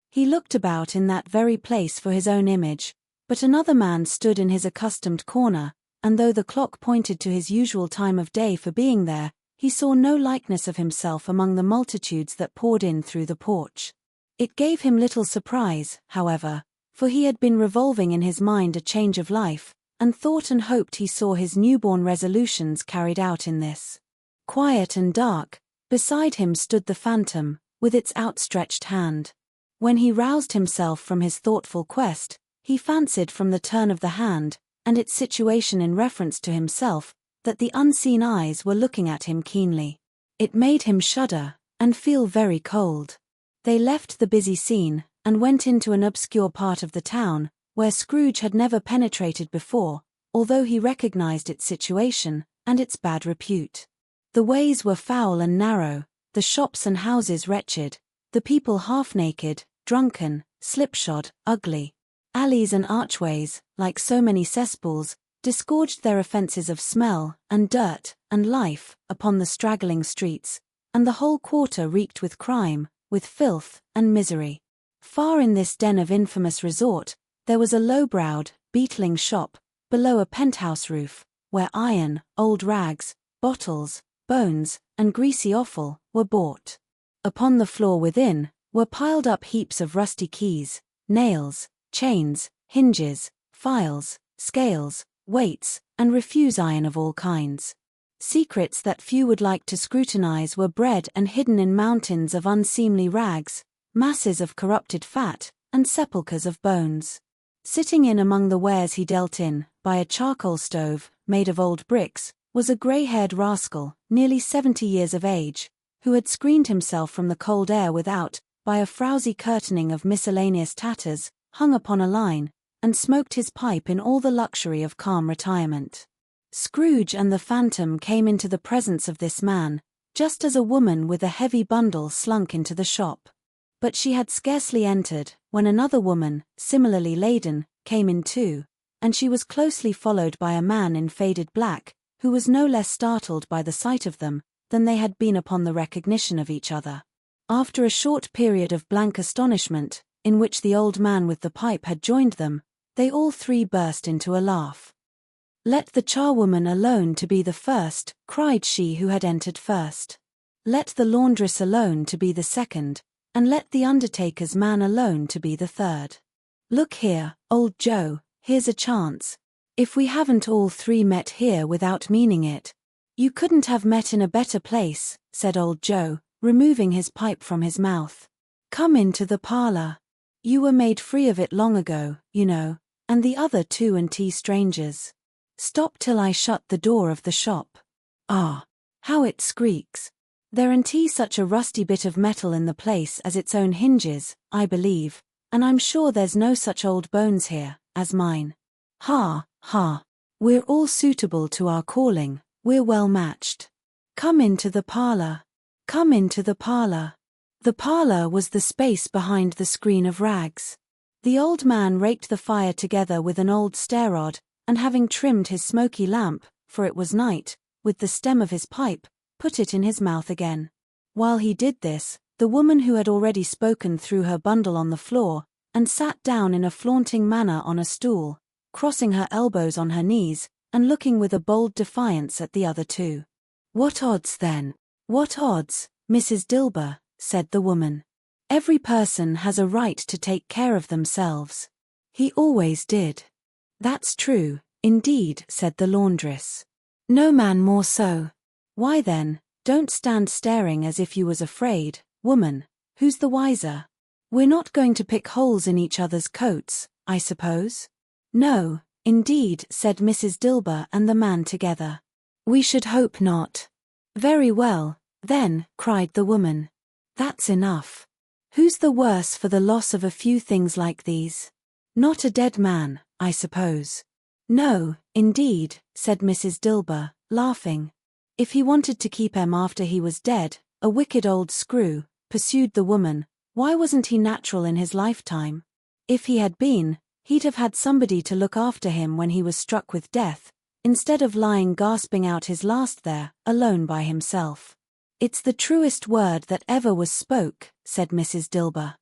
He looked about in that very place for his own image, but another man stood in his accustomed corner, and though the clock pointed to his usual time of day for being there, he saw no likeness of himself among the multitudes that poured in through the porch. It gave him little surprise, however, for he had been revolving in his mind a change of life, and thought and hoped he saw his newborn resolutions carried out in this. Quiet and dark, beside him stood the phantom, with its outstretched hand. When he roused himself from his thoughtful quest, he fancied from the turn of the hand, and its situation in reference to himself, that the unseen eyes were looking at him keenly. It made him shudder, and feel very cold. They left the busy scene, and went into an obscure part of the town, where Scrooge had never penetrated before, although he recognized its situation, and its bad repute. The ways were foul and narrow, the shops and houses wretched, the people half-naked, drunken, slipshod, ugly. Alleys and archways, like so many cesspools, disgorged their offences of smell, and dirt, and life, upon the straggling streets, and the whole quarter reeked with crime, with filth, and misery. Far in this den of infamous resort, there was a low-browed, beetling shop, below a penthouse roof, where iron, old rags, bottles, bones, and greasy offal were bought. Upon the floor within were piled up heaps of rusty keys, nails, chains, hinges, files, scales, weights, and refuse iron of all kinds. Secrets that few would like to scrutinize were bred and hidden in mountains of unseemly rags, masses of corrupted fat, and sepulchres of bones. Sitting in among the wares he dealt in, by a charcoal stove, made of old bricks, was a grey-haired rascal, nearly 70 years of age, who had screened himself from the cold air without, by a frowsy curtaining of miscellaneous tatters, hung upon a line, and smoked his pipe in all the luxury of calm retirement. Scrooge and the phantom came into the presence of this man, just as a woman with a heavy bundle slunk into the shop. But she had scarcely entered, when another woman, similarly laden, came in too, and she was closely followed by a man in faded black, who was no less startled by the sight of them, than they had been upon the recognition of each other. After a short period of blank astonishment, in which the old man with the pipe had joined them, they all three burst into a laugh. "Let the charwoman alone to be the first," cried she who had entered first. "Let the laundress alone to be the second, and let the undertaker's man alone to be the third. Look here, old Joe, here's a chance. If we haven't all three met here without meaning it." "You couldn't have met in a better place," said old Joe, removing his pipe from his mouth. "Come into the parlour. You were made free of it long ago, you know, and the other 2 strangers. Stop till I shut the door of the shop. Ah, how it squeaks. There ain't such a rusty bit of metal in the place as its own hinges, I believe, and I'm sure there's no such old bones here as mine. Ha, ha. We're all suitable to our calling, we're well matched. Come into the parlour. Come into the parlour." The parlour was the space behind the screen of rags. The old man raked the fire together with an old stair-rod, and having trimmed his smoky lamp, for it was night, with the stem of his pipe, put it in his mouth again. While he did this, the woman who had already spoken threw her bundle on the floor, and sat down in a flaunting manner on a stool, crossing her elbows on her knees, and looking with a bold defiance at the other two. "What odds then? What odds, Mrs. Dilber?" said the woman. "Every person has a right to take care of themselves. He always did." "That's true, indeed," said the laundress. "No man more so." "Why then, don't stand staring as if you was afraid, woman. Who's the wiser? We're not going to pick holes in each other's coats, I suppose?" "No, indeed," said Mrs. Dilber and the man together. "We should hope not." "Very well, then," cried the woman. "That's enough. Who's the worse for the loss of a few things like these? Not a dead man, I suppose?" "No, indeed," said Mrs. Dilber, laughing. "If he wanted to keep him after he was dead, a wicked old screw," pursued the woman, "why wasn't he natural in his lifetime? If he had been, he'd have had somebody to look after him when he was struck with death, instead of lying gasping out his last there, alone by himself." "It's the truest word that ever was spoke," said Mrs. Dilber.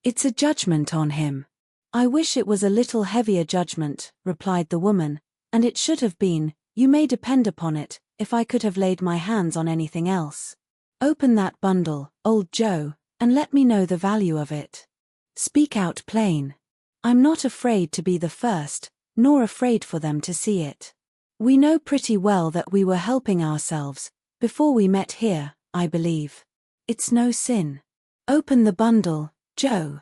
It's a judgment on him. I wish it was a little heavier judgment, replied the woman, and it should have been, you may depend upon it, if I could have laid my hands on anything else. Open that bundle, old Joe, and let me know the value of it. Speak out plain. I'm not afraid to be the first, nor afraid for them to see it. We know pretty well that we were helping ourselves, before we met here, I believe. It's no sin. Open the bundle, Joe.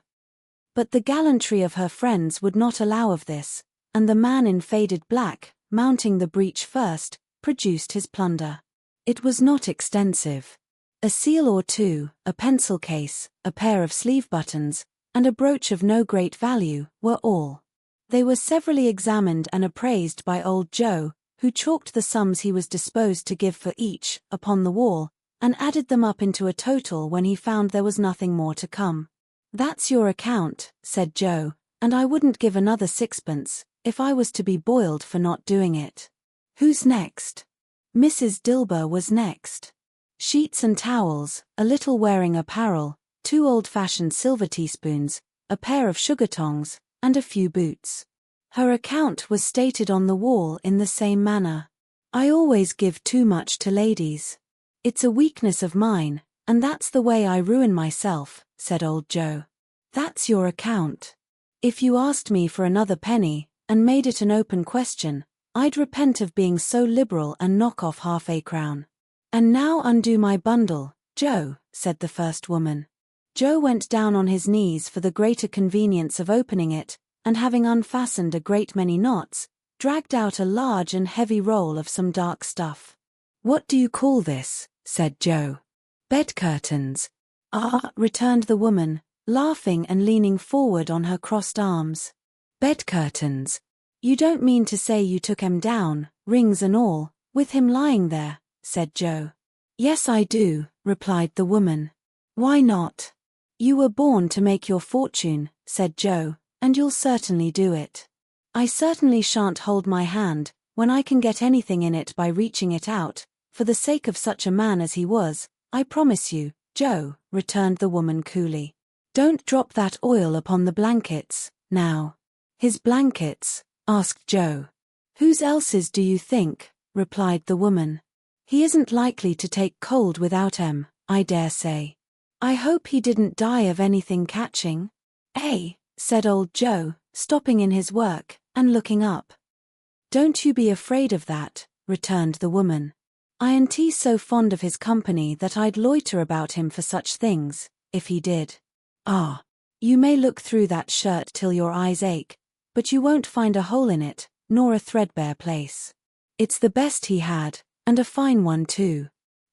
But the gallantry of her friends would not allow of this, and the man in faded black, mounting the breach first, produced his plunder. It was not extensive. A seal or two, a pencil case, a pair of sleeve buttons, and a brooch of no great value, were all. They were severally examined and appraised by old Joe, who chalked the sums he was disposed to give for each, upon the wall, and added them up into a total when he found there was nothing more to come. That's your account, said Joe, and I wouldn't give another sixpence, if I was to be boiled for not doing it. Who's next? Mrs. Dilber was next. Sheets and towels, a little wearing apparel, 2 old-fashioned silver teaspoons, a pair of sugar tongs, and a few boots. Her account was stated on the wall in the same manner. I always give too much to ladies. It's a weakness of mine, and that's the way I ruin myself, said old Joe. That's your account. If you asked me for another penny, and made it an open question, I'd repent of being so liberal and knock off half a crown. And now undo my bundle, Joe, said the first woman. Joe went down on his knees for the greater convenience of opening it, and having unfastened a great many knots, dragged out a large and heavy roll of some dark stuff. What do you call this? Said Joe. Bed curtains. Ah, returned the woman, laughing and leaning forward on her crossed arms. Bed curtains. You don't mean to say you took 'em down, rings and all, with him lying there, said Joe. Yes, I do, replied the woman. Why not? You were born to make your fortune, said Joe, and you'll certainly do it. I certainly shan't hold my hand, when I can get anything in it by reaching it out, for the sake of such a man as he was, I promise you, Joe, returned the woman coolly. Don't drop that oil upon the blankets, now. His blankets? Asked Joe. Whose else's do you think? Replied the woman. He isn't likely to take cold without 'em, I dare say. I hope he didn't die of anything catching. Eh? Said old Joe, stopping in his work, and looking up. Don't you be afraid of that, returned the woman. Ain't so fond of his company that I'd loiter about him for such things, if he did. Ah, you may look through that shirt till your eyes ache, but you won't find a hole in it, nor a threadbare place. It's the best he had, and a fine one too.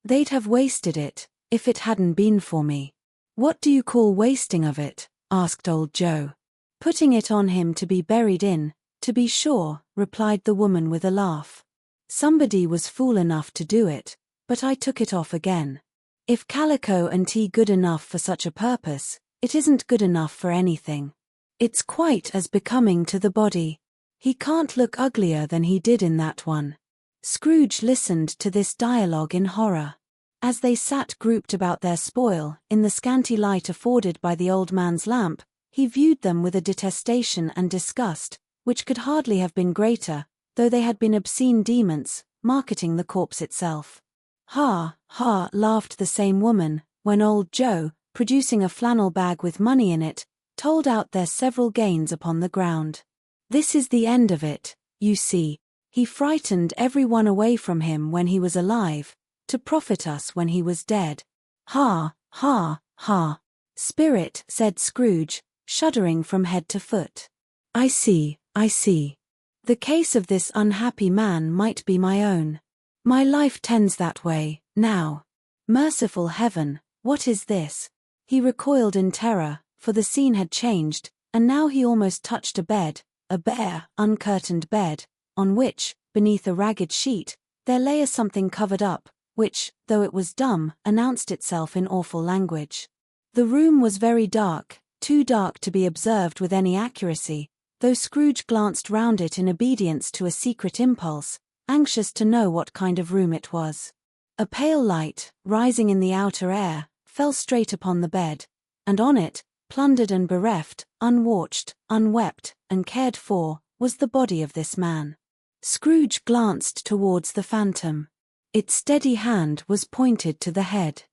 They'd have wasted it, if it hadn't been for me. What do you call wasting of it? Asked old Joe. Putting it on him to be buried in, to be sure, replied the woman with a laugh. Somebody was fool enough to do it, but I took it off again. If calico and tea good enough for such a purpose, it isn't good enough for anything. It's quite as becoming to the body. He can't look uglier than he did in that one. Scrooge listened to this dialogue in horror. As they sat grouped about their spoil, in the scanty light afforded by the old man's lamp, he viewed them with a detestation and disgust, which could hardly have been greater, though they had been obscene demons, marketing the corpse itself. Ha, ha, laughed the same woman, when old Joe, producing a flannel bag with money in it, told out their several gains upon the ground. This is the end of it, you see. He frightened every one away from him when he was alive, to profit us when he was dead. Ha, ha, ha. Spirit, said Scrooge, shuddering from head to foot. I see, I see. The case of this unhappy man might be my own. My life tends that way, now. Merciful heaven, what is this? He recoiled in terror, for the scene had changed, and now he almost touched a bed, a bare, uncurtained bed, on which, beneath a ragged sheet, there lay a something covered up, which, though it was dumb, announced itself in awful language. The room was very dark, too dark to be observed with any accuracy, though Scrooge glanced round it in obedience to a secret impulse, anxious to know what kind of room it was. A pale light, rising in the outer air, fell straight upon the bed, and on it, plundered and bereft, unwatched, unwept, and cared for, was the body of this man. Scrooge glanced towards the phantom. Its steady hand was pointed to the head.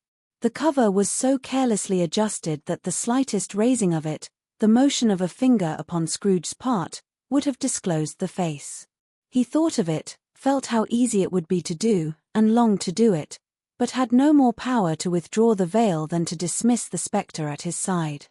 The cover was so carelessly adjusted that the slightest raising of it, the motion of a finger upon Scrooge's part, would have disclosed the face. He thought of it, felt how easy it would be to do, and longed to do it, but had no more power to withdraw the veil than to dismiss the spectre at his side.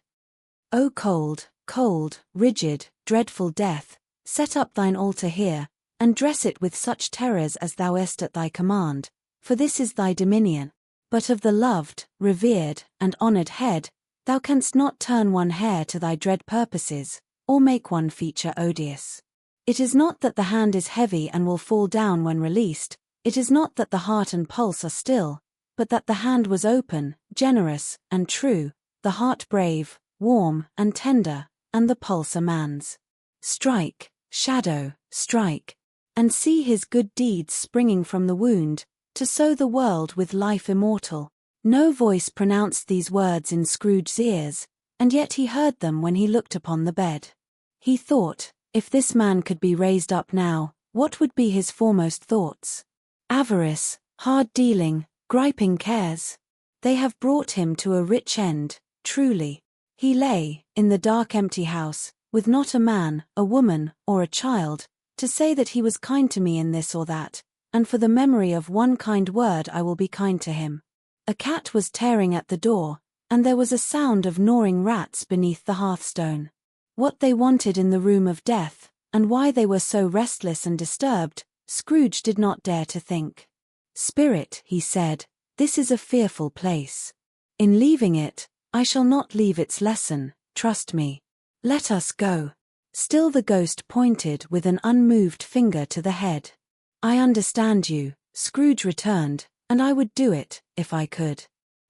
O cold, cold, rigid, dreadful death, set up thine altar here, and dress it with such terrors as thou hast at thy command, for this is thy dominion. But of the loved, revered, and honoured head, thou canst not turn one hair to thy dread purposes, or make one feature odious. It is not that the hand is heavy and will fall down when released, it is not that the heart and pulse are still, but that the hand was open, generous, and true, the heart brave, warm, and tender, and the pulse a man's. Strike, shadow, strike, and see his good deeds springing from the wound, to sow the world with life immortal. No voice pronounced these words in Scrooge's ears, and yet he heard them when he looked upon the bed. He thought, if this man could be raised up now, what would be his foremost thoughts? Avarice, hard dealing, griping cares. They have brought him to a rich end, truly. He lay, in the dark empty house, with not a man, a woman, or a child, to say that he was kind to me in this or that, and for the memory of one kind word I will be kind to him. A cat was tearing at the door, and there was a sound of gnawing rats beneath the hearthstone. What they wanted in the room of death, and why they were so restless and disturbed, Scrooge did not dare to think. Spirit, he said, this is a fearful place. In leaving it, I shall not leave its lesson, trust me. Let us go. Still the ghost pointed with an unmoved finger to the head. I understand you, Scrooge returned, and I would do it, if I could.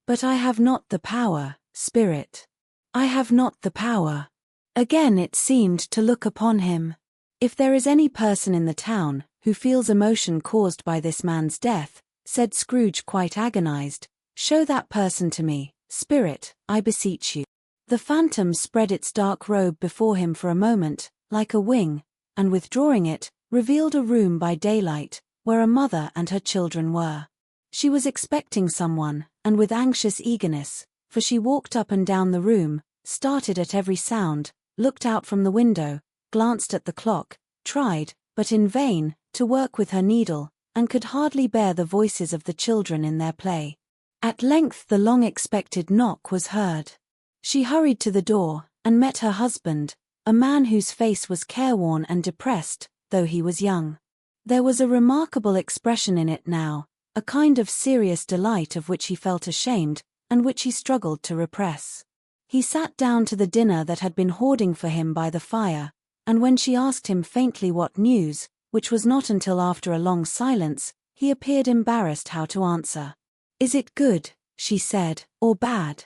But I have not the power, Spirit. I have not the power. Again it seemed to look upon him. If there is any person in the town, who feels emotion caused by this man's death, said Scrooge quite agonized, show that person to me, Spirit, I beseech you. The phantom spread its dark robe before him for a moment, like a wing, and withdrawing it, revealed a room by daylight, where a mother and her children were. She was expecting someone, and with anxious eagerness, for she walked up and down the room, started at every sound, looked out from the window, glanced at the clock, tried, but in vain, to work with her needle, and could hardly bear the voices of the children in their play. At length the long-expected knock was heard. She hurried to the door, and met her husband, a man whose face was careworn and depressed, though he was young. There was a remarkable expression in it now, a kind of serious delight of which he felt ashamed, and which he struggled to repress. He sat down to the dinner that had been hoarding for him by the fire, and when she asked him faintly what news, which was not until after a long silence, he appeared embarrassed how to answer. Is it good, she said, or bad?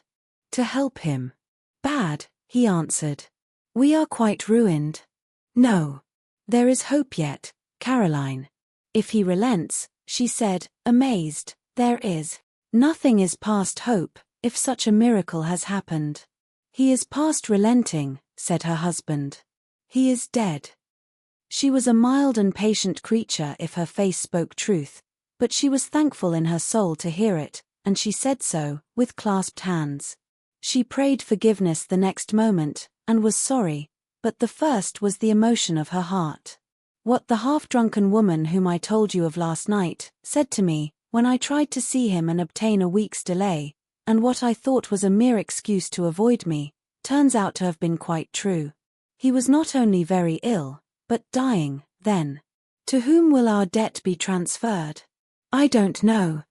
To help him. Bad, he answered. We are quite ruined. No. There is hope yet, Caroline. If he relents, she said, amazed, there is. Nothing is past hope, if such a miracle has happened. He is past relenting, said her husband. He is dead. She was a mild and patient creature if her face spoke truth, but she was thankful in her soul to hear it, and she said so, with clasped hands. She prayed forgiveness the next moment, and was sorry, but the first was the emotion of her heart. What the half-drunken woman whom I told you of last night said to me, when I tried to see him and obtain a week's delay, and what I thought was a mere excuse to avoid me, turns out to have been quite true. He was not only very ill, but dying, then. To whom will our debt be transferred? I don't know.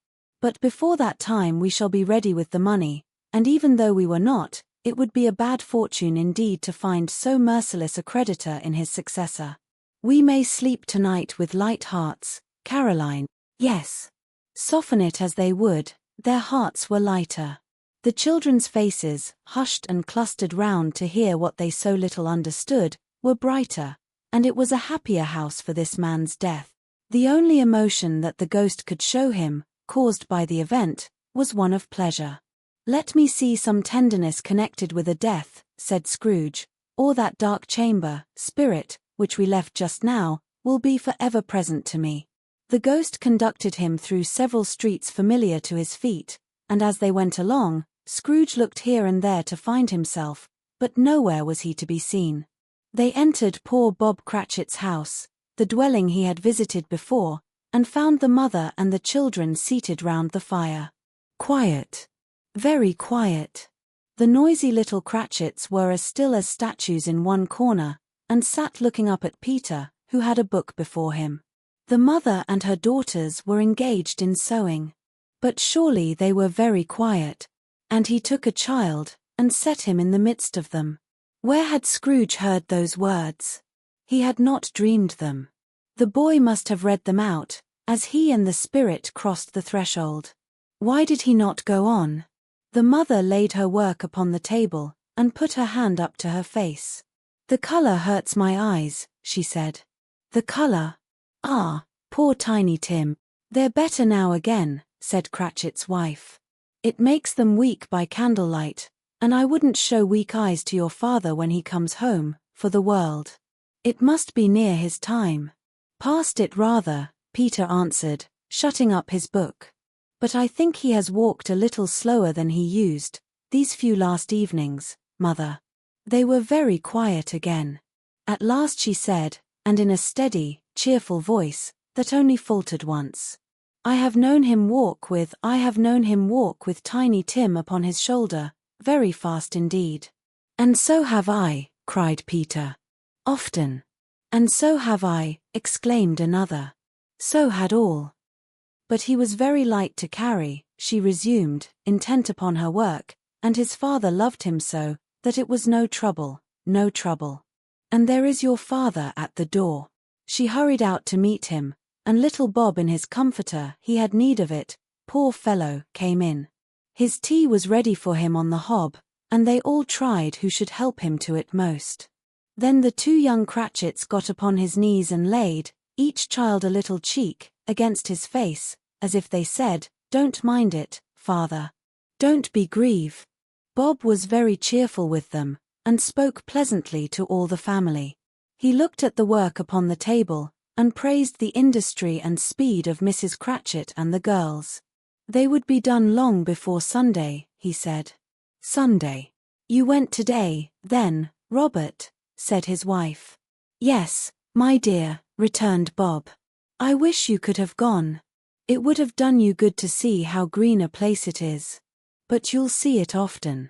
But before that time we shall be ready with the money, and even though we were not, it would be a bad fortune indeed to find so merciless a creditor in his successor. We may sleep tonight with light hearts, Caroline. Yes. Soften it as they would, their hearts were lighter. The children's faces, hushed and clustered round to hear what they so little understood, were brighter, and it was a happier house for this man's death. The only emotion that the ghost could show him, caused by the event, was one of pleasure. "Let me see some tenderness connected with a death," said Scrooge, "or that dark chamber, spirit, which we left just now, will be forever present to me." The ghost conducted him through several streets familiar to his feet, and as they went along, Scrooge looked here and there to find himself, but nowhere was he to be seen. They entered poor Bob Cratchit's house, the dwelling he had visited before, and found the mother and the children seated round the fire. Quiet. Very quiet. The noisy little Cratchits were as still as statues in one corner, and sat looking up at Peter, who had a book before him. The mother and her daughters were engaged in sewing. But surely they were very quiet. And he took a child, and set him in the midst of them. Where had Scrooge heard those words? He had not dreamed them. The boy must have read them out, as he and the spirit crossed the threshold. Why did he not go on? The mother laid her work upon the table, and put her hand up to her face. "The color hurts my eyes," she said. "The color? Ah, poor Tiny Tim." "They're better now again," said Cratchit's wife. "It makes them weak by candlelight, and I wouldn't show weak eyes to your father when he comes home, for the world. It must be near his time." "Past it rather," Peter answered, shutting up his book. "But I think he has walked a little slower than he used, these few last evenings, mother." They were very quiet again. At last she said, and in a steady, cheerful voice, that only faltered once, I have known him walk with Tiny Tim upon his shoulder, very fast indeed." "And so have I," cried Peter. "Often." "And so have I," exclaimed another. "So had all." "But he was very light to carry," she resumed, intent upon her work, "and his father loved him so, that it was no trouble, no trouble. And there is your father at the door." She hurried out to meet him, and little Bob in his comforter, he had need of it, poor fellow, came in. His tea was ready for him on the hob, and they all tried who should help him to it most. Then the two young Cratchits got upon his knees and laid, each child a little cheek, against his face, as if they said, "Don't mind it, father. Don't be grieve." Bob was very cheerful with them, and spoke pleasantly to all the family. He looked at the work upon the table, and praised the industry and speed of Mrs. Cratchit and the girls. They would be done long before Sunday, he said. "Sunday. You went today, then, Robert?" said his wife. "Yes, my dear," returned Bob. "I wish you could have gone. It would have done you good to see how green a place it is. But you'll see it often.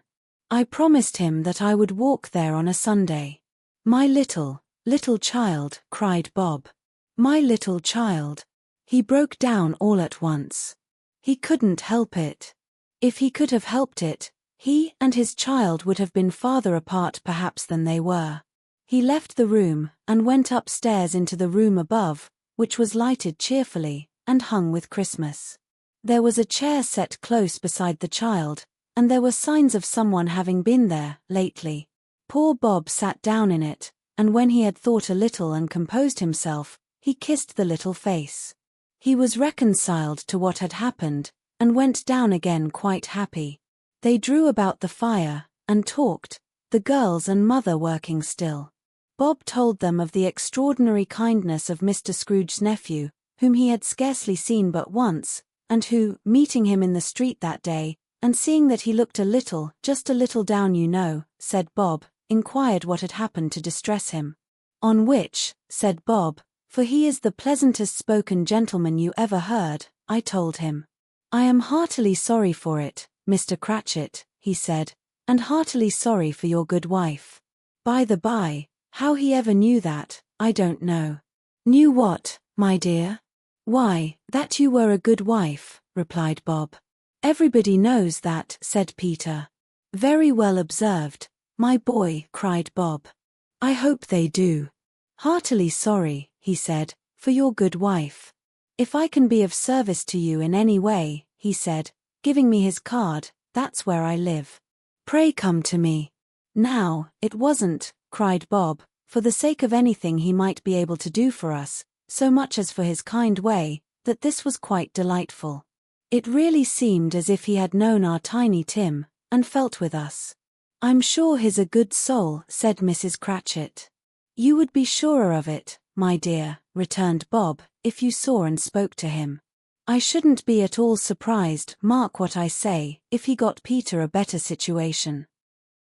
I promised him that I would walk there on a Sunday." "My little child," cried Bob. "My little child." He broke down all at once. He couldn't help it. If he could have helped it, he and his child would have been farther apart perhaps than they were. He left the room, and went upstairs into the room above, which was lighted cheerfully, and hung with Christmas. There was a chair set close beside the child, and there were signs of someone having been there, lately. Poor Bob sat down in it, and when he had thought a little and composed himself, he kissed the little face. He was reconciled to what had happened, and went down again quite happy. They drew about the fire, and talked, the girls and mother working still. Bob told them of the extraordinary kindness of Mr. Scrooge's nephew, whom he had scarcely seen but once, and who, meeting him in the street that day, and seeing that he looked just a little down, you know, said Bob, inquired what had happened to distress him. "On which," said Bob, "for he is the pleasantest spoken gentleman you ever heard, I told him, 'I am heartily sorry for it, Mr. Cratchit,' he said, 'and heartily sorry for your good wife.' By the by, how he ever knew that, I don't know." "Knew what, my dear?" "Why, that you were a good wife," replied Bob. "Everybody knows that," said Peter. "Very well observed, my boy," cried Bob. "I hope they do. Heartily sorry," he said, "for your good wife. If I can be of service to you in any way," he said, giving me his card, "that's where I live. Pray come to me." Now, it wasn't, cried Bob, for the sake of anything he might be able to do for us, so much as for his kind way, that this was quite delightful. It really seemed as if he had known our Tiny Tim, and felt with us. "I'm sure he's a good soul," said Mrs. Cratchit. "You would be surer of it, my dear," returned Bob, "if you saw and spoke to him. I shouldn't be at all surprised, mark what I say, if he got Peter a better situation."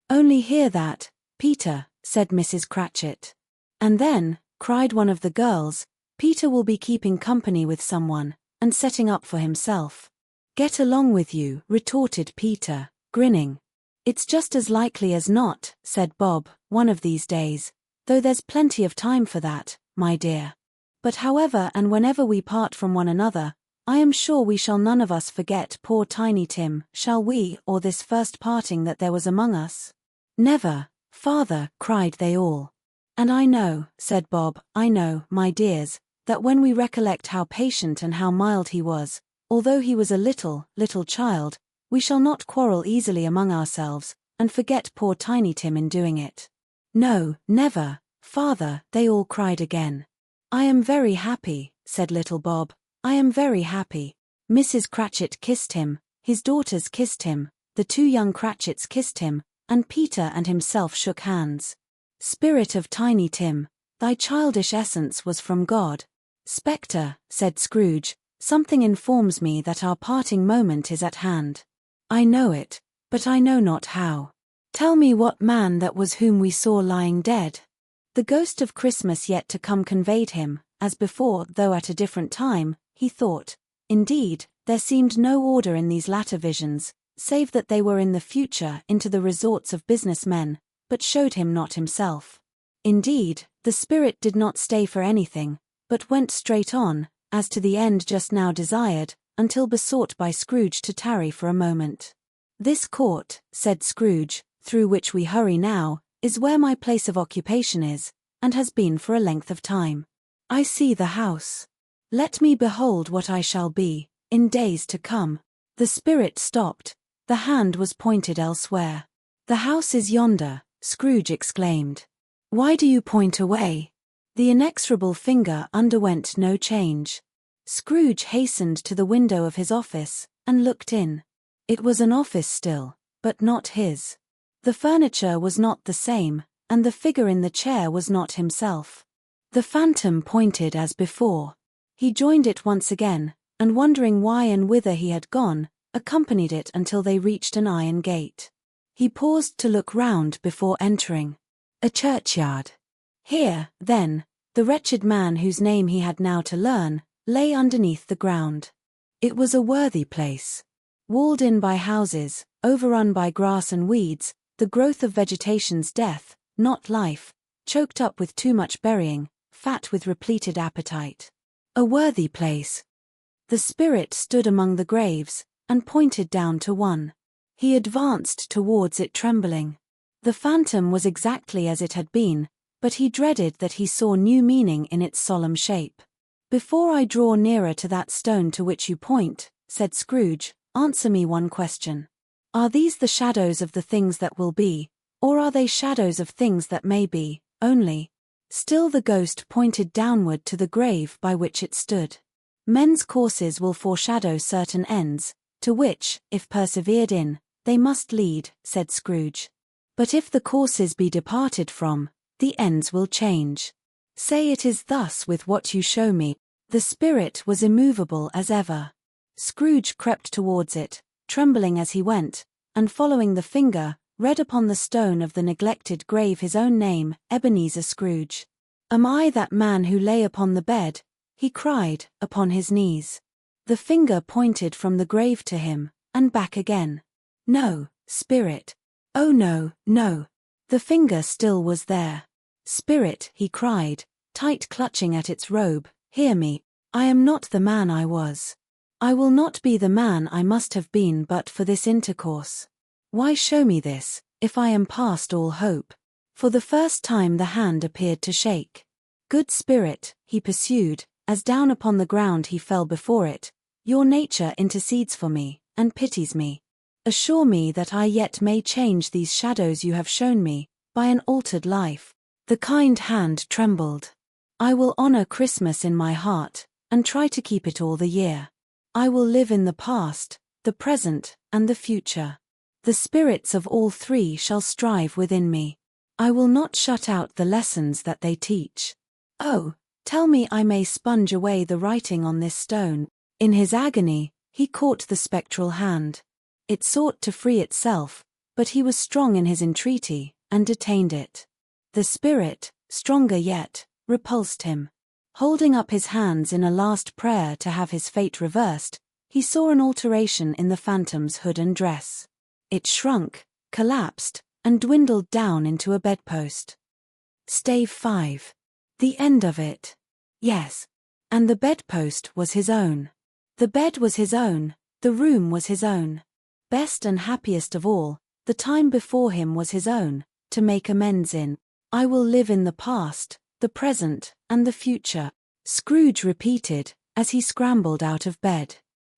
"Only hear that, Peter," said Mrs. Cratchit. "And then," cried one of the girls, "Peter will be keeping company with someone, and setting up for himself." "Get along with you," retorted Peter, grinning. "It's just as likely as not," said Bob, "one of these days, though there's plenty of time for that, my dear. But however and whenever we part from one another, I am sure we shall none of us forget poor Tiny Tim, shall we, or this first parting that there was among us?" "Never, father," cried they all. "And I know," said Bob, "I know, my dears, that when we recollect how patient and how mild he was, although he was a little child, we shall not quarrel easily among ourselves, and forget poor Tiny Tim in doing it." "No, never, father," they all cried again. "I am very happy," said little Bob, "I am very happy." Mrs. Cratchit kissed him, his daughters kissed him, the two young Cratchits kissed him, and Peter and himself shook hands. "Spirit of Tiny Tim, thy childish essence was from God." "Spectre," said Scrooge, "something informs me that our parting moment is at hand." "I know it, but I know not how. Tell me what man that was whom we saw lying dead." The ghost of Christmas yet to come conveyed him, as before, though at a different time, he thought. Indeed, there seemed no order in these latter visions, save that they were in the future into the resorts of business men, but showed him not himself. Indeed, the spirit did not stay for anything, but went straight on, as to the end just now desired, until besought by Scrooge to tarry for a moment. "This court," said Scrooge, "through which we hurry now, is where my place of occupation is, and has been for a length of time. I see the house. Let me behold what I shall be, in days to come." The spirit stopped. The hand was pointed elsewhere. "The house is yonder," Scrooge exclaimed. "Why do you point away?" The inexorable finger underwent no change. Scrooge hastened to the window of his office, and looked in. It was an office still, but not his. The furniture was not the same, and the figure in the chair was not himself. The phantom pointed as before. He joined it once again, and wondering why and whither he had gone, accompanied it until they reached an iron gate. He paused to look round before entering. A churchyard. Here, then, the wretched man whose name he had now to learn, lay underneath the ground. It was a worthy place. Walled in by houses, overrun by grass and weeds, the growth of vegetation's death, not life, choked up with too much burying, fat with repleted appetite. A worthy place. The spirit stood among the graves, and pointed down to one. He advanced towards it trembling. The phantom was exactly as it had been, but he dreaded that he saw new meaning in its solemn shape. "Before I draw nearer to that stone to which you point," said Scrooge, "answer me one question. Are these the shadows of the things that will be, or are they shadows of things that may be, only?" Still the ghost pointed downward to the grave by which it stood. "Men's courses will foreshadow certain ends, to which, if persevered in, they must lead," said Scrooge. "But if the courses be departed from, the ends will change. Say it is thus with what you show me." The spirit was immovable as ever. Scrooge crept towards it, trembling as he went, and following the finger, read upon the stone of the neglected grave his own name, Ebenezer Scrooge. "Am I that man who lay upon the bed?" he cried, upon his knees. The finger pointed from the grave to him, and back again. "No, spirit. Oh no, no." The finger still was there. "Spirit," he cried, tight clutching at its robe, "hear me. I am not the man I was. I will not be the man I must have been but for this intercourse. Why show me this, if I am past all hope?" For the first time the hand appeared to shake. "Good spirit," he pursued, as down upon the ground he fell before it, "your nature intercedes for me, and pities me. Assure me that I yet may change these shadows you have shown me, by an altered life." The kind hand trembled. "I will honor Christmas in my heart, and try to keep it all the year. I will live in the past, the present, and the future. The spirits of all three shall strive within me. I will not shut out the lessons that they teach. Oh, tell me I may sponge away the writing on this stone. In his agony, he caught the spectral hand. It sought to free itself, but he was strong in his entreaty, and detained it. The spirit, stronger yet, repulsed him. Holding up his hands in a last prayer to have his fate reversed, he saw an alteration in the phantom's hood and dress. It shrunk, collapsed, and dwindled down into a bedpost. Stave 5. The end of it. Yes. And the bedpost was his own. The bed was his own, the room was his own. Best and happiest of all, the time before him was his own, to make amends in. I will live in the past, the present, and the future, Scrooge repeated, as he scrambled out of bed.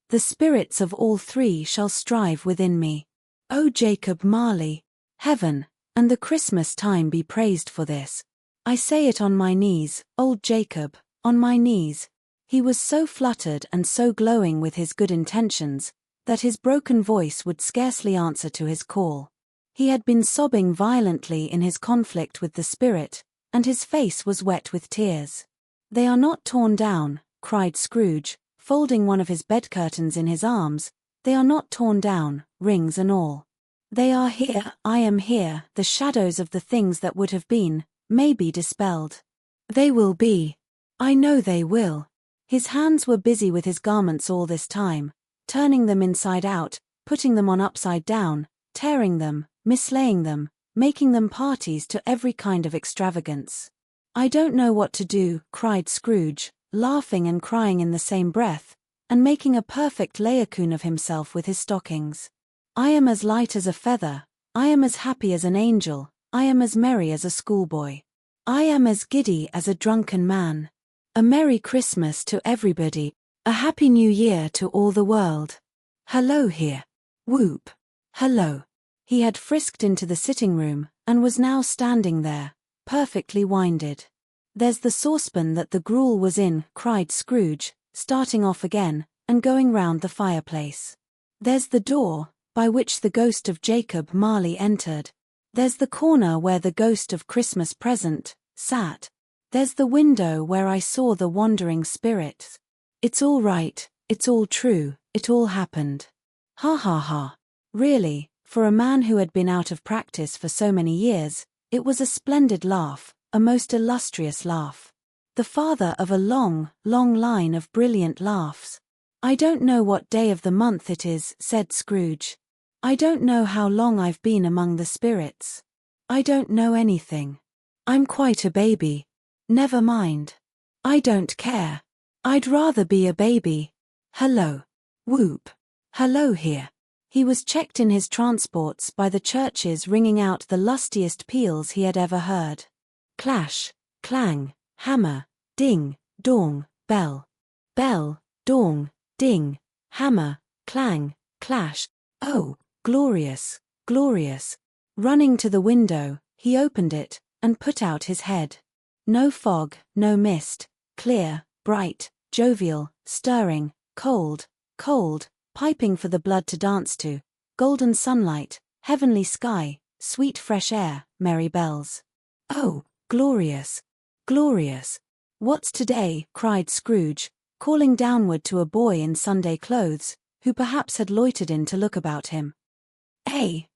The spirits of all three shall strive within me. O Jacob Marley, heaven, and the Christmas time be praised for this. I say it on my knees, old Jacob, on my knees. He was so fluttered and so glowing with his good intentions, that his broken voice would scarcely answer to his call. He had been sobbing violently in his conflict with the spirit, and his face was wet with tears. They are not torn down, cried Scrooge, folding one of his bed curtains in his arms. They are not torn down, rings and all. They are here, I am here, the shadows of the things that would have been, may be dispelled. They will be. I know they will. His hands were busy with his garments all this time, turning them inside out, putting them on upside down, tearing them, mislaying them, making them parties to every kind of extravagance. I don't know what to do, cried Scrooge, laughing and crying in the same breath, and making a perfect laocoon of himself with his stockings. I am as light as a feather, I am as happy as an angel, I am as merry as a schoolboy. I am as giddy as a drunken man. A Merry Christmas to everybody, a Happy New Year to all the world. Hello here. Whoop. Hello. He had frisked into the sitting room, and was now standing there, perfectly winded. There's the saucepan that the gruel was in, cried Scrooge, starting off again, and going round the fireplace. There's the door, by which the ghost of Jacob Marley entered. There's the corner where the ghost of Christmas Present sat. There's the window where I saw the wandering spirits. It's all right, it's all true, it all happened. Ha ha ha. Really, for a man who had been out of practice for so many years, it was a splendid laugh, a most illustrious laugh. The father of a long, long line of brilliant laughs. I don't know what day of the month it is, said Scrooge. I don't know how long I've been among the spirits. I don't know anything. I'm quite a baby. Never mind. I don't care. I'd rather be a baby. Hello. Whoop. Hello here. He was checked in his transports by the churches ringing out the lustiest peals he had ever heard. Clash, clang, hammer, ding, dong, bell. Bell, dong, ding, hammer, clang, clash. Oh, glorious, glorious. Running to the window, he opened it, and put out his head. No fog, no mist, clear, bright, jovial, stirring, cold, cold, piping for the blood to dance to, golden sunlight, heavenly sky, sweet fresh air, merry bells. Oh, glorious, glorious. What's today? Cried Scrooge, calling downward to a boy in Sunday clothes, who perhaps had loitered in to look about him.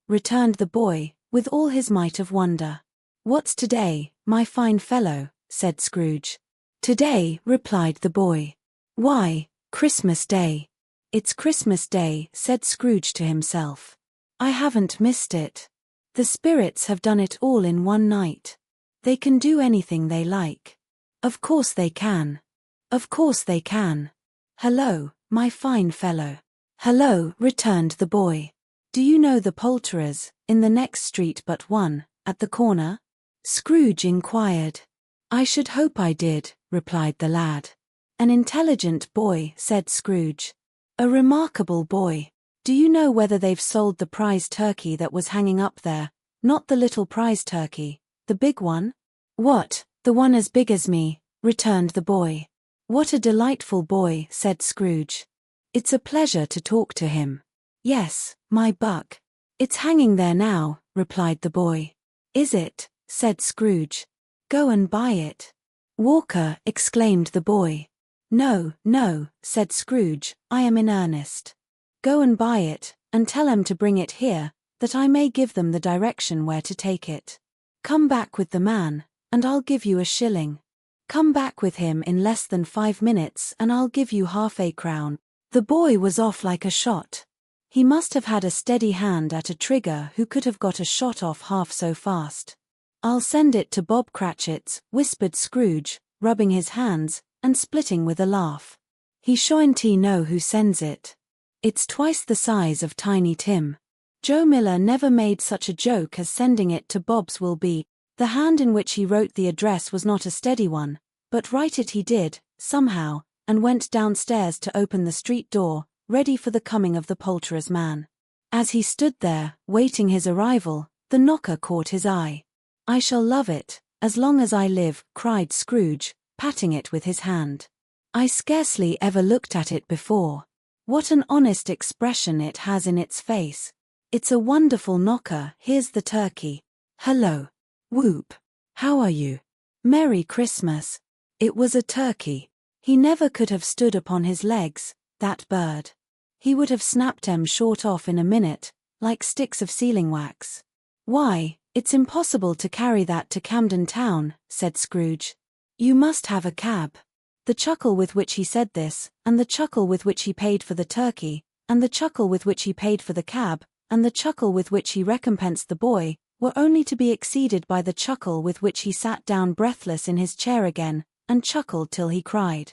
Returned the boy, with all his might of wonder. What's today, my fine fellow? Said Scrooge. Today, replied the boy. Why, Christmas Day. It's Christmas Day, said Scrooge to himself. I haven't missed it. The spirits have done it all in one night. They can do anything they like. Of course they can. Of course they can. Hello, my fine fellow. Hello, returned the boy. Do you know the poulterers, in the next street but one, at the corner? Scrooge inquired. I should hope I did, replied the lad. An intelligent boy, said Scrooge. A remarkable boy. Do you know whether they've sold the prize turkey that was hanging up there? Not the little prize turkey, the big one? What, the one as big as me, returned the boy. What a delightful boy, said Scrooge. It's a pleasure to talk to him. Yes, my buck. It's hanging there now, replied the boy. Is it? Said Scrooge. Go and buy it. Walker, exclaimed the boy. No, no, said Scrooge, I am in earnest. Go and buy it, and tell them to bring it here, that I may give them the direction where to take it. Come back with the man, and I'll give you a shilling. Come back with him in less than 5 minutes and I'll give you half a crown. The boy was off like a shot. He must have had a steady hand at a trigger who could have got a shot off half so fast. I'll send it to Bob Cratchit's, whispered Scrooge, rubbing his hands, and splitting with a laugh. He shan't know who sends it. It's twice the size of Tiny Tim. Joe Miller never made such a joke as sending it to Bob's will be. The hand in which he wrote the address was not a steady one, but write it he did, somehow, and went downstairs to open the street door, ready for the coming of the poulterer's man. As he stood there, waiting his arrival, the knocker caught his eye. I shall love it, as long as I live, cried Scrooge, patting it with his hand. I scarcely ever looked at it before. What an honest expression it has in its face. It's a wonderful knocker. Here's the turkey. Hello. Whoop. How are you? Merry Christmas. It was a turkey. He never could have stood upon his legs, that bird. He would have snapped 'em short off in a minute, like sticks of sealing wax. Why, it's impossible to carry that to Camden Town, said Scrooge. You must have a cab. The chuckle with which he said this, and the chuckle with which he paid for the turkey, and the chuckle with which he paid for the cab, and the chuckle with which he recompensed the boy, were only to be exceeded by the chuckle with which he sat down breathless in his chair again, and chuckled till he cried.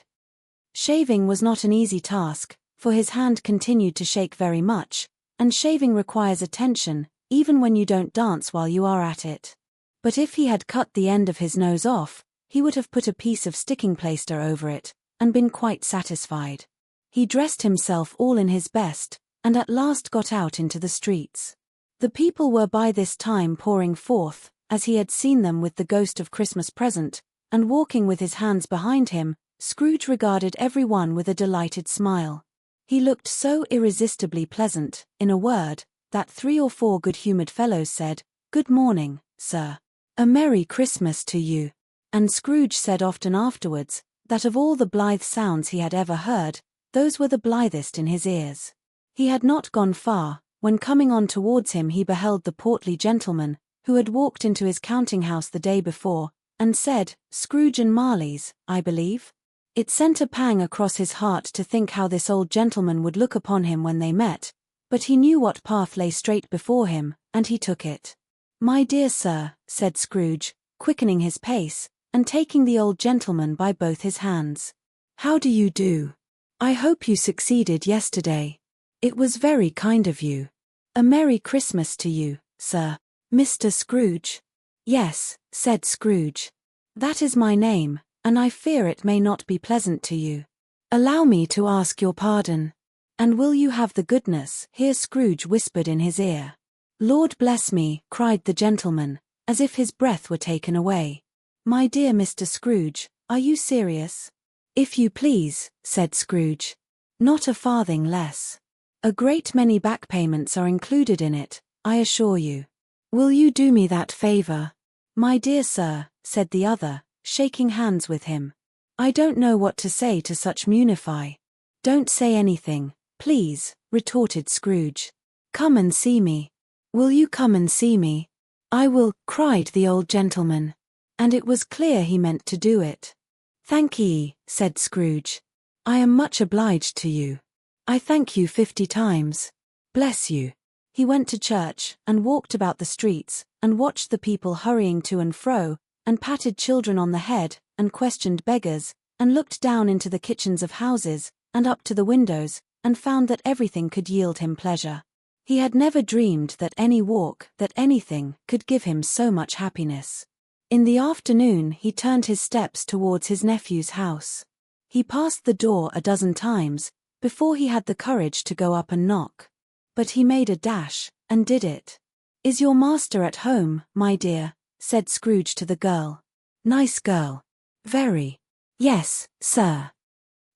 Shaving was not an easy task, for his hand continued to shake very much, and shaving requires attention, even when you don't dance while you are at it. But if he had cut the end of his nose off, he would have put a piece of sticking plaster over it, and been quite satisfied. He dressed himself all in his best, and at last got out into the streets. The people were by this time pouring forth, as he had seen them with the ghost of Christmas present, and walking with his hands behind him. Scrooge regarded every one with a delighted smile. He looked so irresistibly pleasant, in a word, that 3 or 4 good-humoured fellows said, "Good morning, sir. A Merry Christmas to you." And Scrooge said often afterwards, that of all the blithe sounds he had ever heard, those were the blithest in his ears. He had not gone far, when coming on towards him he beheld the portly gentleman, who had walked into his counting-house the day before, and said, "Scrooge and Marley's, I believe?" It sent a pang across his heart to think how this old gentleman would look upon him when they met, but he knew what path lay straight before him, and he took it. "My dear sir," said Scrooge, quickening his pace, and taking the old gentleman by both his hands. "How do you do? I hope you succeeded yesterday. It was very kind of you. A Merry Christmas to you, sir." "Mr. Scrooge?" "Yes," said Scrooge. "That is my name, and I fear it may not be pleasant to you. Allow me to ask your pardon. And will you have the goodness," here Scrooge whispered in his ear. "Lord bless me," cried the gentleman, as if his breath were taken away. "My dear Mr. Scrooge, are you serious?" "If you please," said Scrooge. "Not a farthing less. A great many back payments are included in it, I assure you. Will you do me that favor?" "My dear sir," said the other, shaking hands with him. "I don't know what to say to such munify." "Don't say anything, please," retorted Scrooge. "Come and see me." "Will you come and see me?" "I will," cried the old gentleman. And it was clear he meant to do it. "Thank ye," said Scrooge. "I am much obliged to you. I thank you 50 times. Bless you." He went to church, and walked about the streets, and watched the people hurrying to and fro, and patted children on the head, and questioned beggars, and looked down into the kitchens of houses, and up to the windows, and found that everything could yield him pleasure. He had never dreamed that any walk, that anything, could give him so much happiness. In the afternoon he turned his steps towards his nephew's house. He passed the door a dozen times, before he had the courage to go up and knock. But he made a dash, and did it. "Is your master at home, my dear?" said Scrooge to the girl. "Nice girl. Very." "Yes, sir."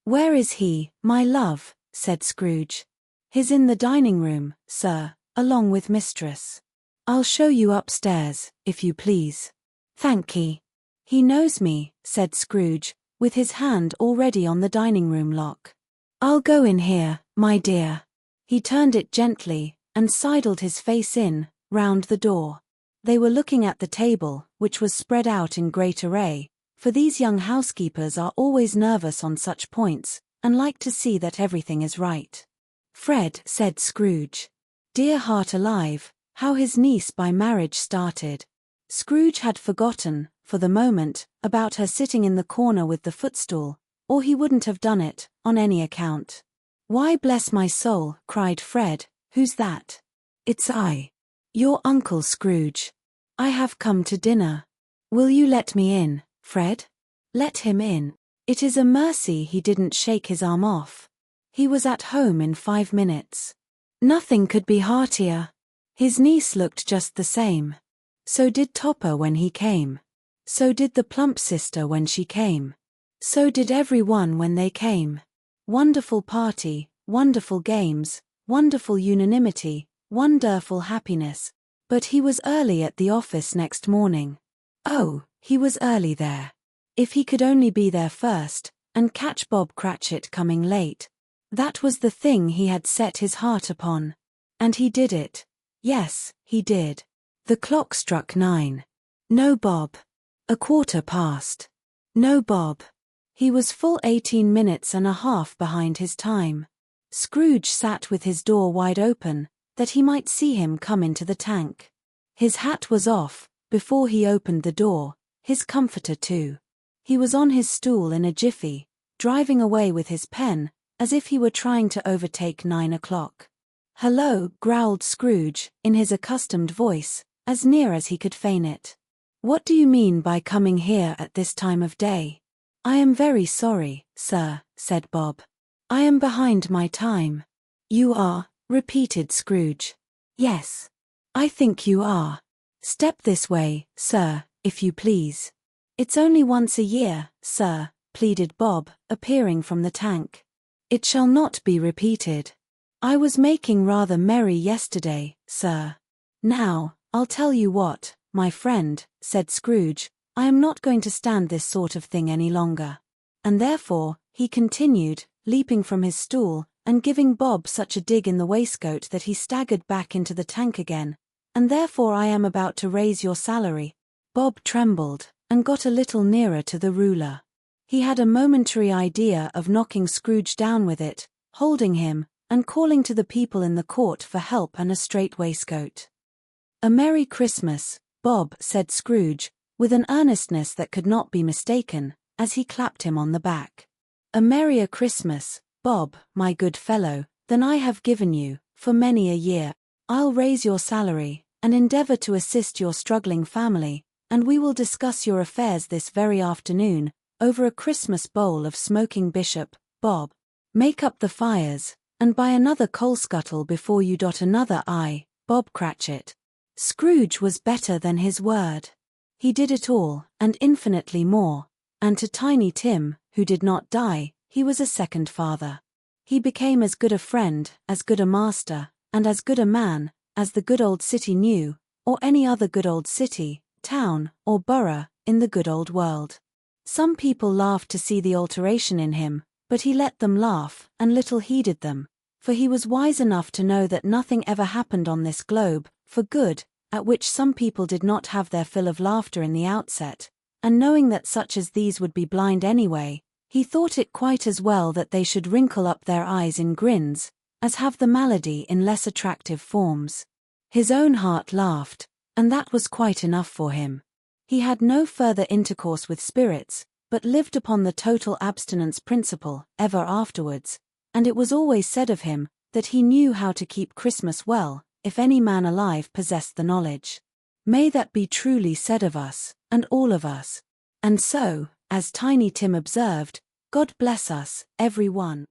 "Where is he, my love?" said Scrooge. "He's in the dining room, sir, along with mistress. I'll show you upstairs, if you please. Thankee. He knows me, said Scrooge, with his hand already on the dining room lock. I'll go in here, my dear. He turned it gently, and sidled his face in, round the door. They were looking at the table, which was spread out in great array, for these young housekeepers are always nervous on such points, and like to see that everything is right. Fred, said Scrooge. Dear heart alive, how his niece by marriage started. Scrooge had forgotten, for the moment, about her sitting in the corner with the footstool, or he wouldn't have done it, on any account. Why, bless my soul, cried Fred, who's that? It's I. Your Uncle Scrooge. I have come to dinner. Will you let me in, Fred? Let him in. It is a mercy he didn't shake his arm off. He was at home in 5 minutes. Nothing could be heartier. His niece looked just the same. So did Topper when he came. So did the plump sister when she came. So did every one when they came. Wonderful party, wonderful games, wonderful unanimity, wonderful happiness. But he was early at the office next morning. Oh, he was early there. If he could only be there first, and catch Bob Cratchit coming late. That was the thing he had set his heart upon. And he did it. Yes, he did. The clock struck 9. No Bob. 1/4 past. No Bob. He was full 18 minutes and a half behind his time. Scrooge sat with his door wide open, that he might see him come into the tank. His hat was off, before he opened the door, his comforter too. He was on his stool in a jiffy, driving away with his pen, as if he were trying to overtake 9 o'clock. Hello, growled Scrooge, in his accustomed voice, as near as he could feign it. What do you mean by coming here at this time of day? I am very sorry, sir, said Bob. I am behind my time. You are, repeated Scrooge. Yes. I think you are. Step this way, sir, if you please. It's only once a year, sir, pleaded Bob, appearing from the tank. It shall not be repeated. I was making rather merry yesterday, sir. Now, I'll tell you what, my friend, said Scrooge, I am not going to stand this sort of thing any longer. And therefore, he continued, leaping from his stool, and giving Bob such a dig in the waistcoat that he staggered back into the tank again, and therefore I am about to raise your salary. Bob trembled, and got a little nearer to the ruler. He had a momentary idea of knocking Scrooge down with it, holding him, and calling to the people in the court for help and a straight waistcoat. A Merry Christmas, Bob, said Scrooge, with an earnestness that could not be mistaken, as he clapped him on the back. A merrier Christmas, Bob, my good fellow, than I have given you, for many a year. I'll raise your salary, and endeavor to assist your struggling family, and we will discuss your affairs this very afternoon, over a Christmas bowl of smoking bishop, Bob. Make up the fires, and buy another coal scuttle before you dot another I, Bob Cratchit. Scrooge was better than his word. He did it all, and infinitely more, and to Tiny Tim, who did not die, he was a second father. He became as good a friend, as good a master, and as good a man, as the good old city knew, or any other good old city, town, or borough, in the good old world. Some people laughed to see the alteration in him, but he let them laugh, and little heeded them, for he was wise enough to know that nothing ever happened on this globe, for good, at which some people did not have their fill of laughter in the outset, and knowing that such as these would be blind anyway, he thought it quite as well that they should wrinkle up their eyes in grins, as have the malady in less attractive forms. His own heart laughed, and that was quite enough for him. He had no further intercourse with spirits, but lived upon the total abstinence principle ever afterwards, and it was always said of him that he knew how to keep Christmas well, if any man alive possessed the knowledge. May that be truly said of us, and all of us. And so, as Tiny Tim observed, God bless us, every one.